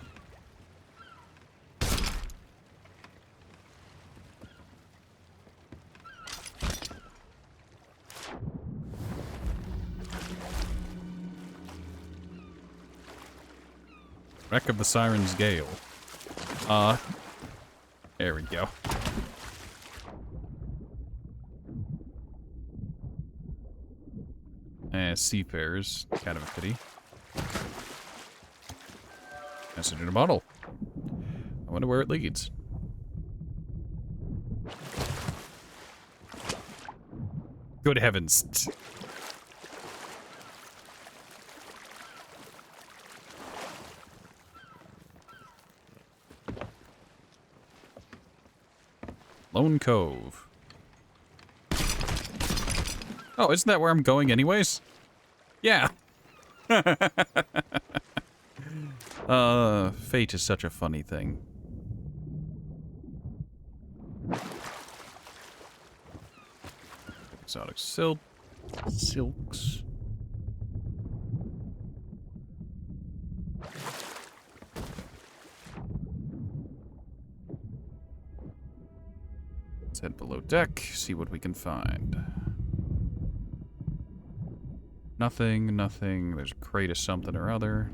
Wreck of the Siren's Gale. There we go. Seafarers. Kind of a pity. Message in a bottle. I wonder where it leads. Good heavens. Lone Cove. Oh, isn't that where I'm going anyways? Yeah. Fate is such a funny thing. Exotic silks. Let's head below deck, see what we can find. Nothing. There's a crate of something or other.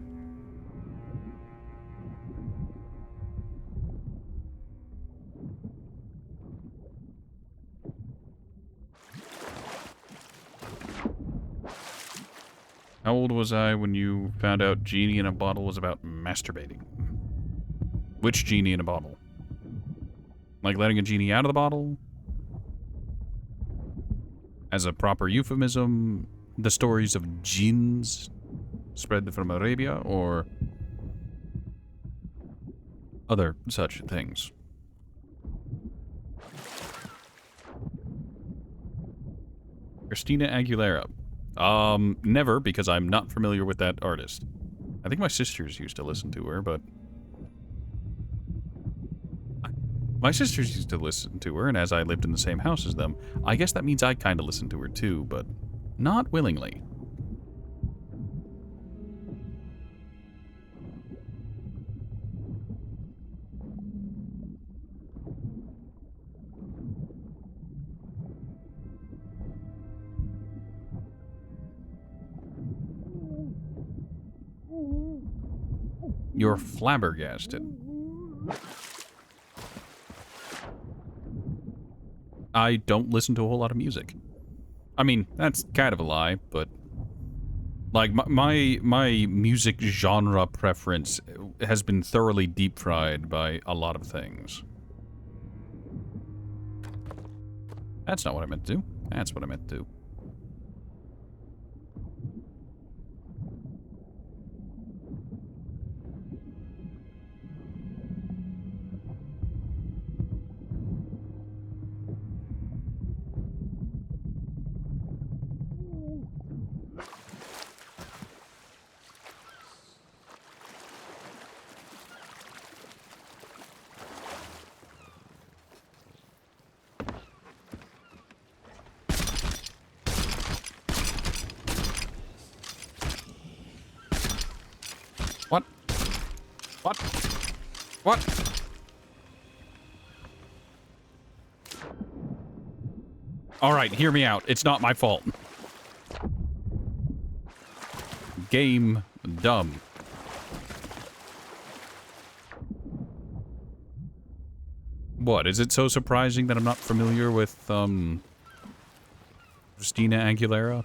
How old was I when you found out Genie in a Bottle was about masturbating? Which Genie in a Bottle? Like letting a genie out of the bottle? As a proper euphemism? The stories of jinns spread from Arabia? Or other such things? Christina Aguilera. Never, because I'm not familiar with that artist. I think my sisters used to listen to her, but... My sisters used to listen to her, and as I lived in the same house as them, I guess that means I kind of listened to her too, but not willingly. You're flabbergasted. I don't listen to a whole lot of music. I mean, that's kind of a lie, but... Like, my music genre preference has been thoroughly deep-fried by a lot of things. That's not what I meant to do. That's what I meant to do. What? What? What? Alright, hear me out. It's not my fault. Game dumb. What, is it so surprising that I'm not familiar with, Christina Aguilera?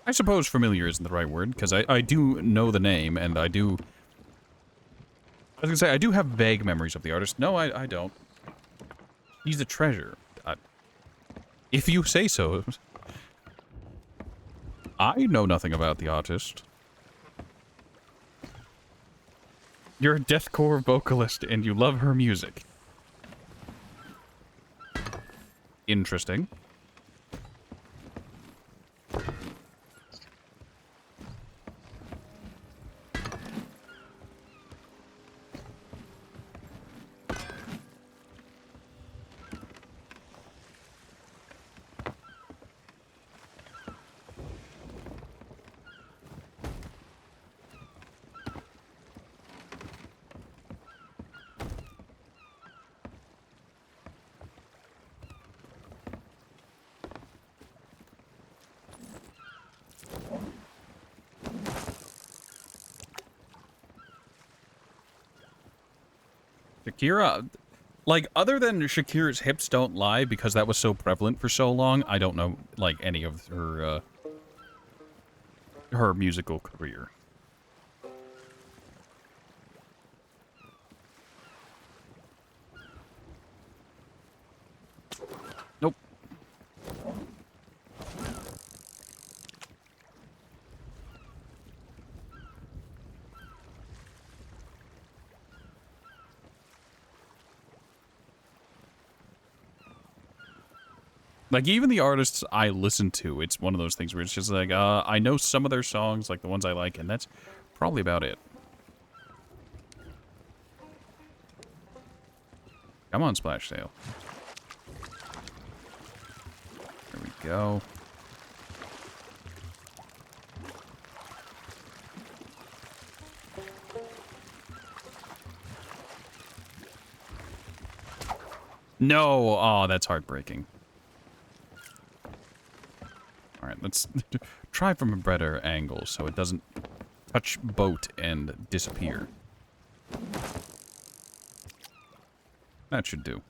I suppose familiar isn't the right word, because I do know the name, and I do... I was gonna say, I do have vague memories of the artist. No, I don't. He's a treasure. If you say so. I know nothing about the artist. You're a deathcore vocalist, and you love her music. Interesting. Shakira, like, other than Shakira's Hips Don't Lie, because that was so prevalent for so long, I don't know, like, any of her musical career. Nope. Like, even the artists I listen to, it's one of those things where it's just like, I know some of their songs, like the ones I like, and that's probably about it. Come on, Splashtail. There we go. No! Oh, that's heartbreaking. Alright, let's try from a better angle so it doesn't touch boat and disappear. That should do.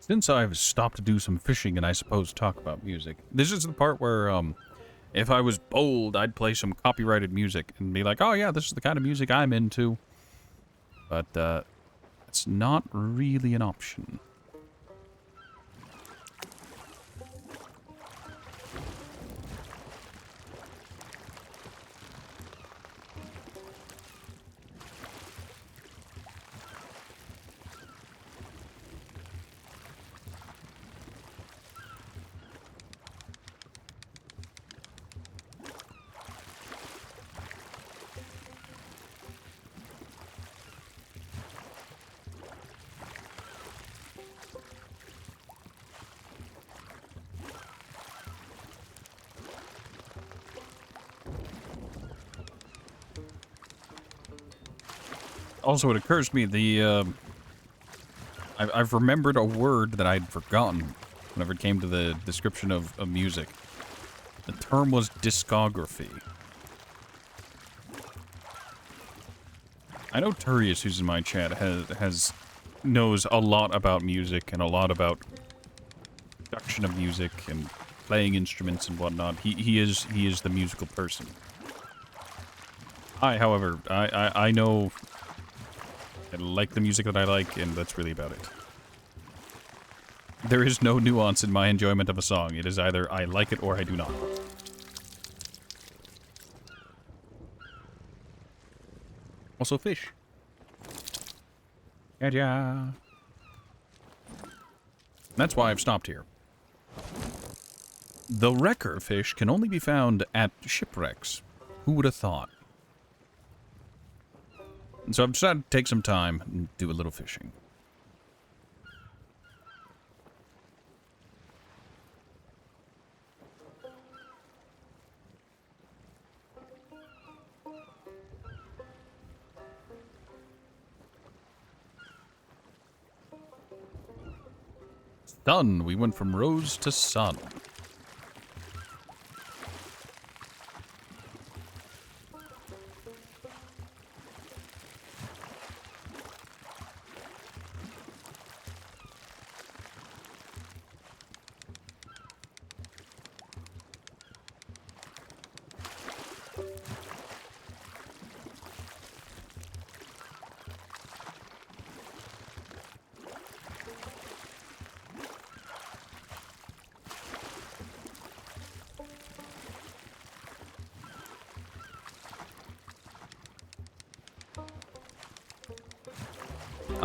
Since I've stopped to do some fishing and I suppose talk about music, this is the part where, if I was bold, I'd play some copyrighted music and be like, oh yeah, this is the kind of music I'm into. But, it's not really an option. Also, it occurs to me, I've remembered a word that I'd forgotten whenever it came to the description of music. The term was discography. I know Turius, who's in my chat, knows a lot about music and a lot about production of music and playing instruments and whatnot. He is the musical person. However, I know I like the music that I like, and that's really about it. There is no nuance in my enjoyment of a song. It is either I like it or I do not. Also fish. Yeah. That's why I've stopped here. The wrecker fish can only be found at shipwrecks. Who would have thought? And so I've decided to take some time and do a little fishing. Sun. We went from rose to sun.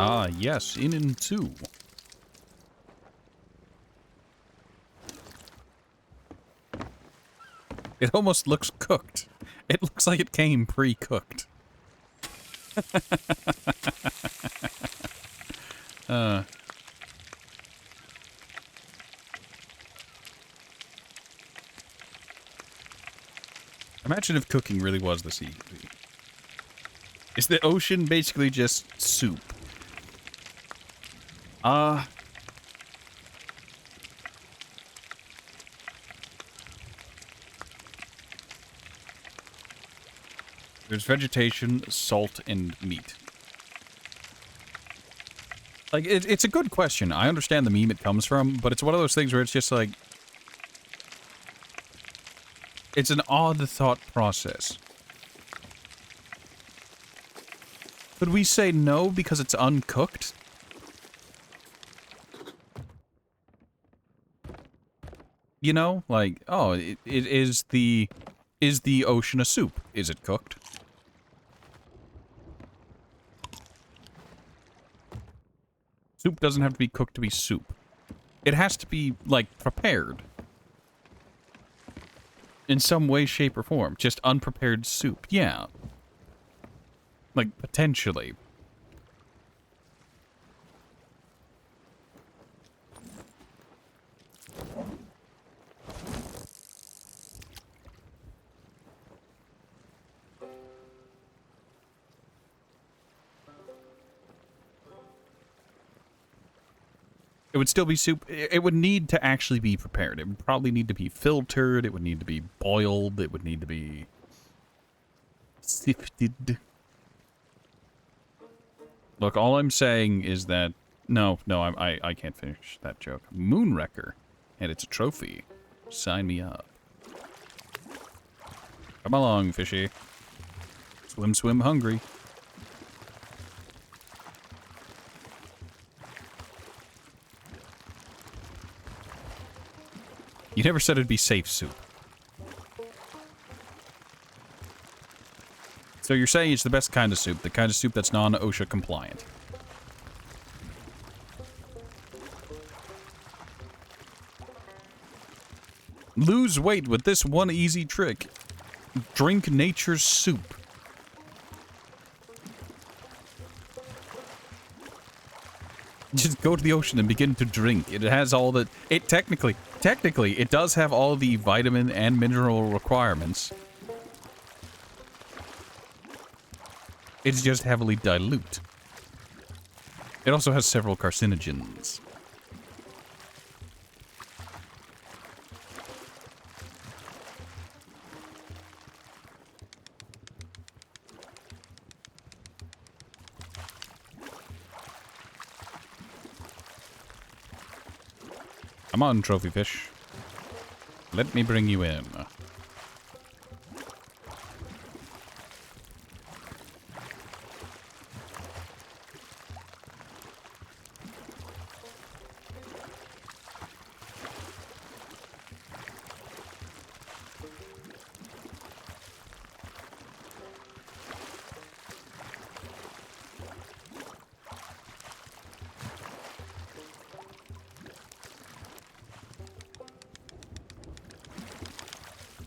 Ah, yes, in and two. It almost looks cooked. It looks like it came pre-cooked. Imagine if cooking really was this easy. Is the ocean basically just soup? There's vegetation, salt, and meat. Like, it's a good question. I understand the meme it comes from, but it's one of those things where it's just like... It's an odd thought process. Could we say no because it's uncooked? You know? Like, oh, it is the... Is the ocean a soup? Is it cooked? Soup doesn't have to be cooked to be soup. It has to be, like, prepared. In some way, shape, or form. Just unprepared soup. Yeah. Like, potentially. It would still be soup. It would need to actually be prepared. It would probably need to be filtered. It would need to be boiled. It would need to be sifted. Look, all I'm saying is that... No, I can't finish that joke. Moonwrecker. And it's a trophy. Sign me up. Come along, fishy. Swim, swim, hungry. You never said it'd be safe soup. So you're saying it's the best kind of soup, the kind of soup that's non-OSHA compliant. Lose weight with this one easy trick. Drink nature's soup. Just go to the ocean and begin to drink. It has all the... It technically, it does have all the vitamin and mineral requirements. It's just heavily dilute. It also has several carcinogens. Come on, trophy fish. Let me bring you in.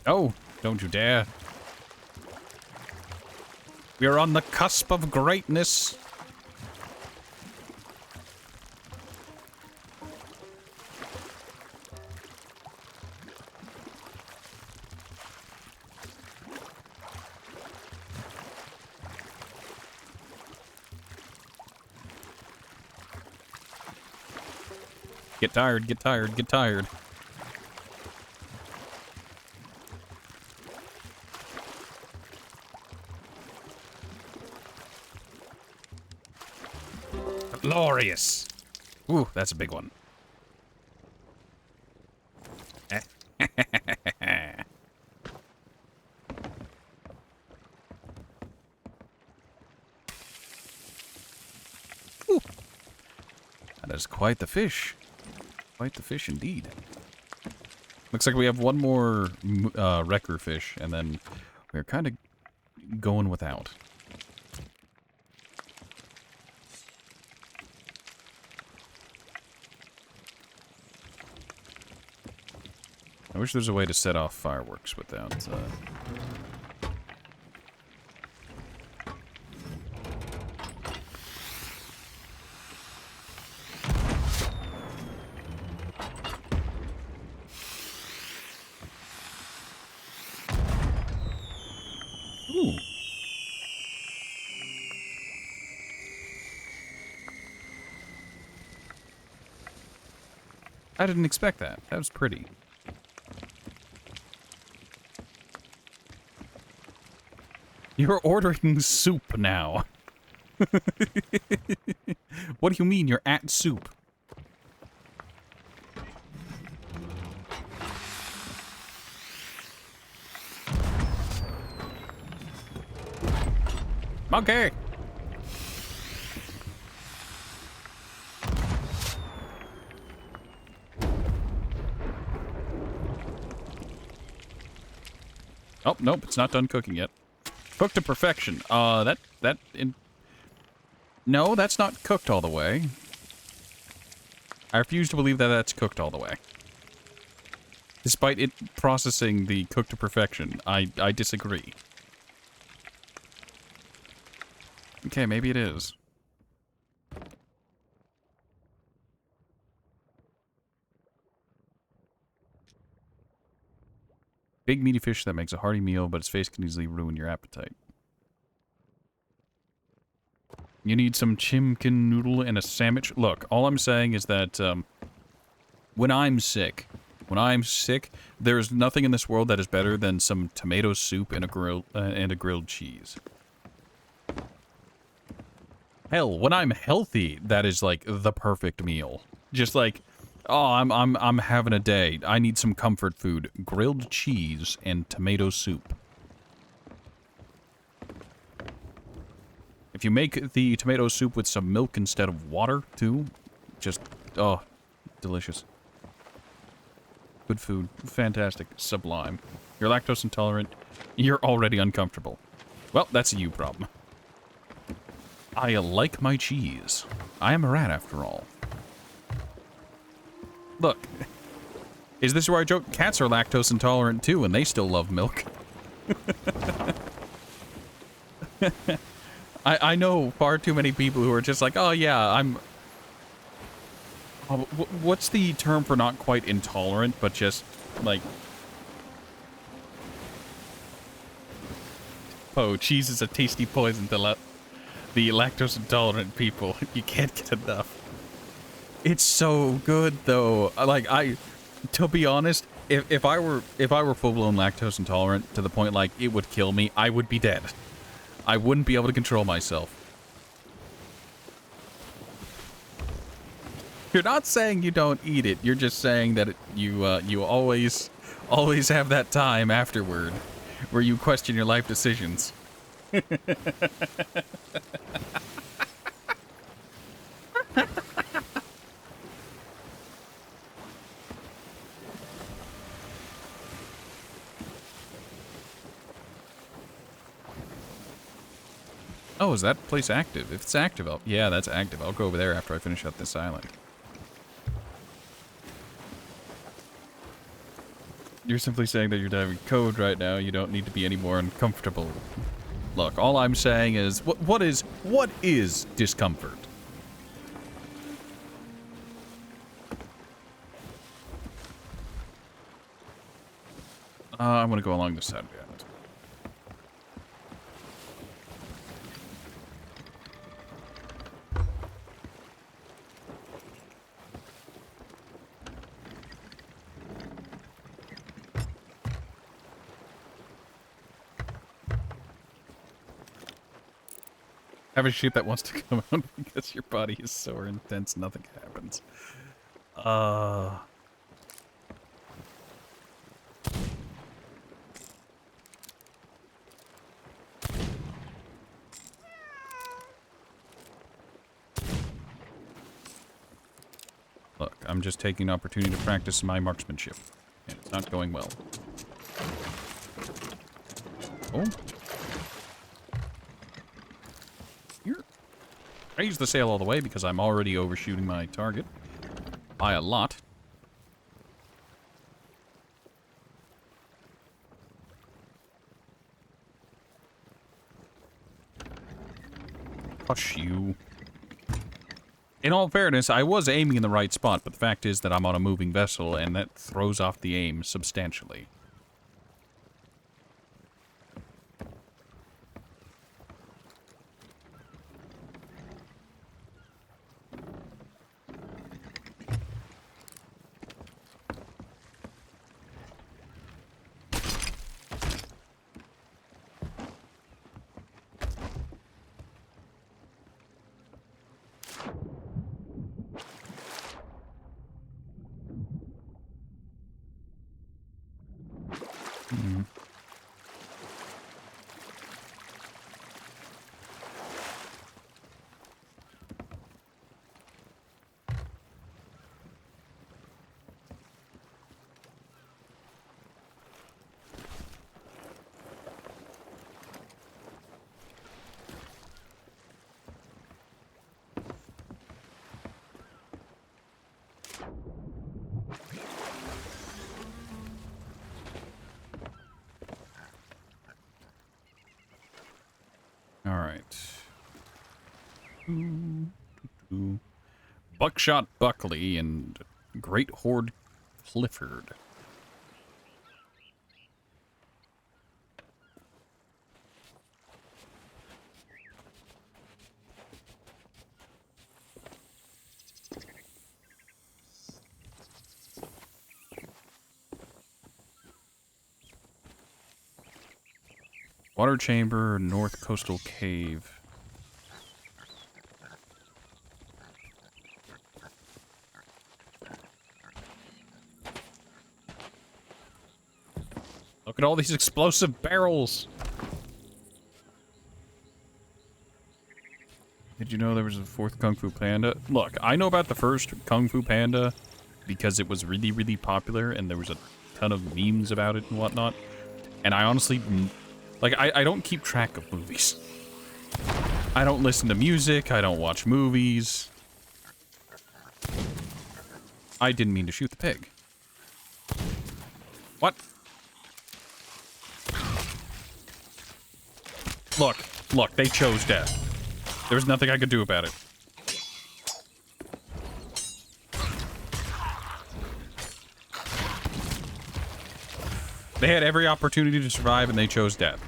Oh, don't you dare. We're on the cusp of greatness. Get tired, get tired, get tired. Glorious. Ooh, that's a big one. Ooh. That is quite the fish. Quite the fish indeed. Looks like we have one more wrecker fish, and then we're kind of going without. I wish there's a way to set off fireworks without, Ooh. I didn't expect that. That was pretty. You're ordering soup now. What do you mean you're at soup? Monkey! Oh, nope, it's not done cooking yet. Cooked to perfection. No, that's not cooked all the way. I refuse to believe that that's cooked all the way. Despite it processing the cooked to perfection, I disagree. Okay, maybe it is. Big meaty fish that makes a hearty meal, but its face can easily ruin your appetite. You need some chimkin noodle and a sandwich. Look, all I'm saying is that when I'm sick, there's nothing in this world that is better than some tomato soup and a grilled cheese. Hell, when I'm healthy, that is like the perfect meal. Just like, oh, I'm having a day. I need some comfort food. Grilled cheese and tomato soup. If you make the tomato soup with some milk instead of water, too, just, oh, delicious. Good food. Fantastic. Sublime. You're lactose intolerant. You're already uncomfortable. Well, that's a you problem. I like my cheese. I am a rat, after all. Look. Is this where I joke? Cats are lactose intolerant, too, and they still love milk. I know far too many people who are just like, oh, yeah, I'm... what's the term for not quite intolerant, but just, like... Oh, cheese is a tasty poison to the lactose intolerant people. You can't get enough. It's so good, though. Like, to be honest, if I were full-blown lactose intolerant to the point, like, it would kill me, I would be dead. I wouldn't be able to control myself. You're not saying you don't eat it. You're just saying that you always have that time afterward where you question your life decisions. Oh, is that place active? If it's active, yeah, that's active. I'll go over there after I finish up this island. You're simply saying that you're diving code right now. You don't need to be any more uncomfortable. Look, all I'm saying is, what is discomfort? I'm gonna go along this side of the island. Have a sheep that wants to come out because your body is sore and tense, nothing happens. Look, I'm just taking an opportunity to practice my marksmanship, and it's not going well. Oh. Raise the sail all the way because I'm already overshooting my target by a lot. Hush you. In all fairness, I was aiming in the right spot, but the fact is that I'm on a moving vessel, and that throws off the aim substantially. Alright. Buckshot Buckley and Great Horde Clifford. Water Chamber, North Coastal Cave. Look at all these explosive barrels. Did you know there was a fourth Kung Fu Panda? Look, I know about the first Kung Fu Panda because it was really, really popular and there was a ton of memes about it and whatnot. And I honestly, like, I don't keep track of movies. I don't listen to music. I don't watch movies. I didn't mean to shoot the pig. What? Look, they chose death. There was nothing I could do about it. They had every opportunity to survive and they chose death.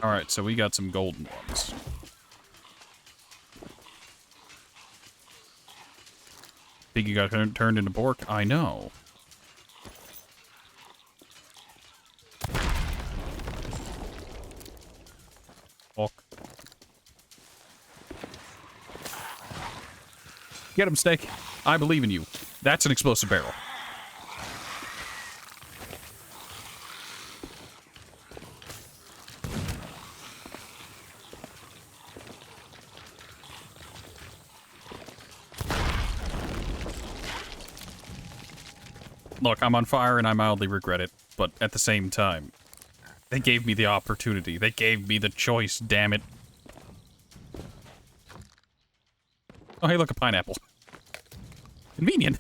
Alright, so we got some golden ones. Think you got turned into pork? I know. Pork. Get him, Snake. I believe in you. That's an explosive barrel. Look, I'm on fire and I mildly regret it, but at the same time, they gave me the opportunity. They gave me the choice, damn it. Oh, hey, look, a pineapple. Convenient.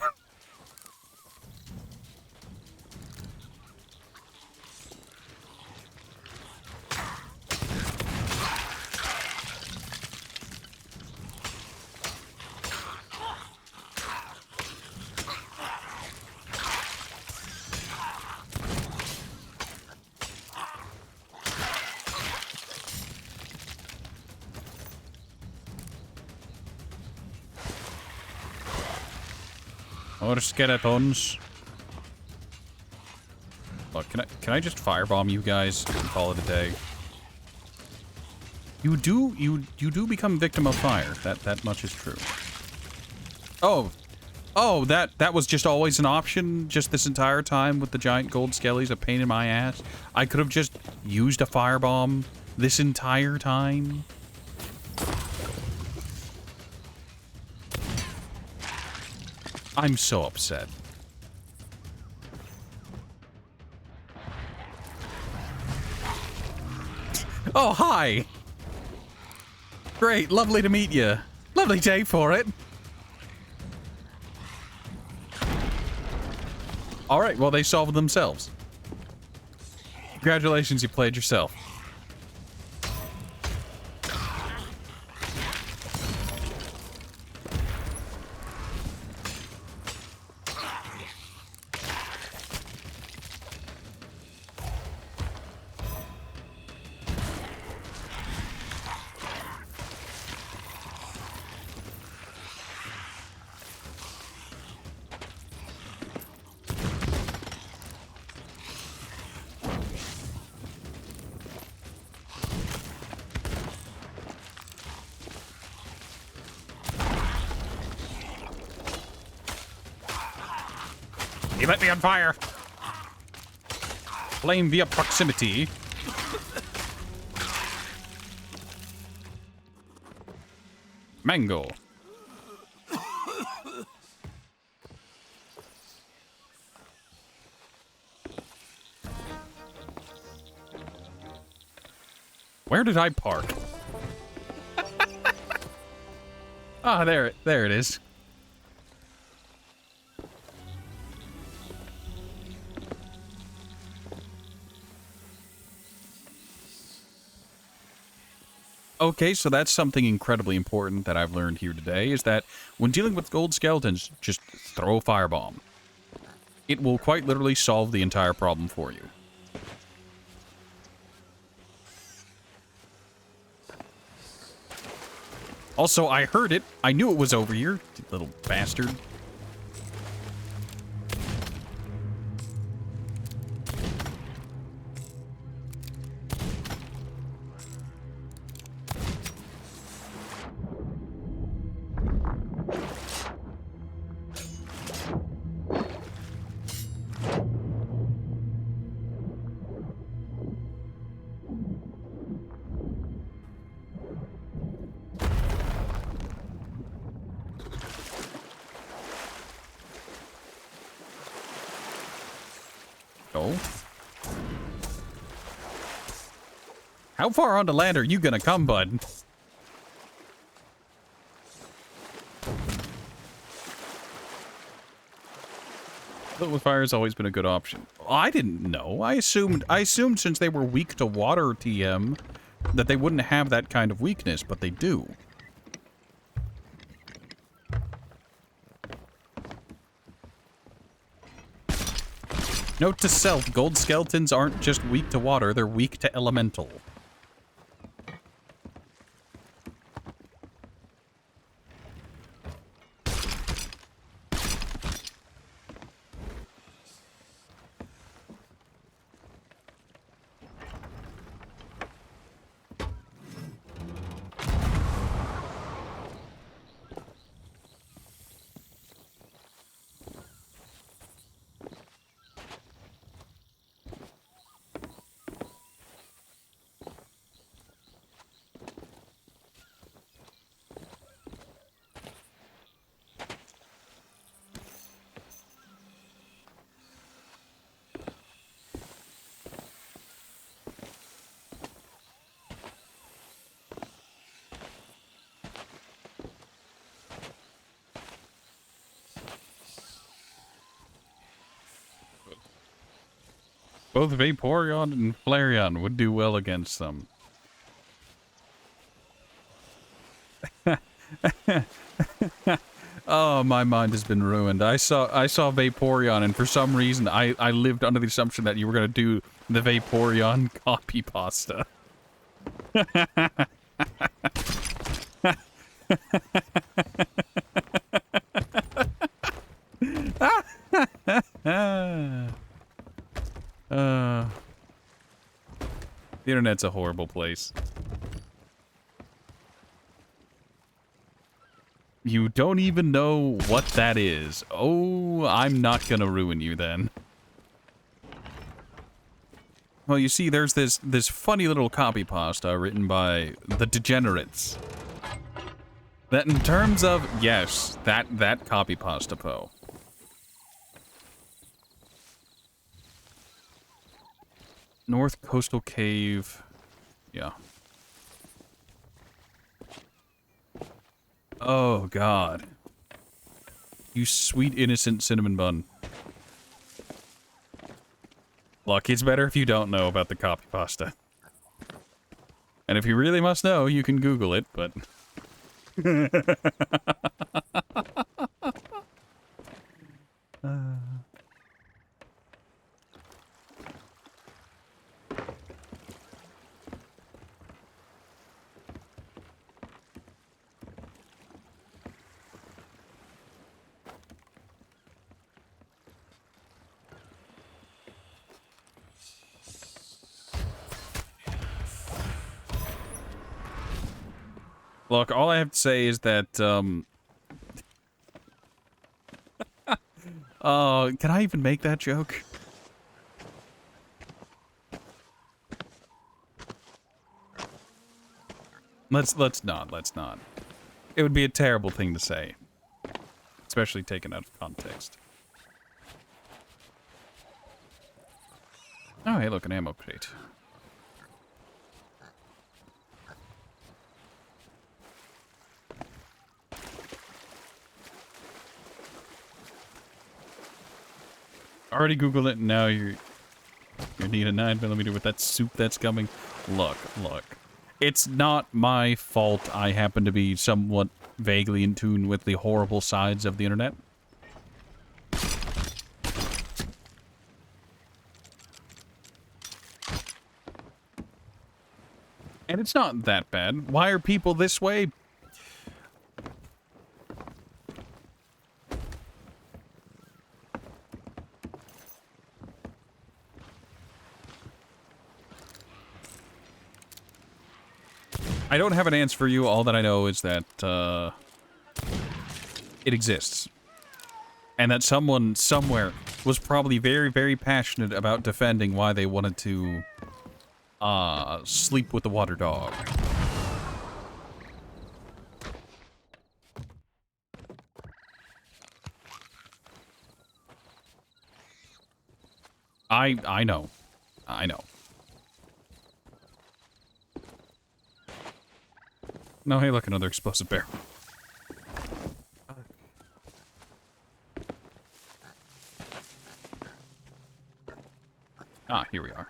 Or skeletons. Look, can I just firebomb you guys and call it a day? You do become victim of fire. That much is true. Oh, that was just always an option just this entire time with the giant gold skellies, a pain in my ass. I could have just used a firebomb this entire time. I'm so upset. Oh, hi! Great, lovely to meet you. Lovely day for it. All right, well, they solved themselves. Congratulations, you played yourself. He lit me on fire. Flame via proximity. Mango. Where did I park? Ah, there it is. Okay, so that's something incredibly important that I've learned here today, is that when dealing with gold skeletons, just throw a firebomb. It will quite literally solve the entire problem for you. Also, I heard it. I knew it was over here, you little bastard. Oh. How far onto land are you gonna come, bud? Little fire has always been a good option. I didn't know. I assumed since they were weak to water TM that they wouldn't have that kind of weakness, but they do. Note to self, gold skeletons aren't just weak to water, they're weak to elemental. Both Vaporeon and Flareon would do well against them. Oh, my mind has been ruined. I saw Vaporeon, and for some reason, I lived under the assumption that you were gonna do the Vaporeon copy pasta. The internet's a horrible place. You don't even know what that is. Oh, I'm not gonna ruin you then. Well, you see, there's this funny little copy pasta written by the Degenerates. That in terms of, yes, that copy pasta, Poe. North Coastal Cave. Yeah. Oh, God. You sweet, innocent cinnamon bun. Look, it's better if you don't know about the copy pasta. And if you really must know, you can Google it, but... Look, all I have to say is that, oh, can I even make that joke? Let's not. It would be a terrible thing to say. Especially taken out of context. Oh, hey, look, an ammo crate. Already Googled it, and now you need a 9mm with that soup that's coming. Look. It's not my fault I happen to be somewhat vaguely in tune with the horrible sides of the internet. And it's not that bad. Why are people this way? I don't have an answer for you. All that I know is that it exists. And that someone somewhere was probably very, very passionate about defending why they wanted to sleep with the water dog. I know. I know. No, hey, look, another explosive barrel. Ah, here we are.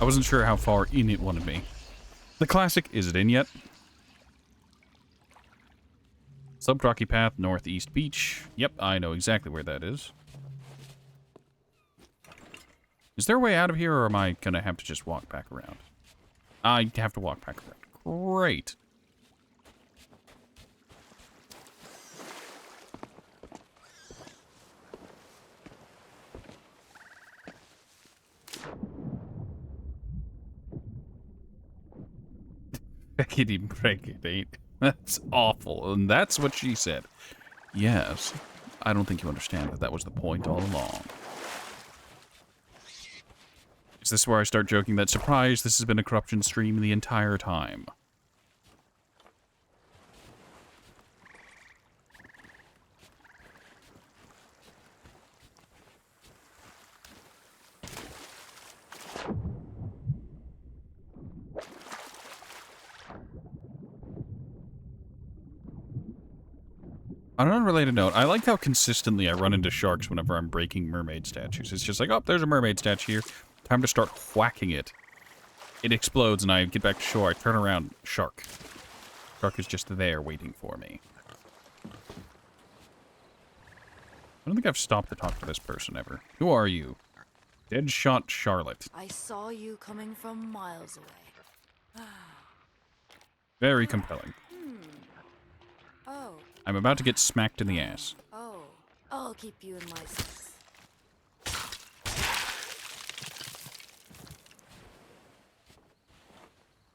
I wasn't sure how far in it wanted me. The classic, is it in yet? Subrocky Path, Northeast Beach. Yep, I know exactly where that is. Is there a way out of here, or am I gonna have to just walk back around? I have to walk back around. Great. Beckety breckety. That's awful, and that's what she said. Yes, I don't think you understand that was the point all along. Is this where I start joking that, surprise, this has been a corruption stream the entire time? On an unrelated note, I like how consistently I run into sharks whenever I'm breaking mermaid statues. It's just like, oh, there's a mermaid statue here. Time to start whacking it. It explodes and I get back to shore. I turn around, shark. Shark is just there waiting for me. I don't think I've stopped to talk to this person ever. Who are you? Deadshot Charlotte. I saw you coming from miles away. Very compelling. Oh, I'm about to get smacked in the ass. oh. I'll keep you in my sights.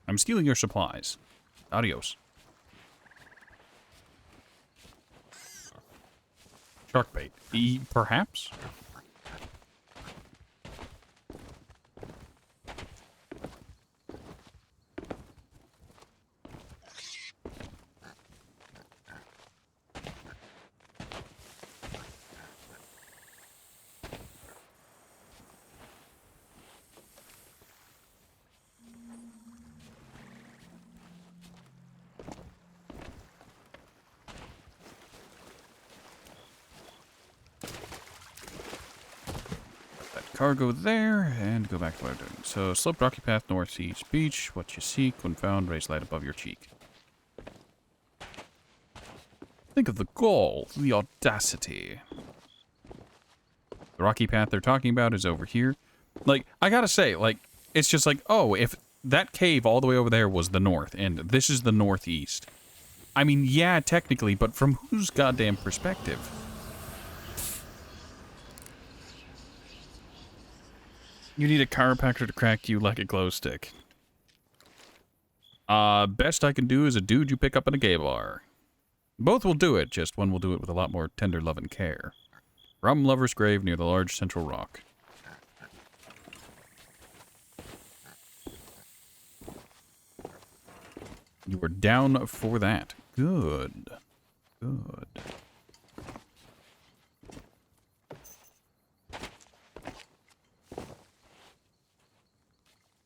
I'm stealing your supplies. Adios. Shark bait. Perhaps? cargo there, and go back to what I'm doing. So, sloped rocky path, northeast beach. What you seek, when found, raise light above your cheek. Think of the gall, the audacity. The rocky path they're talking about is over here. Like, I gotta say, like, it's just like, oh, if that cave all the way over there was the north, and this is the northeast. I mean, yeah, technically, but from whose goddamn perspective? You need a chiropractor to crack you like a glow stick. Best I can do is a dude you pick up in a gay bar. Both will do it, just one will do it with a lot more tender love and care. Rum Lover's Grave near the large central rock. You were down for that. Good. Good.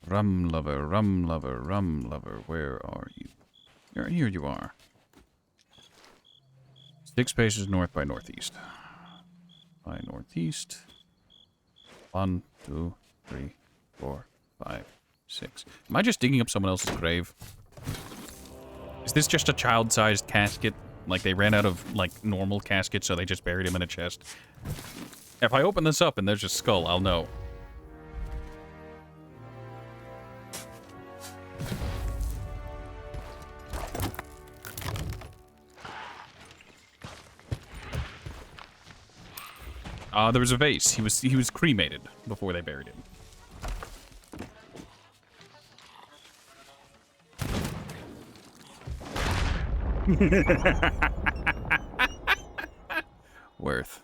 Rum lover, rum lover, rum lover, where are you? Here you are. 6 paces north by northeast. By northeast. 1, 2, 3, 4, 5, 6. Am I just digging up someone else's grave? Is this just a child-sized casket? Like they ran out of like normal caskets, so they just buried him in a chest? If I open this up and there's a skull, I'll know. There was a vase. He was cremated before they buried him. Worth.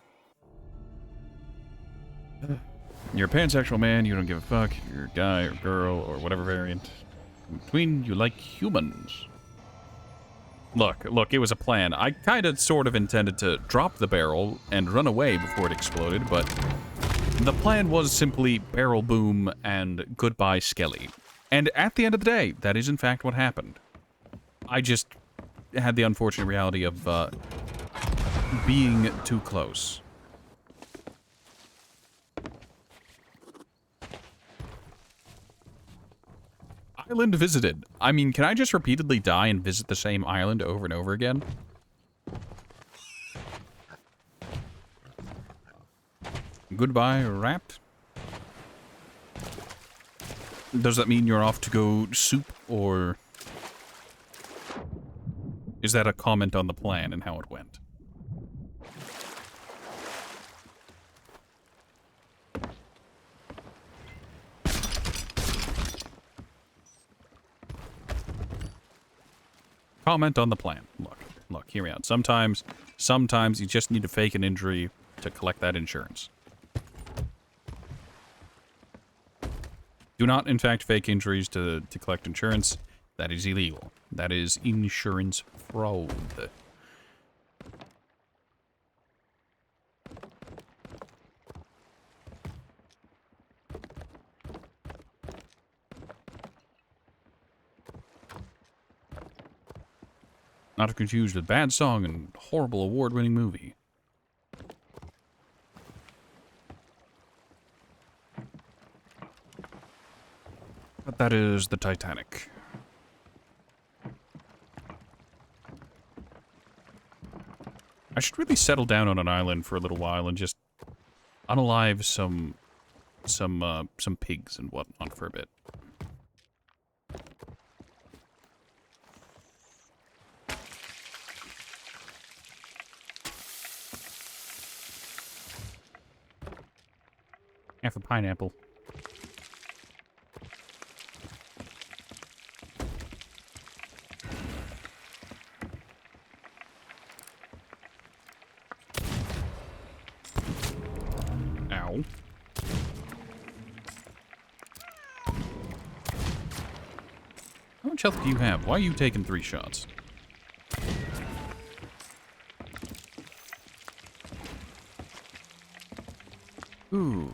You're a pansexual man, you don't give a fuck. You're a guy or girl or whatever variant. In between, you like humans. Look, it was a plan. I kind of sort of intended to drop the barrel and run away before it exploded, but the plan was simply barrel boom and goodbye Skelly. And at the end of the day, that is in fact what happened. I just had the unfortunate reality of being too close. Island visited. I mean, can I just repeatedly die and visit the same island over and over again? Goodbye, Wrapped. Does that mean you're off to go soup, or is that a comment on the plan and how it went? Comment on the plan. Look, hear me out. Sometimes you just need to fake an injury to collect that insurance. Do not, in fact, fake injuries to collect insurance. That is illegal. That is insurance fraud. Not to confuse with bad song and horrible award-winning movie. But that is the Titanic. I should really settle down on an island for a little while and just unalive some pigs and whatnot for a bit. Half a pineapple. Ow. How much health do you have? Why are you taking 3 shots? Ooh.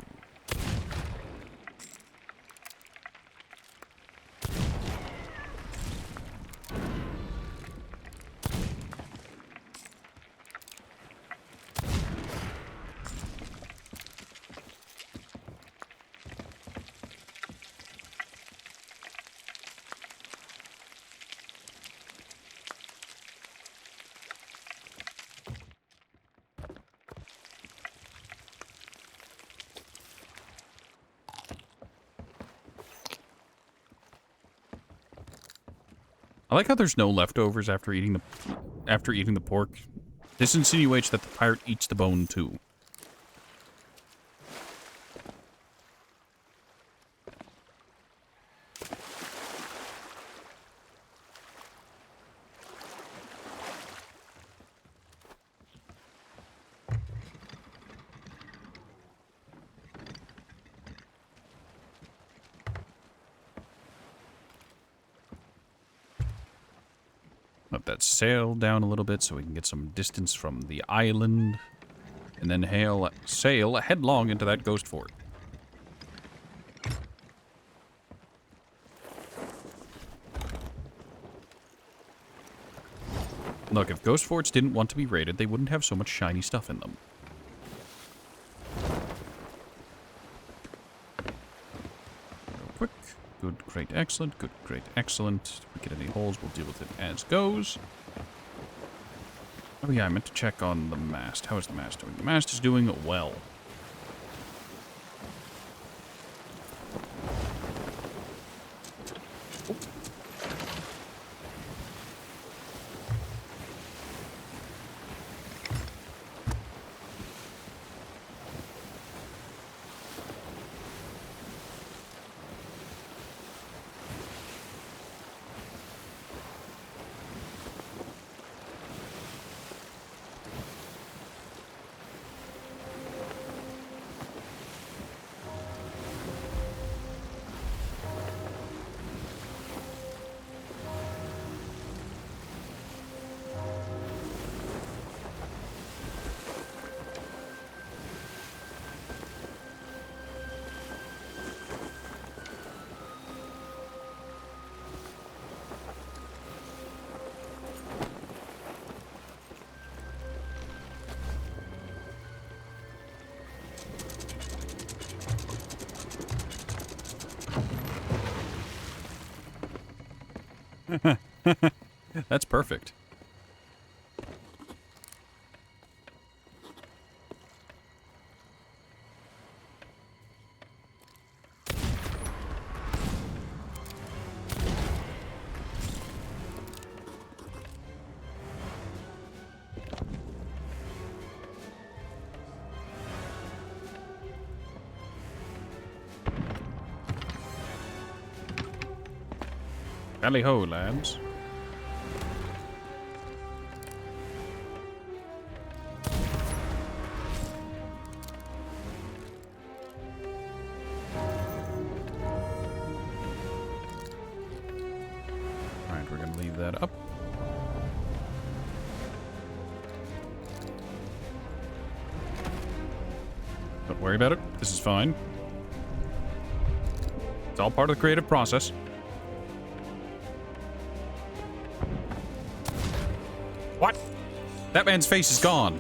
I like how there's no leftovers after eating the pork. This insinuates that the pirate eats the bone too. Let that sail down a little bit so we can get some distance from the island. And then sail headlong into that ghost fort. Look, if ghost forts didn't want to be raided, they wouldn't have so much shiny stuff in them. Real quick. Good, great, excellent. Good, great, excellent. If we get any holes, we'll deal with it as goes. Oh yeah, I meant to check on the mast. How is the mast doing? The mast is doing well. That's perfect. Tally ho, lads. Alright, we're gonna leave that up. Don't worry about it. This is fine. It's all part of the creative process. What? That man's face is gone.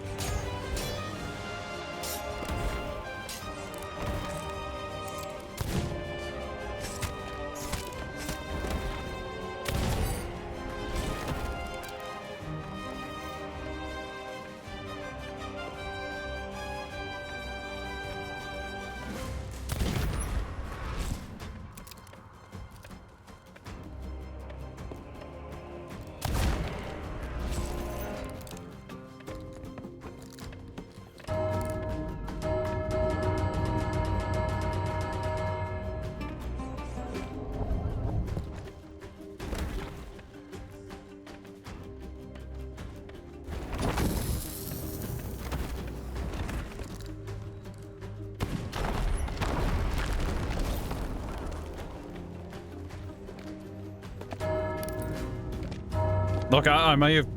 Look, I may have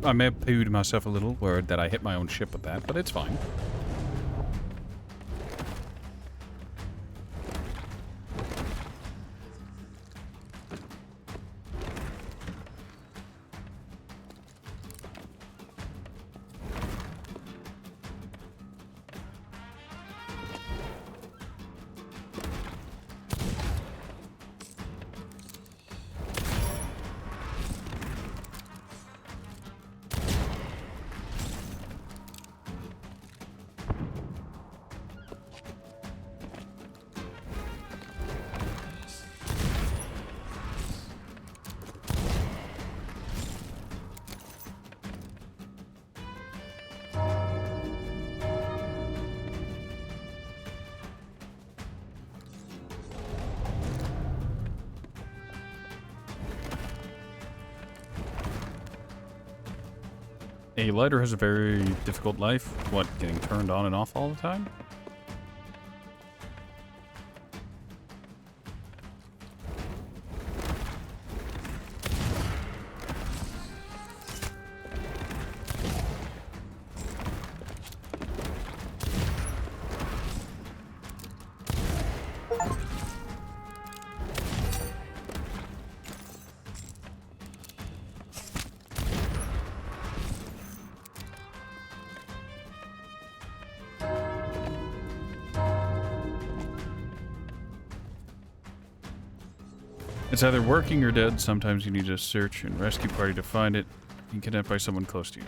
pooed myself a little, worried that I hit my own ship with that, but it's fine. A lighter has a very difficult life. What, getting turned on and off all the time? It's either working or dead. Sometimes you need a search and rescue party to find it. Being kidnapped by someone close to you.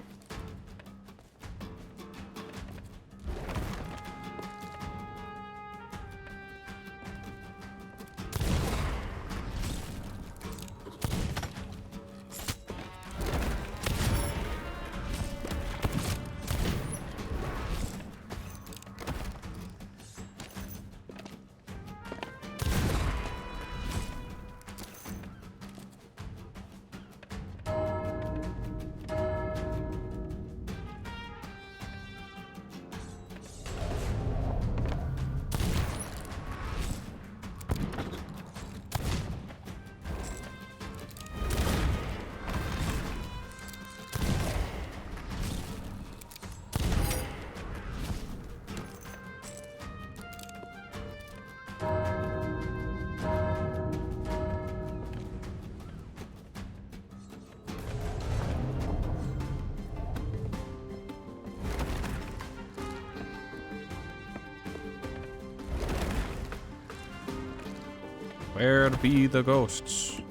Where be the ghosts?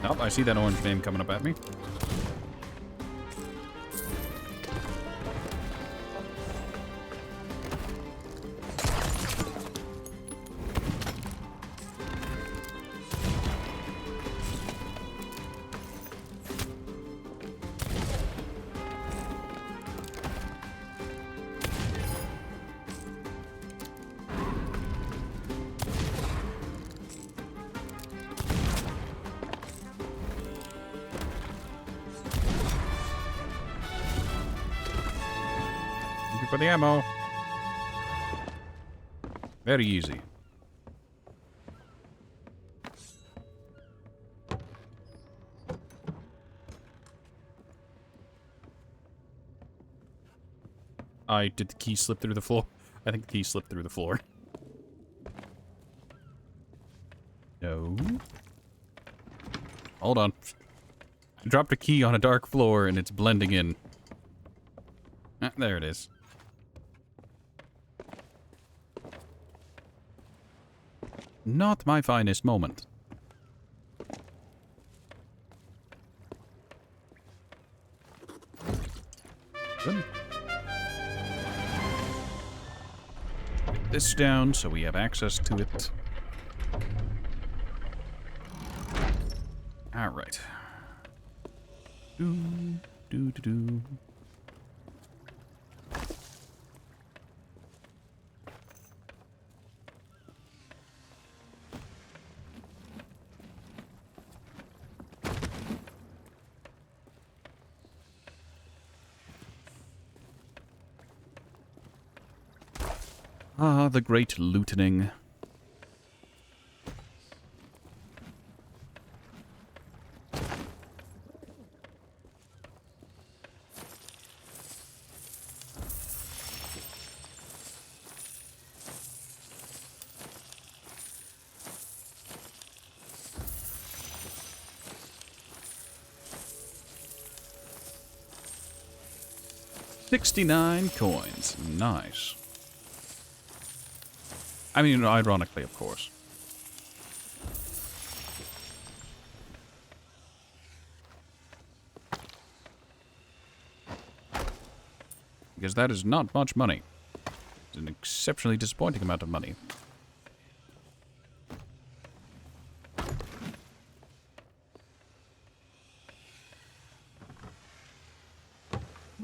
Oh, I see that orange name coming up at me. For the ammo. Very easy. Did the key slip through the floor? I think the key slipped through the floor. No. Hold on. I dropped a key on a dark floor and it's blending in. Ah, there it is. Not my finest moment. Good. Put this down so we have access to it. Alright. Do. Ah, the great lootening. $69 coins. Nice. I mean, ironically, of course. Because that is not much money. It's an exceptionally disappointing amount of money.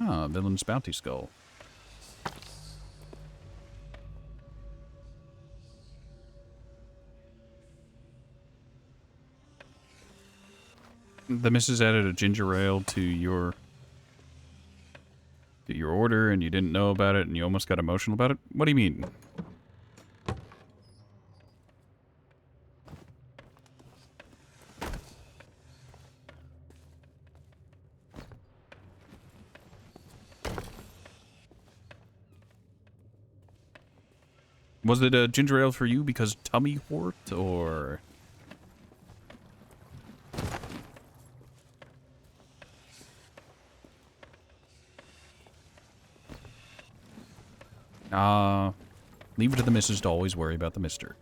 Ah, Villain's Bounty Skull. the missus added a ginger ale to your order and you didn't know about it and you almost got emotional about it? What do you mean? Was it a ginger ale for you because tummy wart, or... leave it to the missus to always worry about the mister.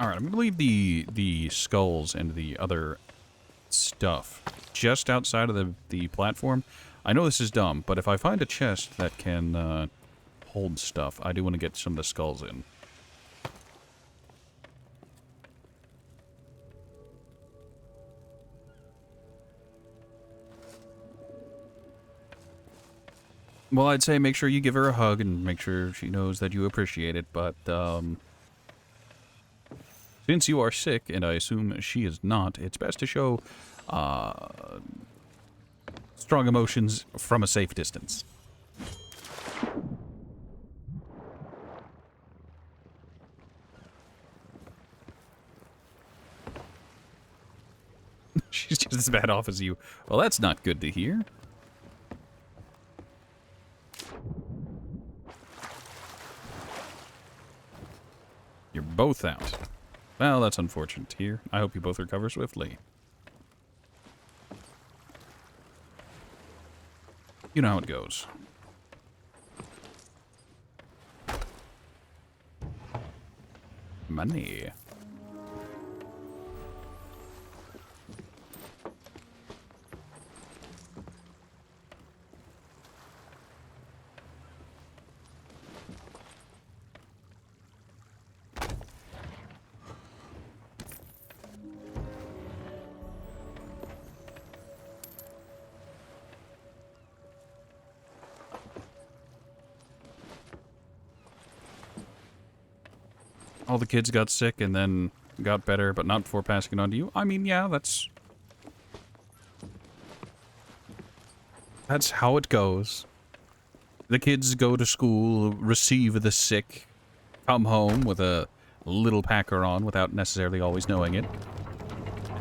Alright, I'm gonna leave the skulls and the other stuff just outside of the platform. I know this is dumb, but if I find a chest that can hold stuff, I do want to get some of the skulls in. Well, I'd say make sure you give her a hug and make sure she knows that you appreciate it, but since you are sick, and I assume she is not, it's best to show strong emotions from a safe distance. She's just as bad off as you. Well, that's not good to hear. You're both out. Well, that's unfortunate here. I hope you both recover swiftly. You know how it goes. Money. All the kids got sick and then got better, but not before passing it on to you. I mean, yeah, that's how it goes. The kids go to school, receive the sick, come home with a little packer on without necessarily always knowing it.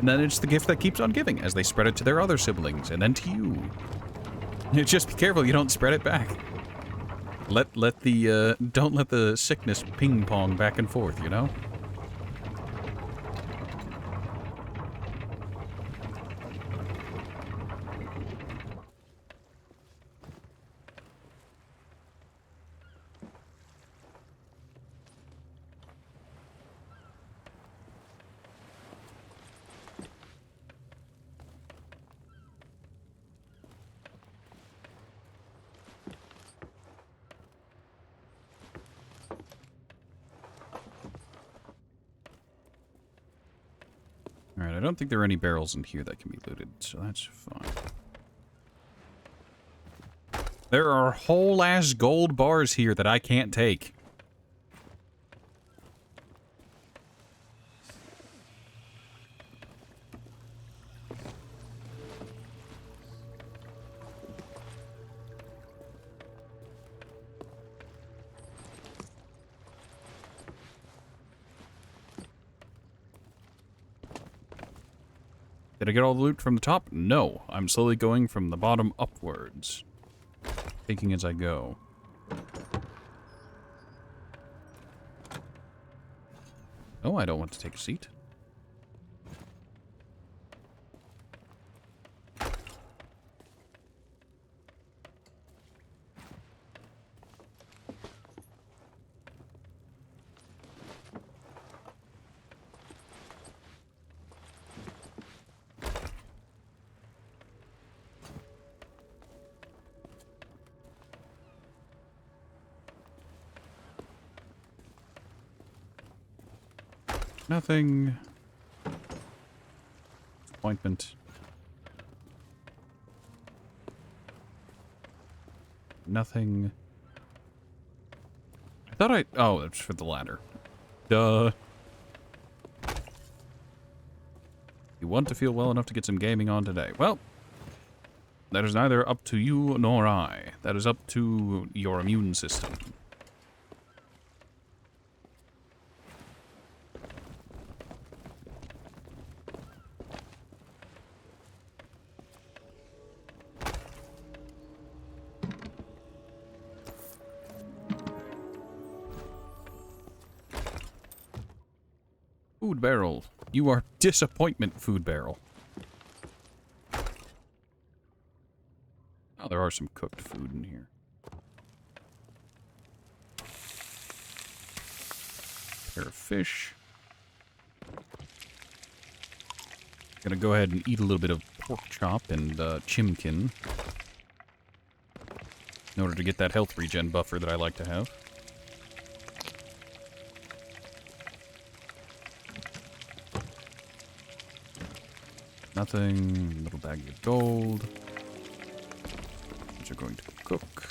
And then it's the gift that keeps on giving as they spread it to their other siblings and then to you. Just be careful you don't spread it back. Don't let the sickness ping pong back and forth, you know? Alright, I don't think there are any barrels in here that can be looted, so that's fine. There are whole ass gold bars here that I can't take. Did I get all the loot from the top? No. I'm slowly going from the bottom upwards. Taking as I go. Oh, I don't want to take a seat. Nothing. Disappointment. Nothing. I thought I... Oh, it's for the ladder. Duh. You want to feel well enough to get some gaming on today. Well, that is neither up to you nor I. That is up to your immune system. Food barrel. You are disappointment, food barrel. Oh, there are some cooked food in here. Pair of fish. Gonna go ahead and eat a little bit of pork chop and chimkin in order to get that health regen buffer that I like to have. Nothing. Little bag of gold. Which are going to cook.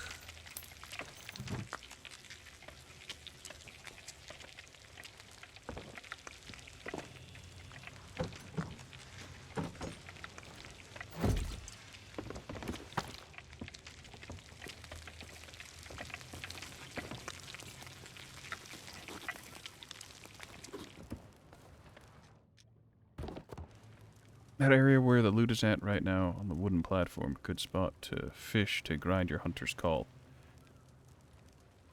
That area where the loot is at right now on the wooden platform. Good spot to fish to grind your hunter's call.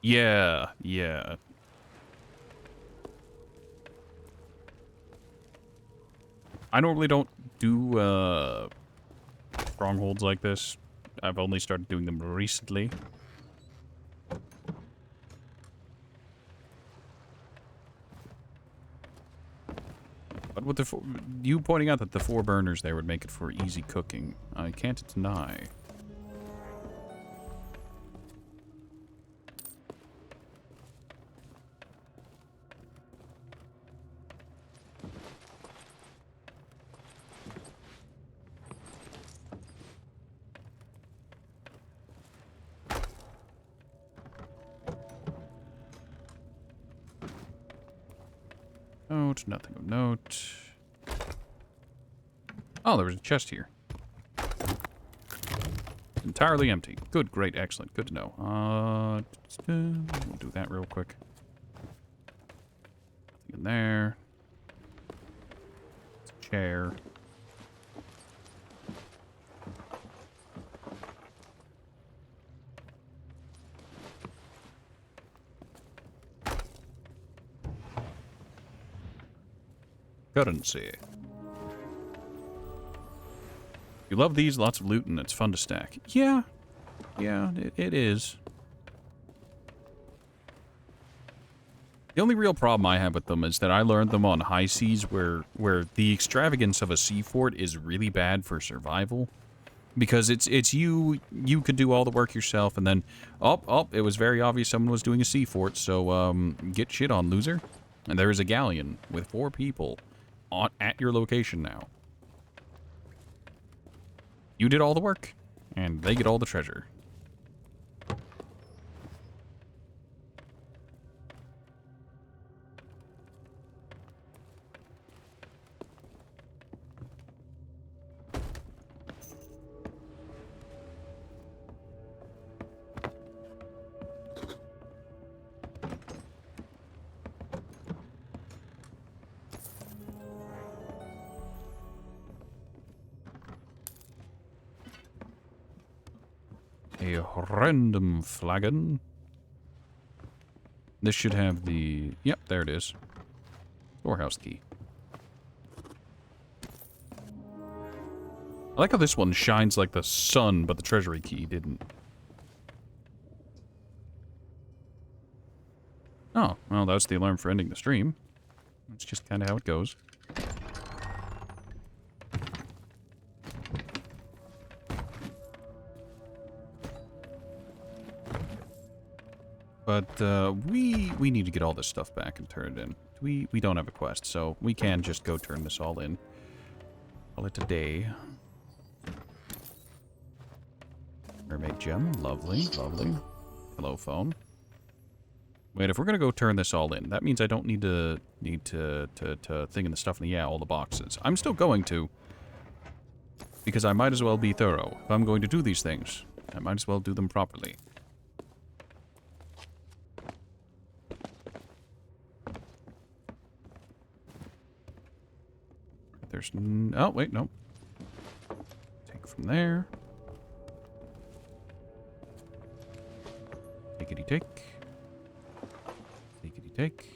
Yeah, yeah. I normally don't do strongholds like this. I've only started doing them recently. But with you pointing out that the 4 burners there would make it for easy cooking, I can't deny. Note, nothing of note. Oh, there was a chest here. Entirely empty. Good, great, excellent. Good to know. We'll do that real quick. Nothing in there. It's a chair. Currency. You love these, lots of loot, and it's fun to stack. Yeah. Yeah, it is. The only real problem I have with them is that I learned them on high seas where the extravagance of a sea fort is really bad for survival. Because it's you could do all the work yourself, and then, it was very obvious someone was doing a sea fort, so, get shit on, loser. And there is a galleon with 4 people at your location now. You did all the work, and they get all the treasure. A random flagon. This should have the... Yep, there it is. Storehouse key. I like how this one shines like the sun, but the treasury key didn't. Oh, well, that's the alarm for ending the stream. That's just kind of how it goes. But we need to get all this stuff back and turn it in. We don't have a quest, so we can just go turn this all in. Call it a day. Mermaid gem. Lovely, lovely. Hello, phone. Wait, if we're gonna go turn this all in, that means I don't need to thing in the stuff in the all the boxes. I'm still going to, because I might as well be thorough. If I'm going to do these things, I might as well do them properly. There's oh wait, no. Take from there. Takety take. Takety take.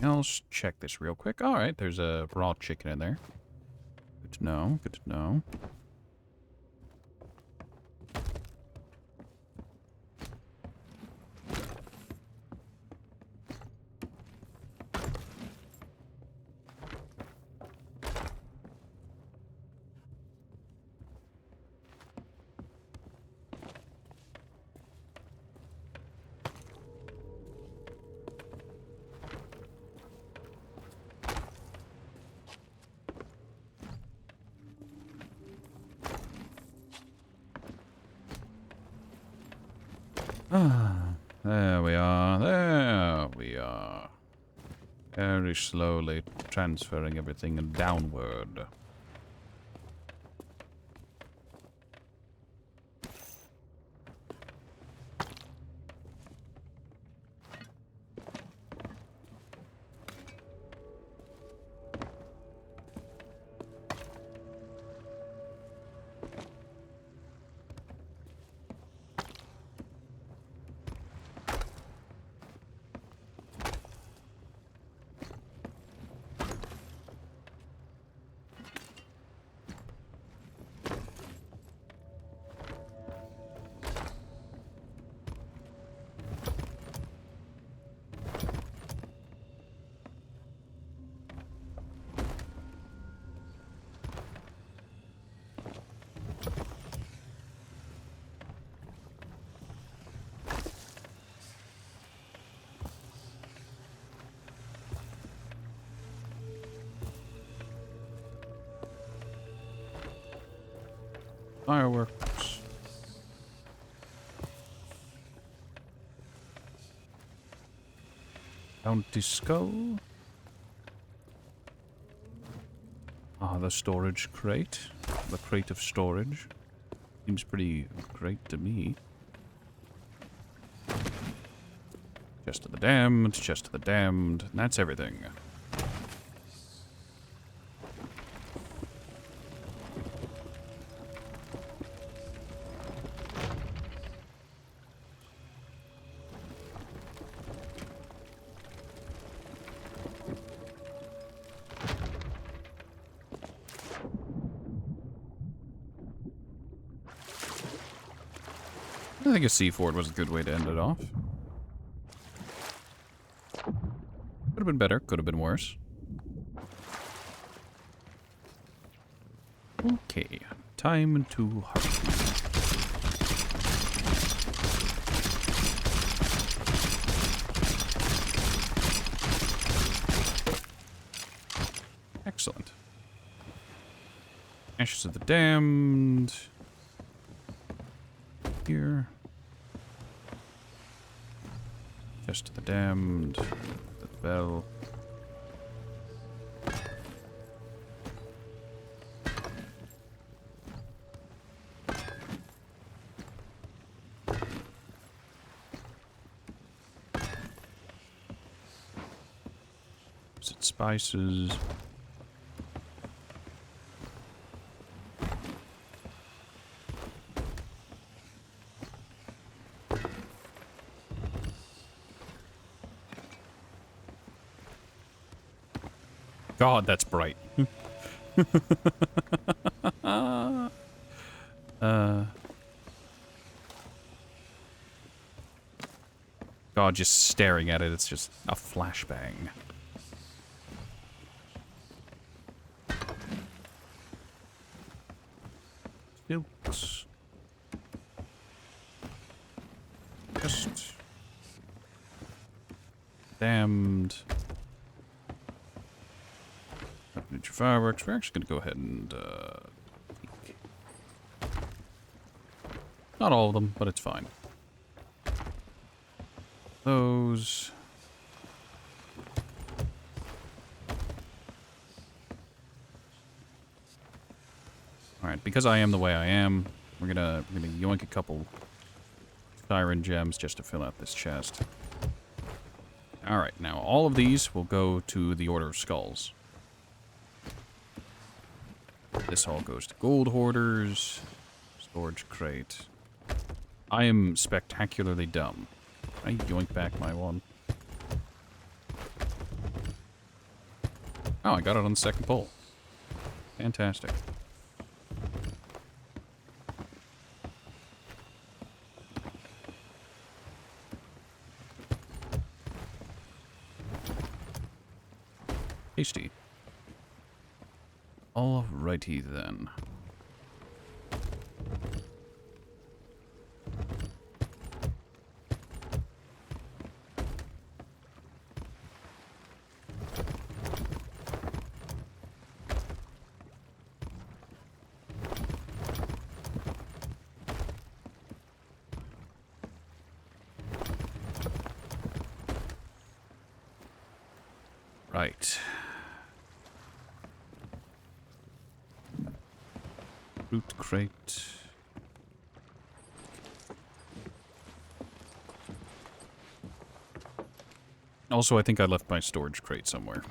Else, check this real quick. All right, there's a raw chicken in there. Good to know. Good to know. Ah, there we are. There we are. Very slowly transferring everything downward. Fireworks. Bounty skull. Ah, the storage crate. The crate of storage. Seems pretty great to me. Chest of the damned, chest of the damned. And that's everything. I think a sea fort was a good way to end it off. Could have been better, could have been worse. Okay, time to harvest. Excellent. Ashes of the damned. Here. Chest of the damned. The bell. Is it spices? God, that's bright. God, just staring at it, it's just a flashbang. Silks. Just damned. fireworks. We're actually going to go ahead and peek. Not all of them, but it's fine. Those. Alright, because I am the way I am, we're gonna yoink a couple siren gems just to fill out this chest. Alright, now all of these will go to the Order of Skulls. This all goes to gold hoarders. Storage crate. I am spectacularly dumb. I yoink back my one. Oh, I got it on the second pull. Fantastic. Tasty. Alrighty then. Right. Loot crate. Also, I think I left my storage crate somewhere.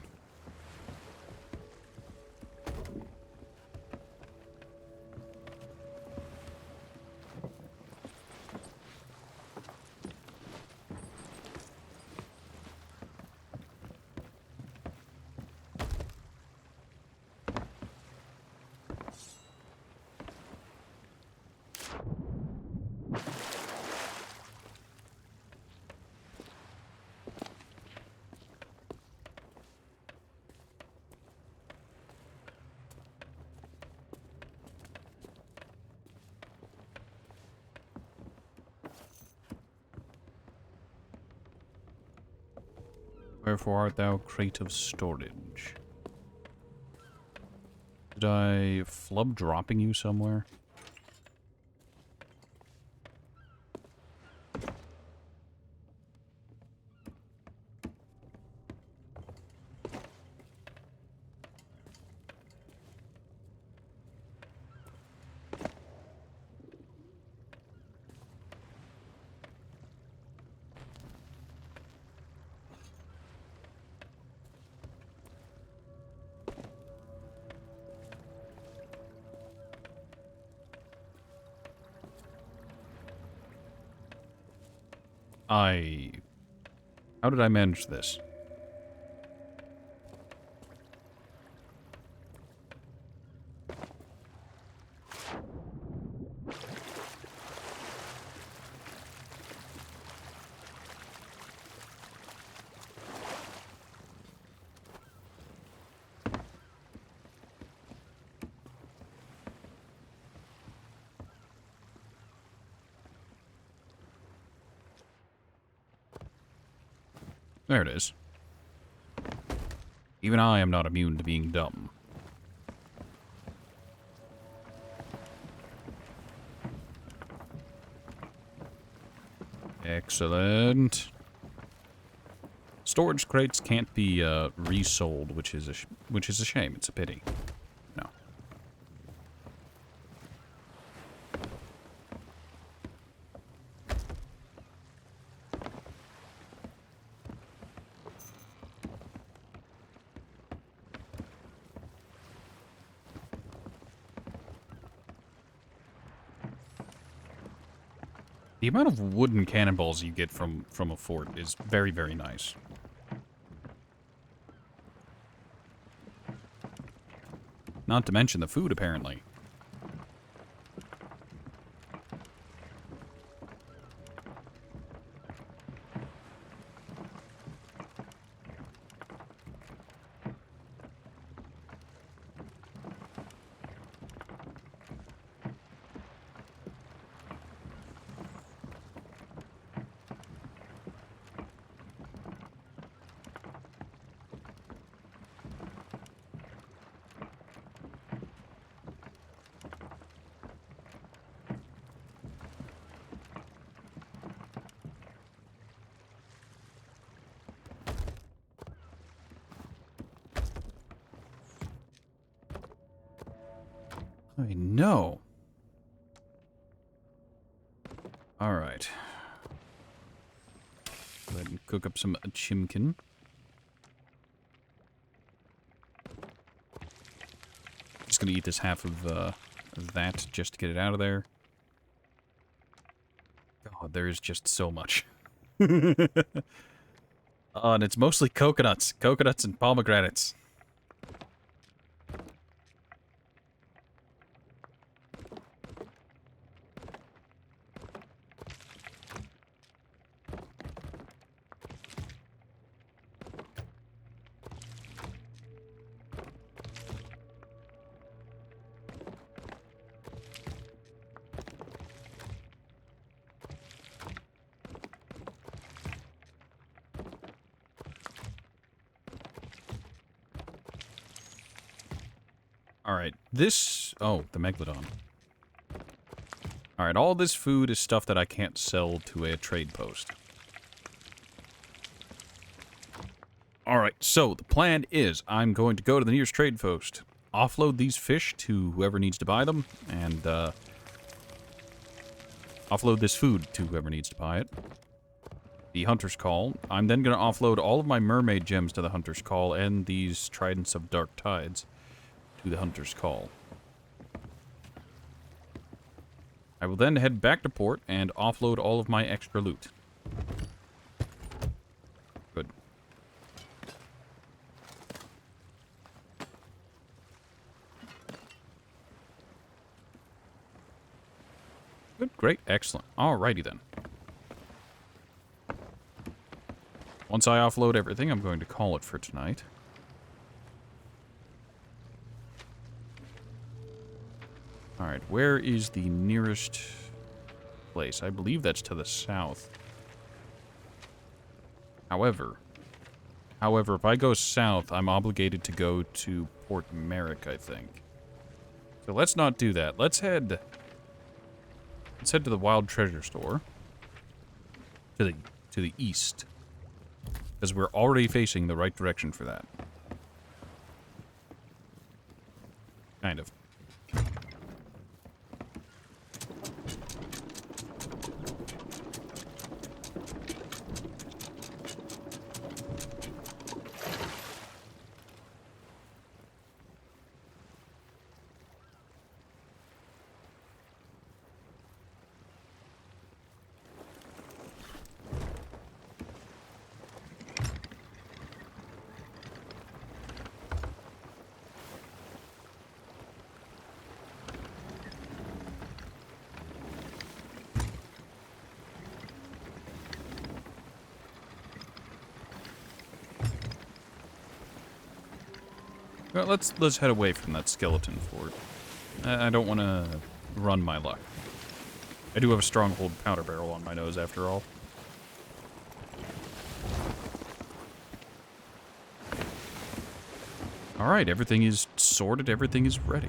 Wherefore art thou, crate of storage? Did I flub dropping you somewhere? How did I manage this? There it is. Even I am not immune to being dumb. Excellent. Storage crates can't be resold, which is a shame. It's a pity. No. The amount of wooden cannonballs you get from a fort is very, very nice. Not to mention the food, apparently. I know. Alright. Go ahead and cook up some chimkin. Just gonna eat this half of that just to get it out of there. God, there is just so much. And it's mostly coconuts. Coconuts and pomegranates. Alright, this... Oh, the Megalodon. Alright, all this food is stuff that I can't sell to a trade post. Alright, so the plan is I'm going to go to the nearest trade post, offload these fish to whoever needs to buy them, and offload this food to whoever needs to buy it. The Hunter's Call. I'm then going to offload all of my mermaid gems to the Hunter's Call and these Tridents of Dark Tides to the Hunter's Call. I will then head back to port and offload all of my extra loot. Good. Good, great, excellent. Alrighty then. Once I offload everything, I'm going to call it for tonight. Alright, where is the nearest place? I believe that's to the south. However, if I go south, I'm obligated to go to Port Merrick, I think. So let's not do that. Let's head to the Wild Treasure Store. To the east. Because we're already facing the right direction for that. Kind of. Well, let's head away from that skeleton fort. I don't want to run my luck. I do have a stronghold powder barrel on my nose, after all. Alright, everything is sorted, everything is ready.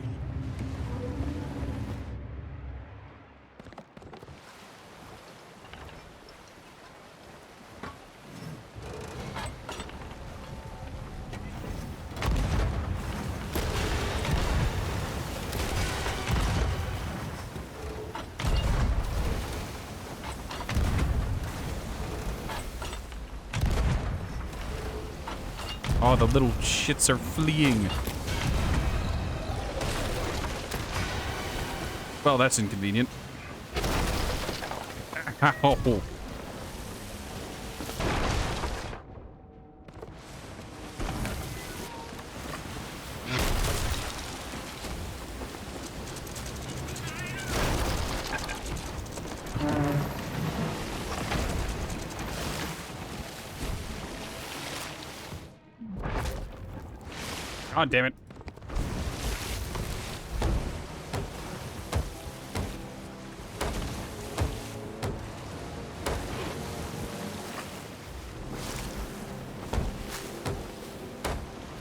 Oh, the little shits are fleeing. Well, that's inconvenient. Ow. God damn it.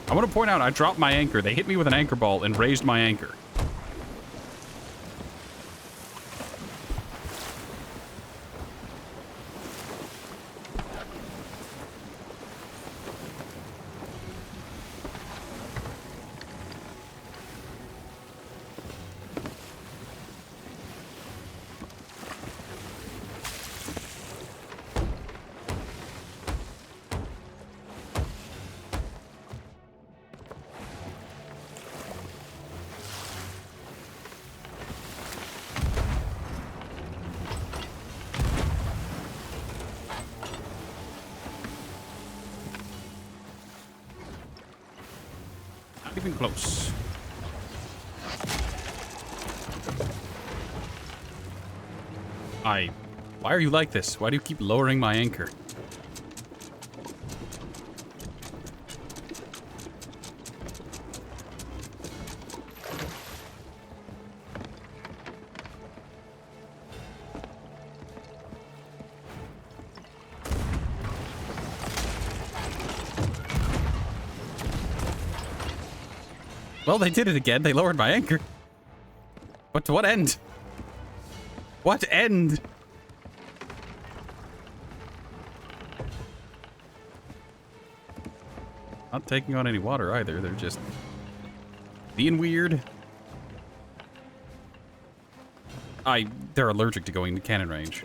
I want to point out, I dropped my anchor. They hit me with an anchor ball and raised my anchor. Even close. Why are you like this? Why do you keep lowering my anchor? Well, they did it again. They lowered my anchor. But to what end? What end? Not taking on any water either. They're just being weird. They're allergic to going to cannon range.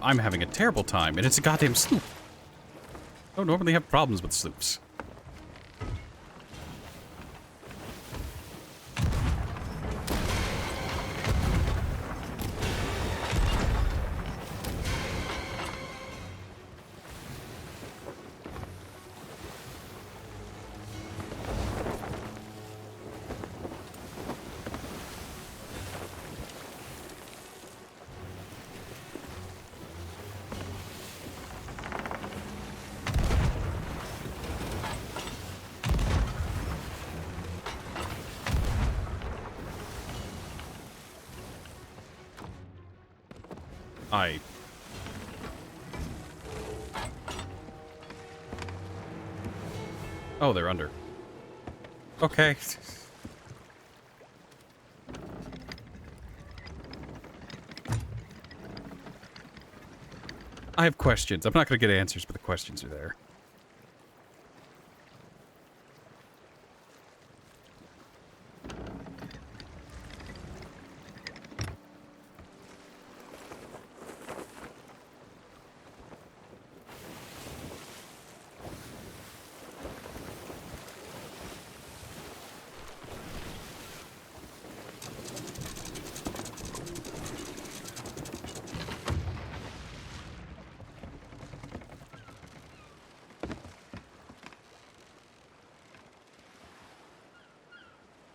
I'm having a terrible time, and it's a goddamn sloop. I don't normally have problems with sloops. Oh, they're under. Okay. I have questions. I'm not going to get answers, but the questions are there.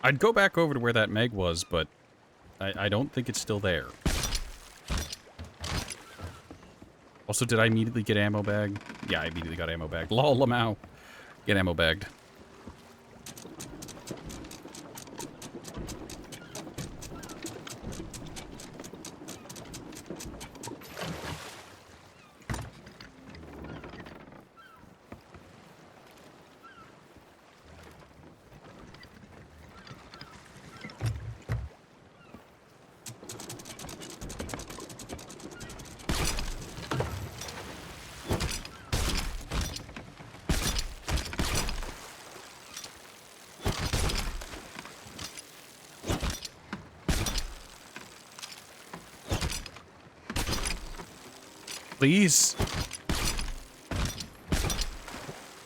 I'd go back over to where that Meg was, but I don't think it's still there. Also, did I immediately get ammo bagged? Yeah, I immediately got ammo bagged. Lol, Lamau. Get ammo bagged. Please.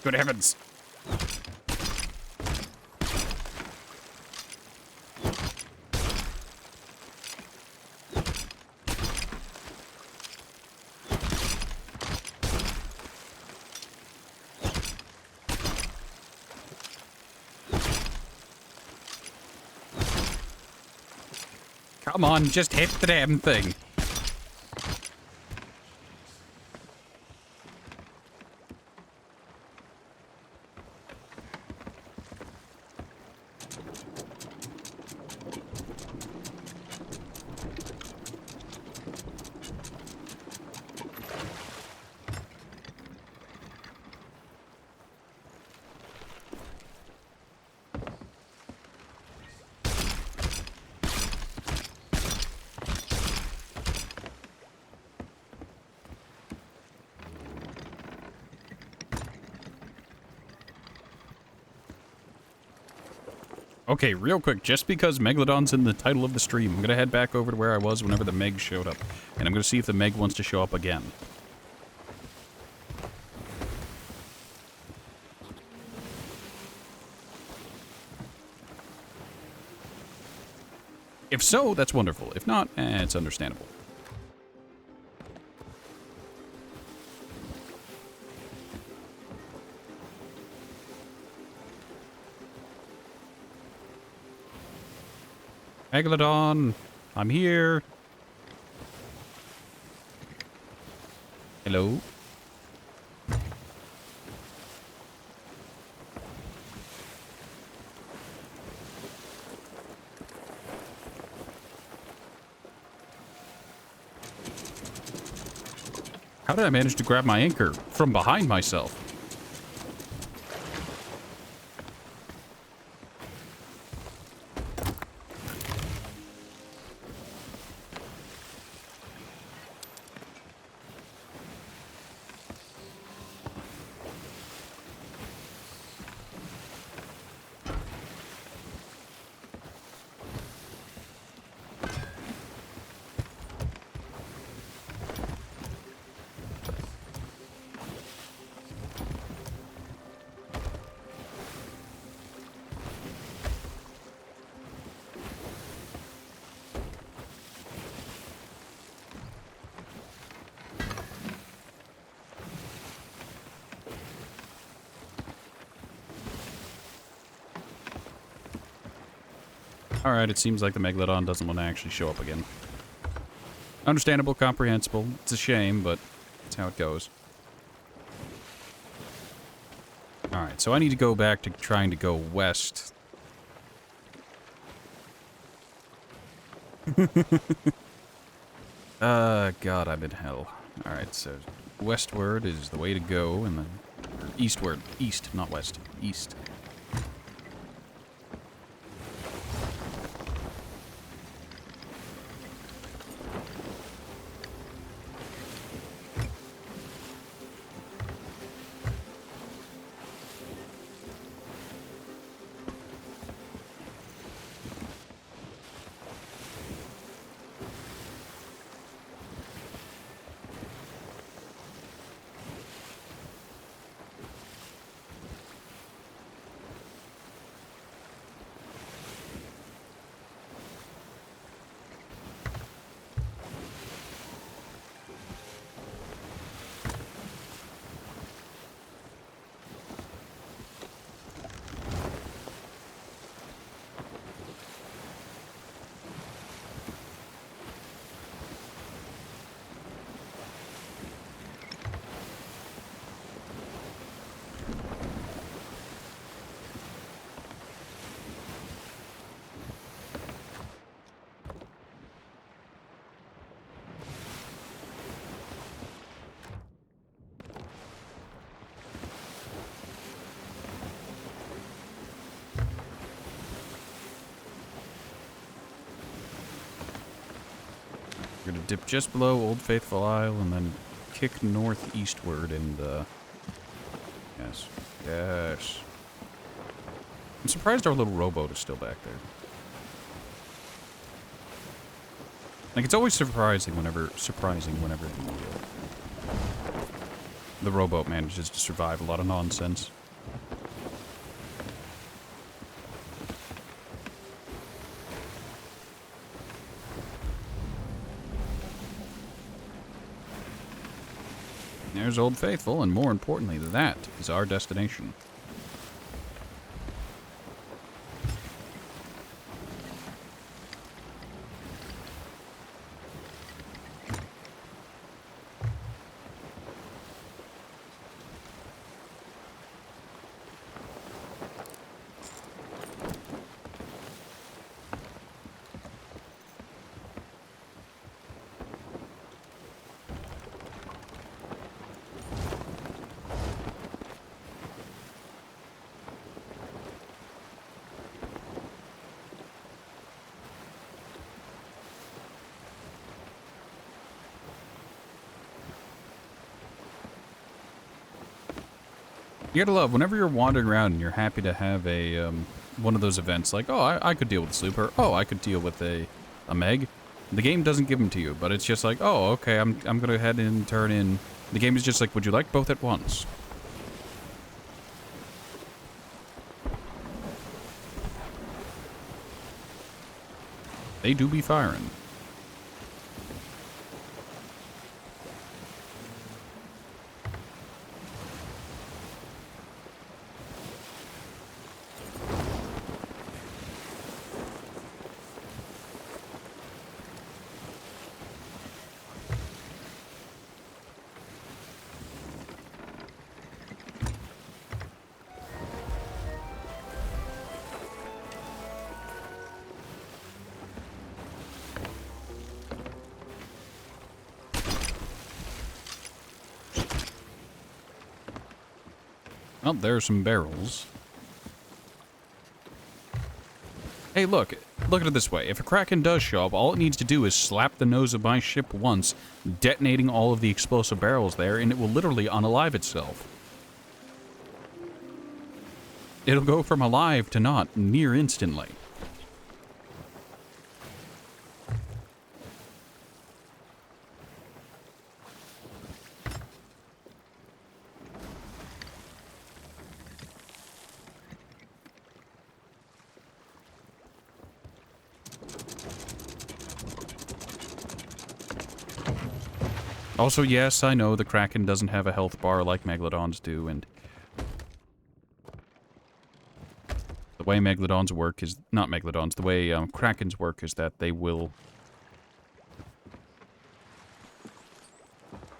Good heavens. Come on, just hit the damn thing. Okay, real quick, just because Megalodon's in the title of the stream, I'm gonna head back over to where I was whenever the Meg showed up. And I'm gonna see if the Meg wants to show up again. If so, that's wonderful. If not, it's understandable. Megalodon, I'm here. Hello. How did I manage to grab my anchor from behind myself? Alright, it seems like the Megalodon doesn't want to actually show up again. Understandable, comprehensible. It's a shame, but that's how it goes. Alright, so I need to go back to trying to go west. God, I'm in hell. Alright, so westward is the way to go, and then... or eastward. East, not west. East. We're gonna dip just below Old Faithful Isle and then kick northeastward and, yes. Yes. I'm surprised our little rowboat is still back there. Like, it's always surprising whenever the rowboat manages to survive a lot of nonsense. There's Old Faithful, and more importantly, that is our destination. You gotta love, whenever you're wandering around and you're happy to have a one of those events like, oh, I could deal with a slooper. Oh, I could deal with a meg. The game doesn't give them to you, but it's just like, oh, okay, I'm going to go ahead and turn in. The game is just like, would you like both at once? They do be firing. Well, there are some barrels. Hey, look at it this way. If a Kraken does show up, all it needs to do is slap the nose of my ship once, detonating all of the explosive barrels there, and it will literally unalive itself. It'll go from alive to not near instantly. Also, yes, I know the Kraken doesn't have a health bar like Megalodons do, and the way Megalodons work is... Not Megalodons, the way Krakens work is that they will...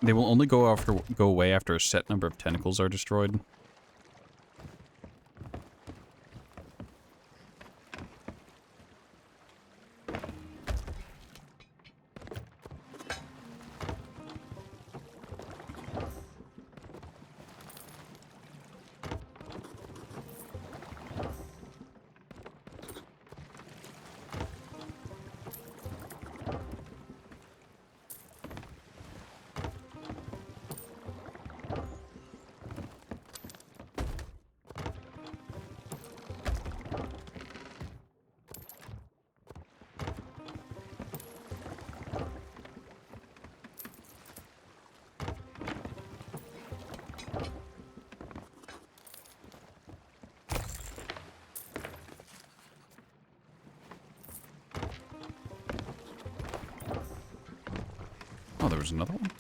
They will only go away after a set number of tentacles are destroyed. Oh, there was another one?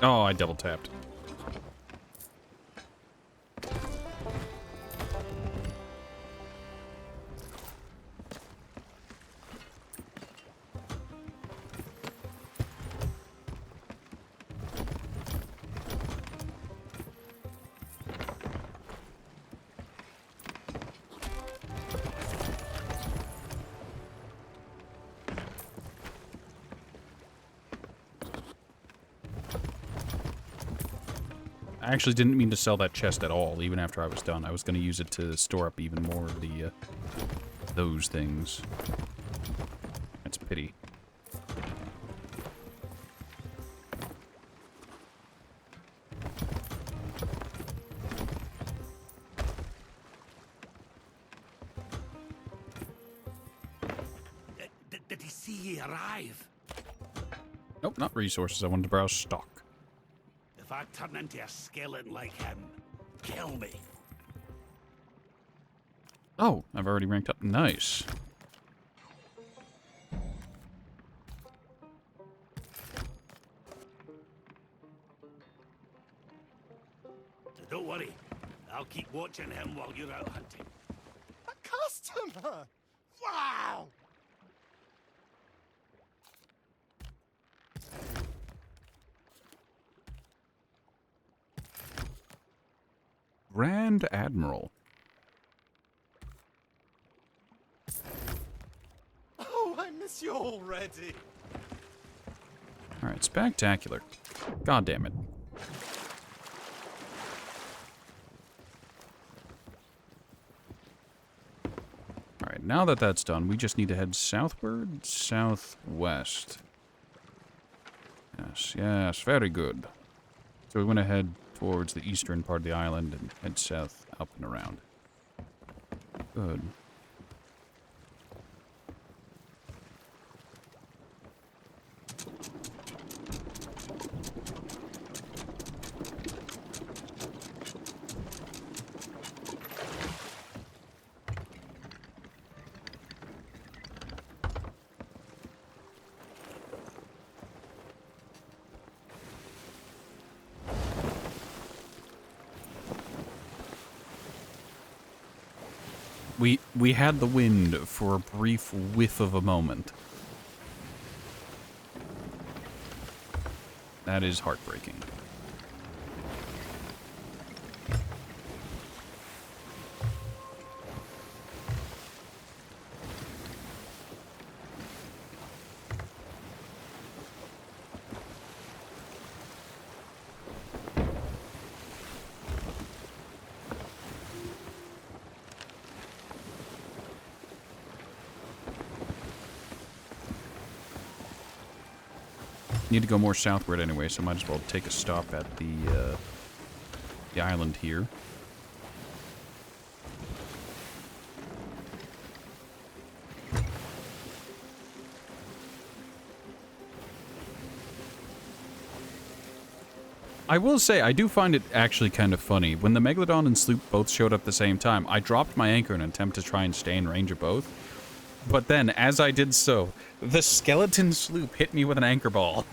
Oh, I double tapped. I actually didn't mean to sell that chest at all, even after I was done. I was going to use it to store up even more of the, those things. That's a pity. Did he see ye arrive? Nope, not resources. I wanted to browse stock. If I turn into a skeleton like him, kill me. Oh, I've already ranked up. Nice. So don't worry, I'll keep watching him while you're out hunting. A customer! Wow! Grand Admiral. already. Alright, spectacular. God damn it. Alright, now that that's done, we just need to head southward, southwest. Yes, yes, very good. So we want to head towards the eastern part of the island and head south, up and around. Good. We had the wind for a brief whiff of a moment. That is heartbreaking. Need to go more southward anyway, so might as well take a stop at the island here. I will say, I do find it actually kind of funny. When the Megalodon and Sloop both showed up at the same time, I dropped my anchor in an attempt to try and stay in range of both. But then, as I did so, the skeleton sloop hit me with an anchor ball.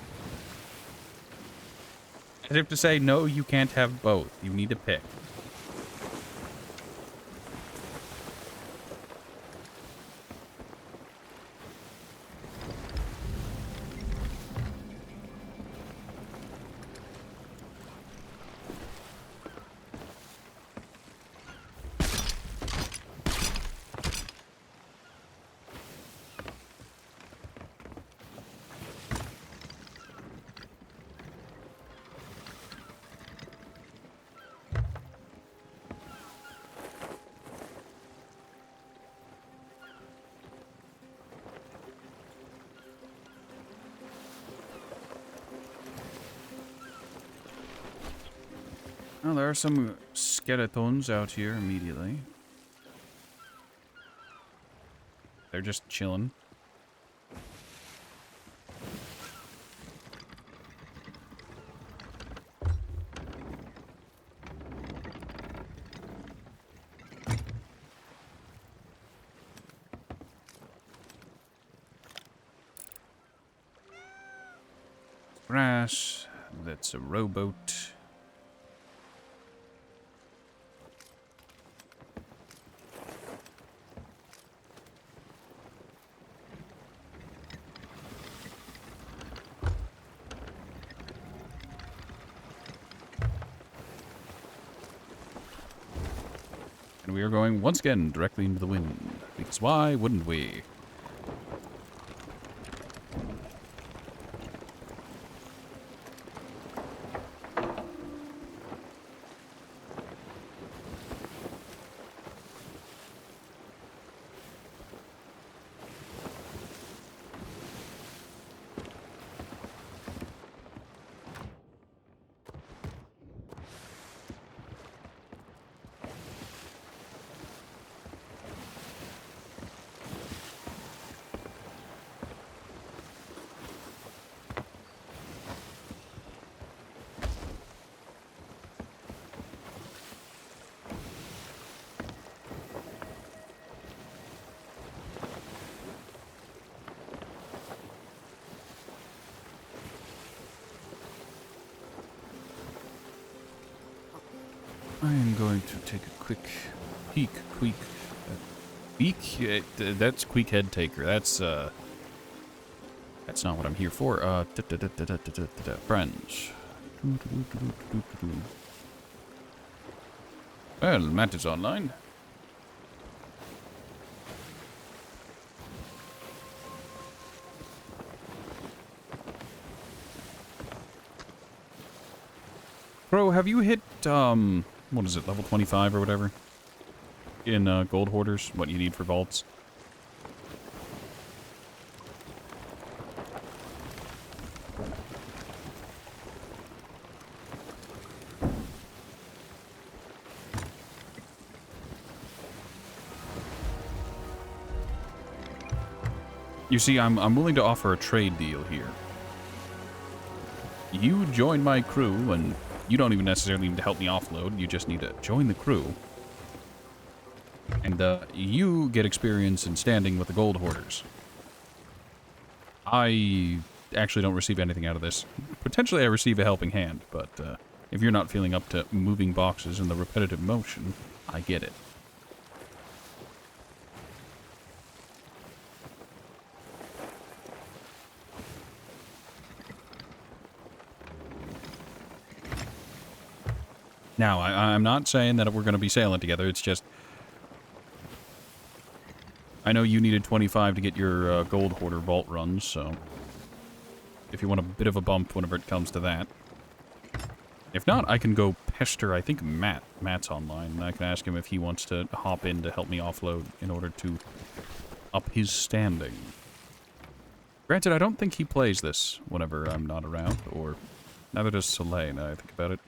As if to say, no, you can't have both. You need to pick. Well, there are some skeletons out here immediately. They're just chilling. Grass. That's a rowboat. And we are going, once again, directly into the wind. Because why wouldn't we? I am going to take a quick peek. That's quick head taker. That's not what I'm here for. Friends. Well, Matt is online. Bro, have you hit, what is it, level 25 or whatever? In, Gold Hoarders? What you need for vaults? You see, I'm willing to offer a trade deal here. You join my crew, and you don't even necessarily need to help me offload. You just need to join the crew. And, you get experience in standing with the Gold Hoarders. I actually don't receive anything out of this. Potentially I receive a helping hand, but, if you're not feeling up to moving boxes in the repetitive motion, I get it. Now, I'm not saying that we're going to be sailing together, it's just... I know you needed 25 to get your Gold Hoarder vault runs, so... If you want a bit of a bump whenever it comes to that. If not, I can go pester, I think, Matt. Matt's online, and I can ask him if he wants to hop in to help me offload in order to up his standing. Granted, I don't think he plays this whenever I'm not around, or... Neither does Soleil, now I think about it.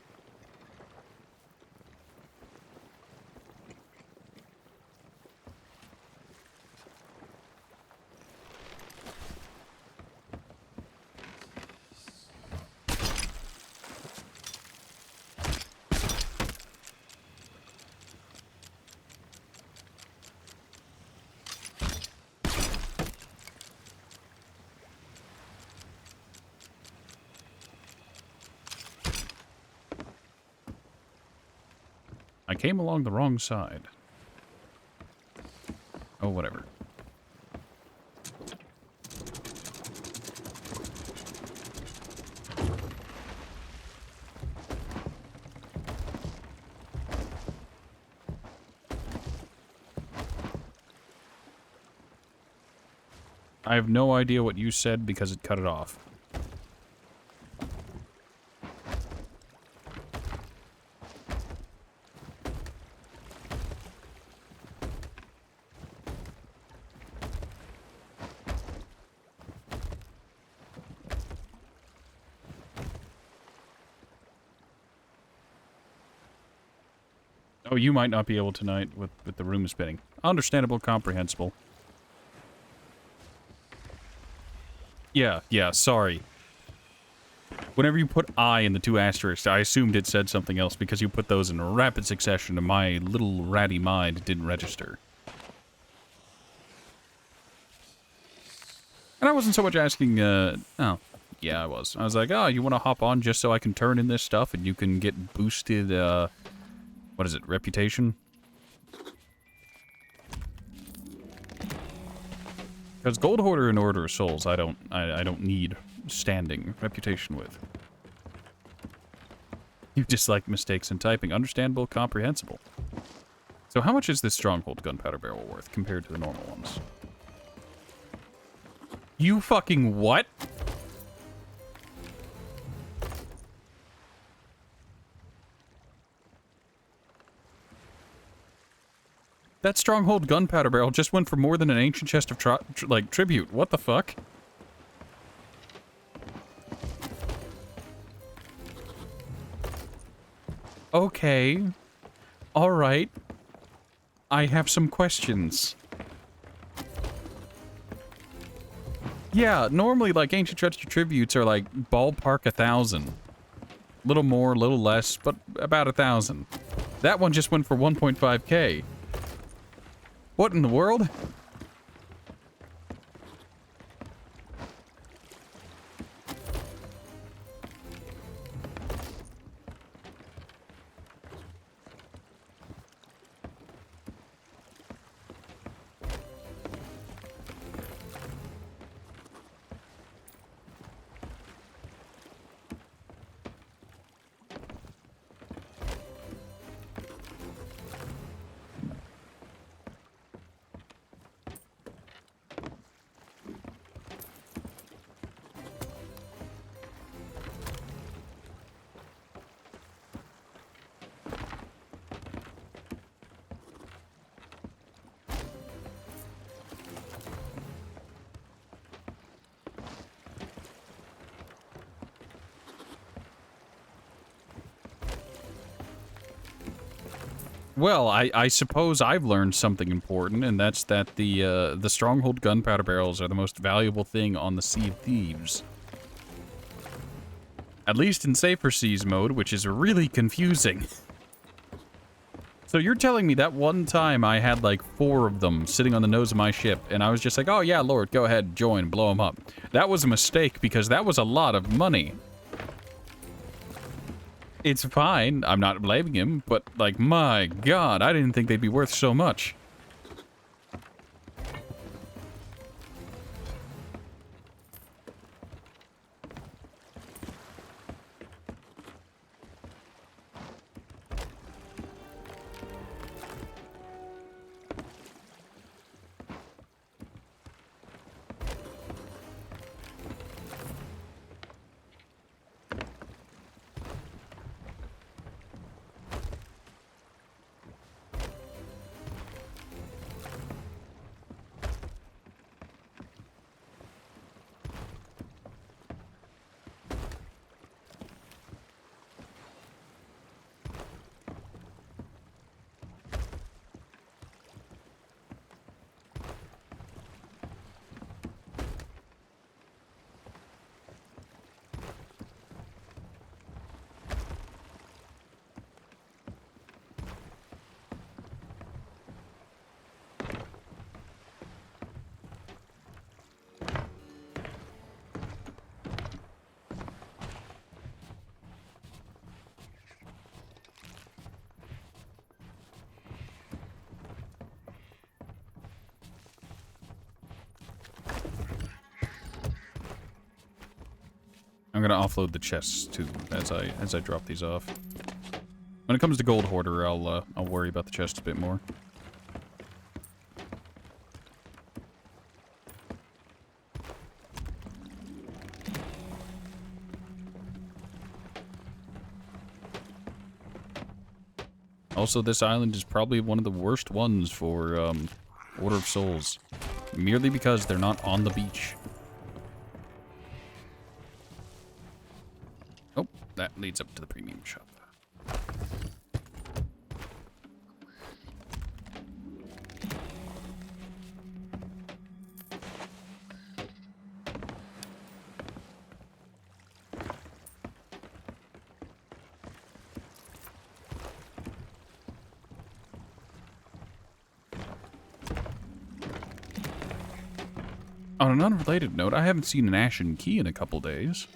I came along the wrong side. Oh, whatever. I have no idea what you said because it cut it off. Oh, you might not be able tonight with the room spinning. Understandable, comprehensible. Yeah, sorry. Whenever you put I in the two asterisks, I assumed it said something else because you put those in rapid succession and my little ratty mind didn't register. And I wasn't so much asking, oh, yeah, I was. I was like, oh, you want to hop on just so I can turn in this stuff and you can get boosted, what is it, reputation? Because Gold Hoarder and Order of Souls, I don't need standing reputation with. You dislike mistakes in typing. Understandable, comprehensible. So how much is this Stronghold gunpowder barrel worth compared to the normal ones? You fucking what? That Stronghold gunpowder barrel just went for more than an ancient chest of tribute. What the fuck? Okay. Alright. I have some questions. Yeah, normally, like, ancient treasure tributes are, like, ballpark 1,000. Little more, little less, but about 1,000. That one just went for 1.5k. What in the world? Well, I suppose I've learned something important, and that's that the Stronghold gunpowder barrels are the most valuable thing on the Sea of Thieves. At least in Safer Seas mode, which is really confusing. So you're telling me that one time I had like 4 of them sitting on the nose of my ship, and I was just like, oh yeah, Lord, go ahead, join, blow them up. That was a mistake, because that was a lot of money. It's fine, I'm not blaming him, but like, my God, I didn't think they'd be worth so much. I'm gonna offload the chests too as I drop these off. When it comes to Gold Hoarder, I'll worry about the chests a bit more. Also, this island is probably one of the worst ones for Order of Souls, merely because they're not on the beach. Oh, that leads up to the premium shop. On an unrelated note, I haven't seen an Ashen Key in a couple days.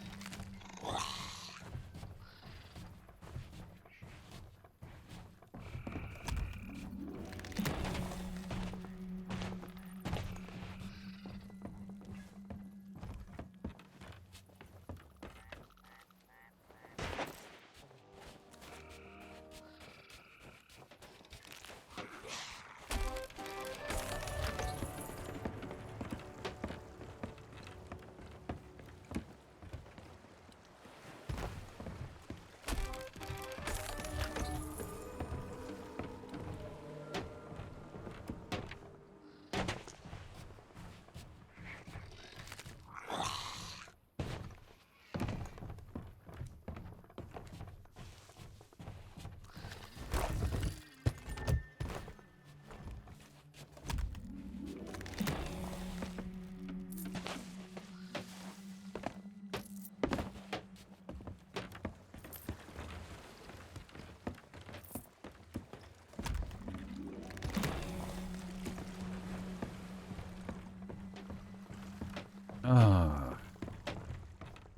Ah,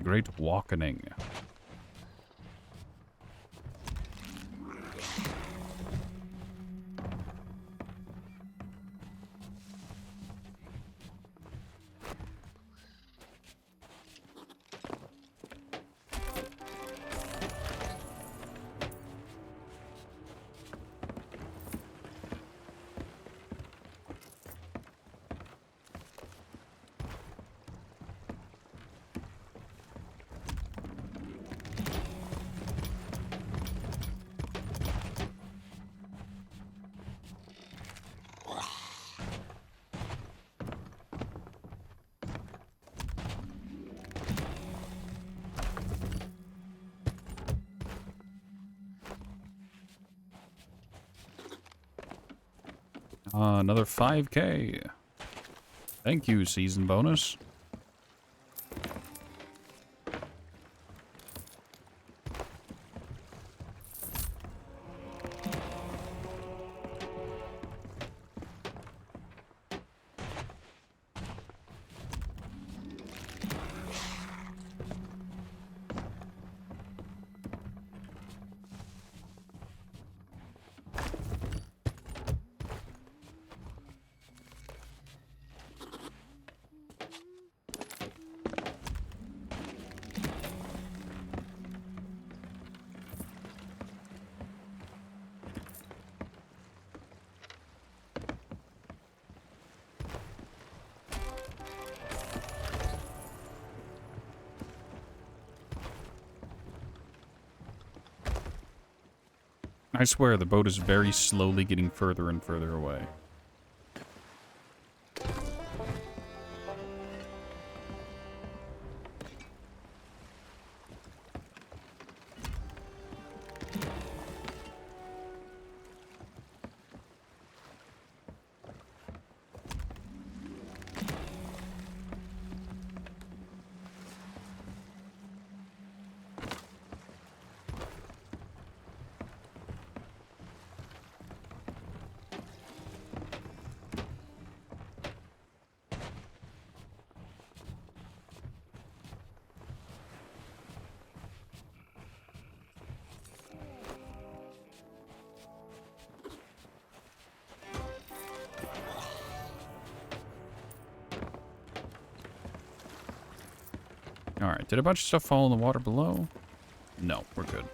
Great Walkening. Another 5K. Thank you, season bonus. I swear, the boat is very slowly getting further and further away. Alright, did a bunch of stuff fall in the water below? No, we're good.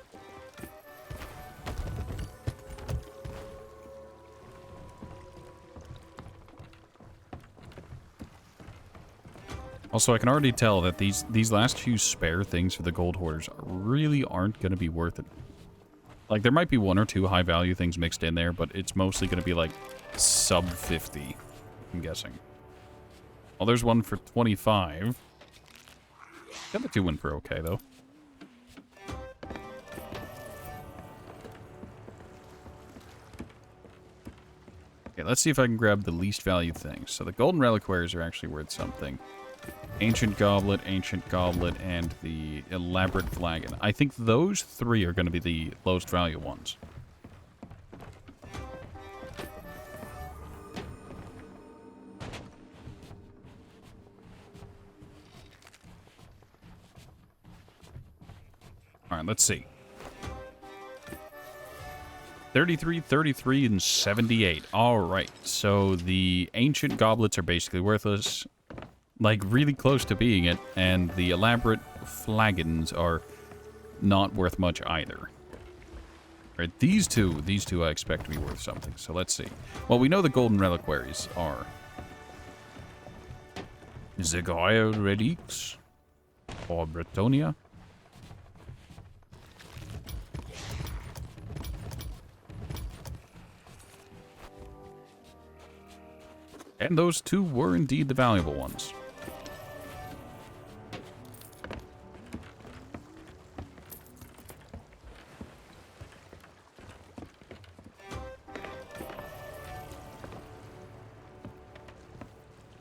Also, I can already tell that these last few spare things for the gold hoarders really aren't going to be worth it. Like, there might be one or two high-value things mixed in there, but it's mostly going to be, like, sub 50, I'm guessing. Well, there's one for 25. The other two went for okay, though. Okay, let's see if I can grab the least value things. So the golden reliquaries are actually worth something. Ancient goblet, and the elaborate flagon. I think those three are going to be the lowest value ones. Alright, let's see. 33, 33, and 78. Alright, so the ancient goblets are basically worthless. Like, really close to being it. And the elaborate flagons are not worth much either. Right, these two I expect to be worth something. So let's see. Well, we know the golden reliquaries are Zegaia Relics or Bretonia. And those two were indeed the valuable ones.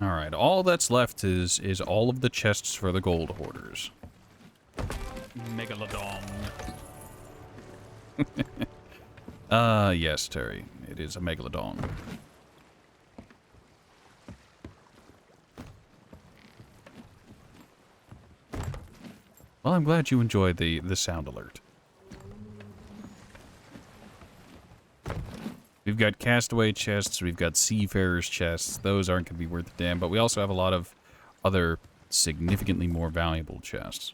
Alright, all that's left is all of the chests for the gold hoarders. Megalodon. Yes, Terry. It is a megalodon. Well, I'm glad you enjoyed the sound alert. We've got castaway chests, we've got seafarers chests. Those aren't going to be worth a damn, but we also have a lot of other significantly more valuable chests.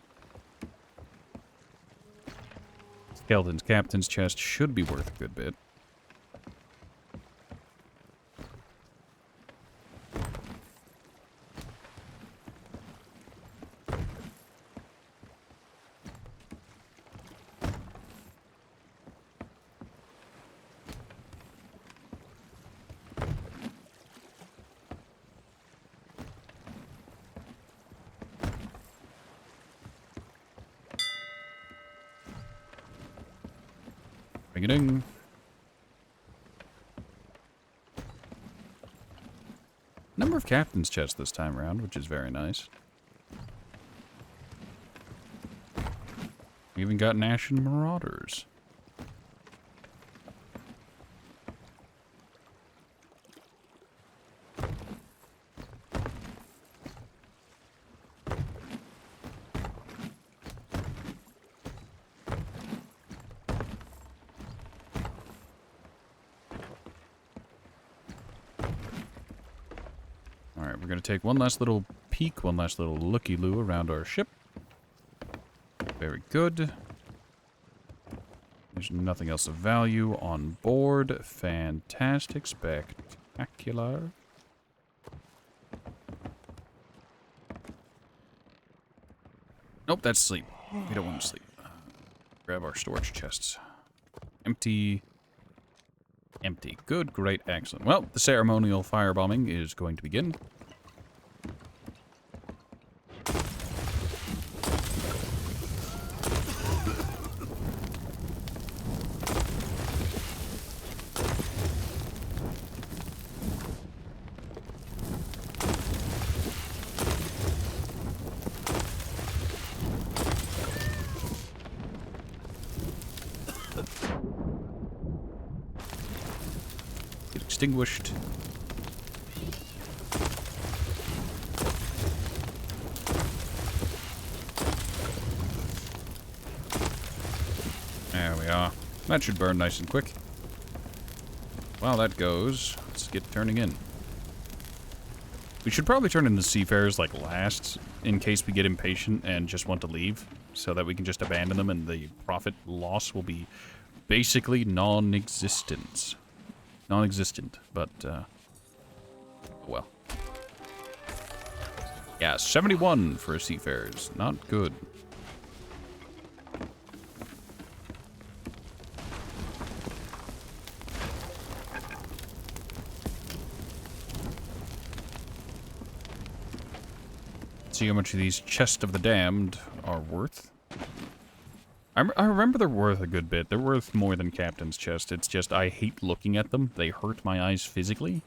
Skeleton's captain's chest should be worth a good bit. Bring it in. captain's chest this time around, which is very nice. We even got Ashen Marauders. Alright, we're going to take one last little peek, one last little looky-loo around our ship. Very good. There's nothing else of value on board. Fantastic. Spectacular. Nope, that's sleep. We don't want to sleep. Grab our storage chests. Empty. Empty. Good, great, excellent. Well, the ceremonial firebombing is going to begin. Get extinguished. There we are. That should burn nice and quick. While that goes, let's get turning in. We should probably turn in the seafarers like last, in case we get impatient and just want to leave, so that we can just abandon them and the profit loss will be basically non-existent. Non-existent, but, well. Yeah, 71 for seafarers. Not good. See how much of these Chest of the Damned are worth. I remember they're worth a good bit. They're worth more than Captain's Chest. It's just I hate looking at them. They hurt my eyes physically.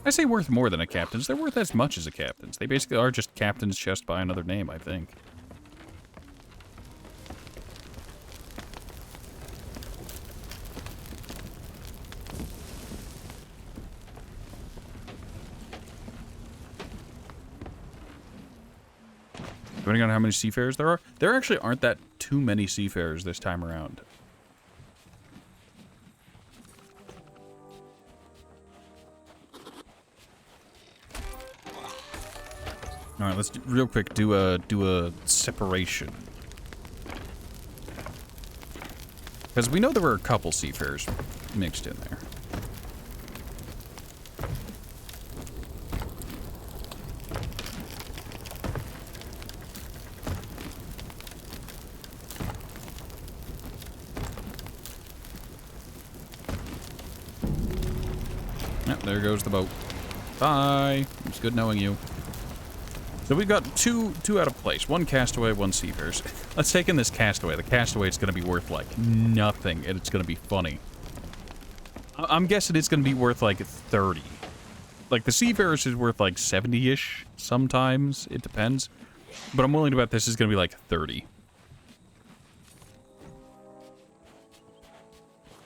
I say worth more than a Captain's. They're worth as much as a Captain's. They basically are just Captain's Chest by another name, I think. Depending on how many seafarers there actually aren't that too many seafarers this time around. All right, let's real quick do a separation, because we know there were a couple seafarers mixed in there. There goes the boat. Bye. It's good knowing you. So we've got two out of place. One castaway, one seafarers. Let's take in this castaway. The castaway is going to be worth, like, nothing, and it's going to be funny. I'm guessing it's going to be worth, like, 30. Like, the seafarers is worth, like, 70-ish sometimes. It depends. But I'm willing to bet this is going to be, like, 30.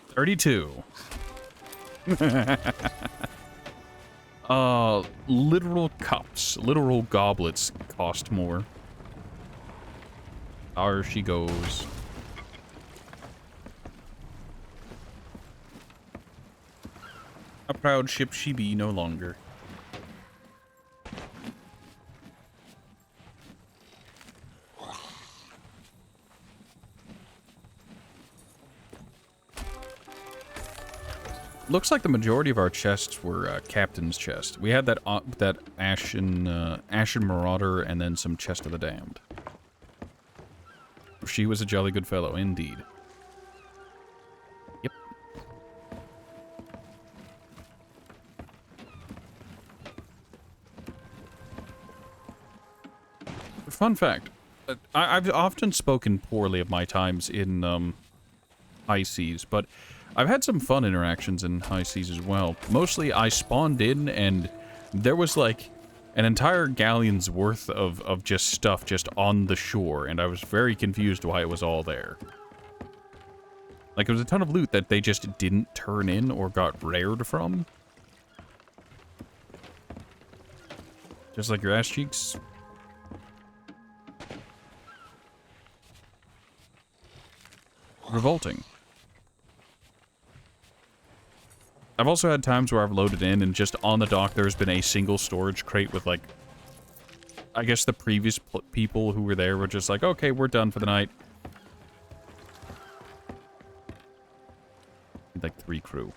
32. Literal cups, literal goblets cost more. There she goes. A proud ship she be no longer. Looks like the majority of our chests were Captain's chest. We had that that Ashen Marauder and then some Chest of the Damned. She was a jolly good fellow, indeed. Yep. Fun fact. I've often spoken poorly of my times in high seas, but I've had some fun interactions in high seas as well. Mostly I spawned in and there was like an entire galleon's worth of just stuff just on the shore, and I was very confused why it was all there. Like, it was a ton of loot that they just didn't turn in or got rared from. Just like your ass cheeks. Revolting. I've also had times where I've loaded in and just on the dock there's been a single storage crate with like, I guess the previous people who were there were just like, okay, we're done for the night. Like 3 crew.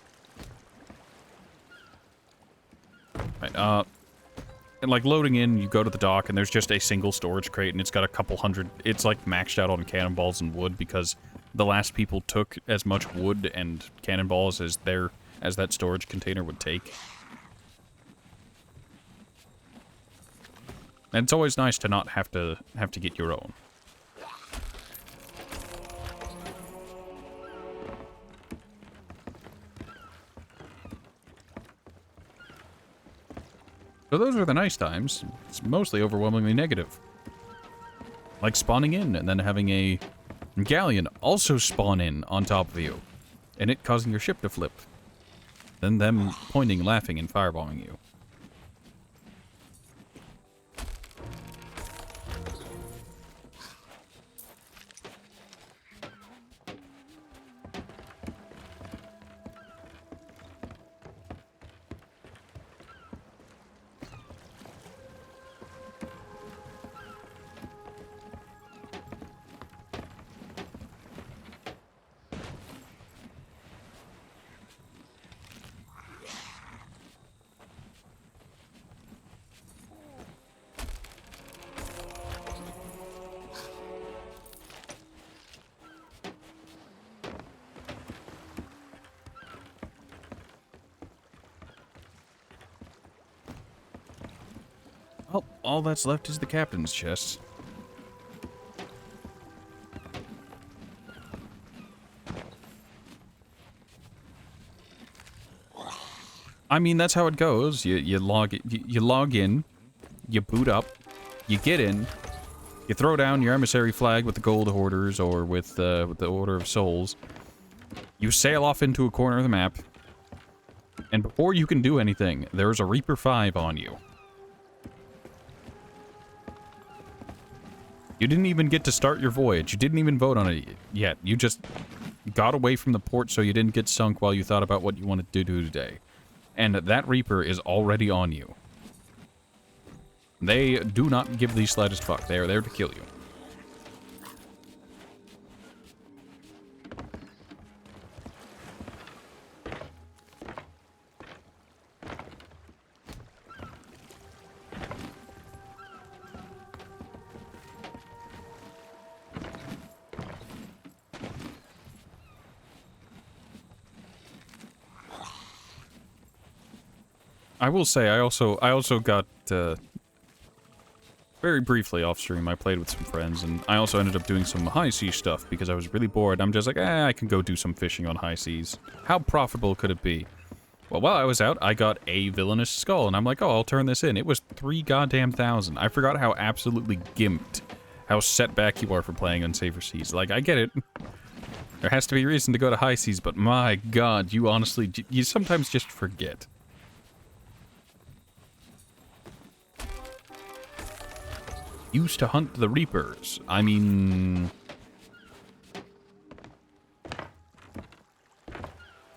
Right, and like loading in, you go to the dock and there's just a single storage crate and it's got a couple hundred, it's like maxed out on cannonballs and wood because the last people took as much wood and cannonballs as that storage container would take. And it's always nice to not have to get your own. So those are the nice times. It's mostly overwhelmingly negative. Like spawning in and then having a galleon also spawn in on top of you. And it causing your ship to flip. Then them pointing, laughing, and firebombing you. Well, all that's left is the captain's chest. I mean, that's how it goes. You log in, you boot up, you get in, you throw down your emissary flag with the gold hoarders or with the Order of Souls. You sail off into a corner of the map, and before you can do anything, there's a Reaper 5 on you. You didn't even get to start your voyage. You didn't even vote on it yet. You just got away from the port so you didn't get sunk while you thought about what you wanted to do today. And that Reaper is already on you. They do not give the slightest fuck. They are there to kill you. I will say, I also got, very briefly off stream, I played with some friends, and I also ended up doing some high seas stuff because I was really bored. I'm just like, I can go do some fishing on high seas. How profitable could it be? Well, while I was out, I got a villainous skull, and I'm like, oh, I'll turn this in. It was 3 goddamn thousand. I forgot how absolutely gimped, how set back you are for playing on safer seas. Like, I get it. There has to be a reason to go to high seas, but my god, you honestly, you sometimes just forget. Used to hunt the Reapers. I mean...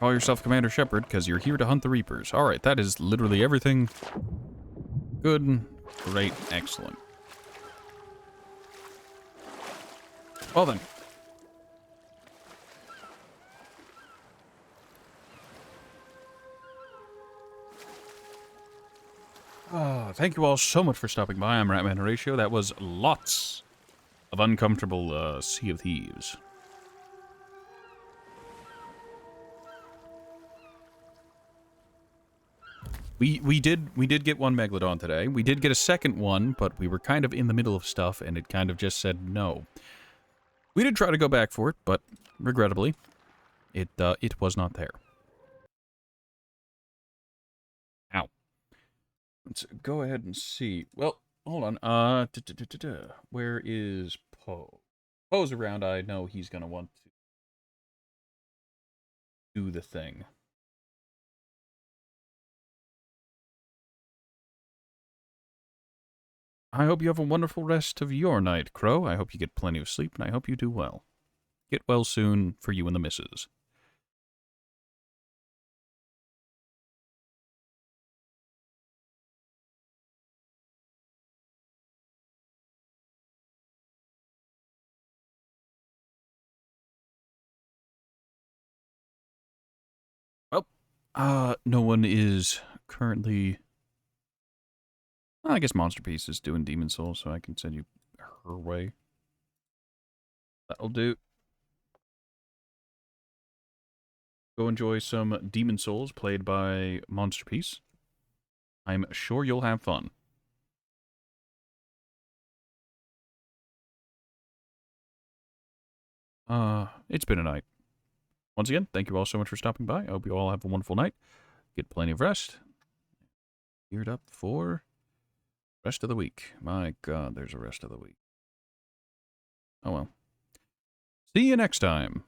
Call yourself Commander Shepard, because you're here to hunt the Reapers. Alright, that is literally everything. Good, great, excellent. Well then. Thank you all so much for stopping by. I'm Ratman Horatio. That was lots of uncomfortable Sea of Thieves. We did get one Megalodon today. We did get a second one, but we were kind of in the middle of stuff, and it kind of just said no. We did try to go back for it, but regrettably, It was not there. Ow. Let's go ahead and see. Well, hold on. Where is Poe? Poe's around. I know he's gonna want to do the thing. I hope you have a wonderful rest of your night, Crow. I hope you get plenty of sleep, and I hope you do well. Get well soon for you and the missus. Well, no one is currently... I guess Monster Piece is doing Demon Souls, so I can send you her way. That'll do. Go enjoy some Demon Souls played by Monster Piece. I'm sure you'll have fun. It's been a night. Once again, thank you all so much for stopping by. I hope you all have a wonderful night. Get plenty of rest. Geared up for rest of the week. My God, there's a rest of the week. Oh well. See you next time.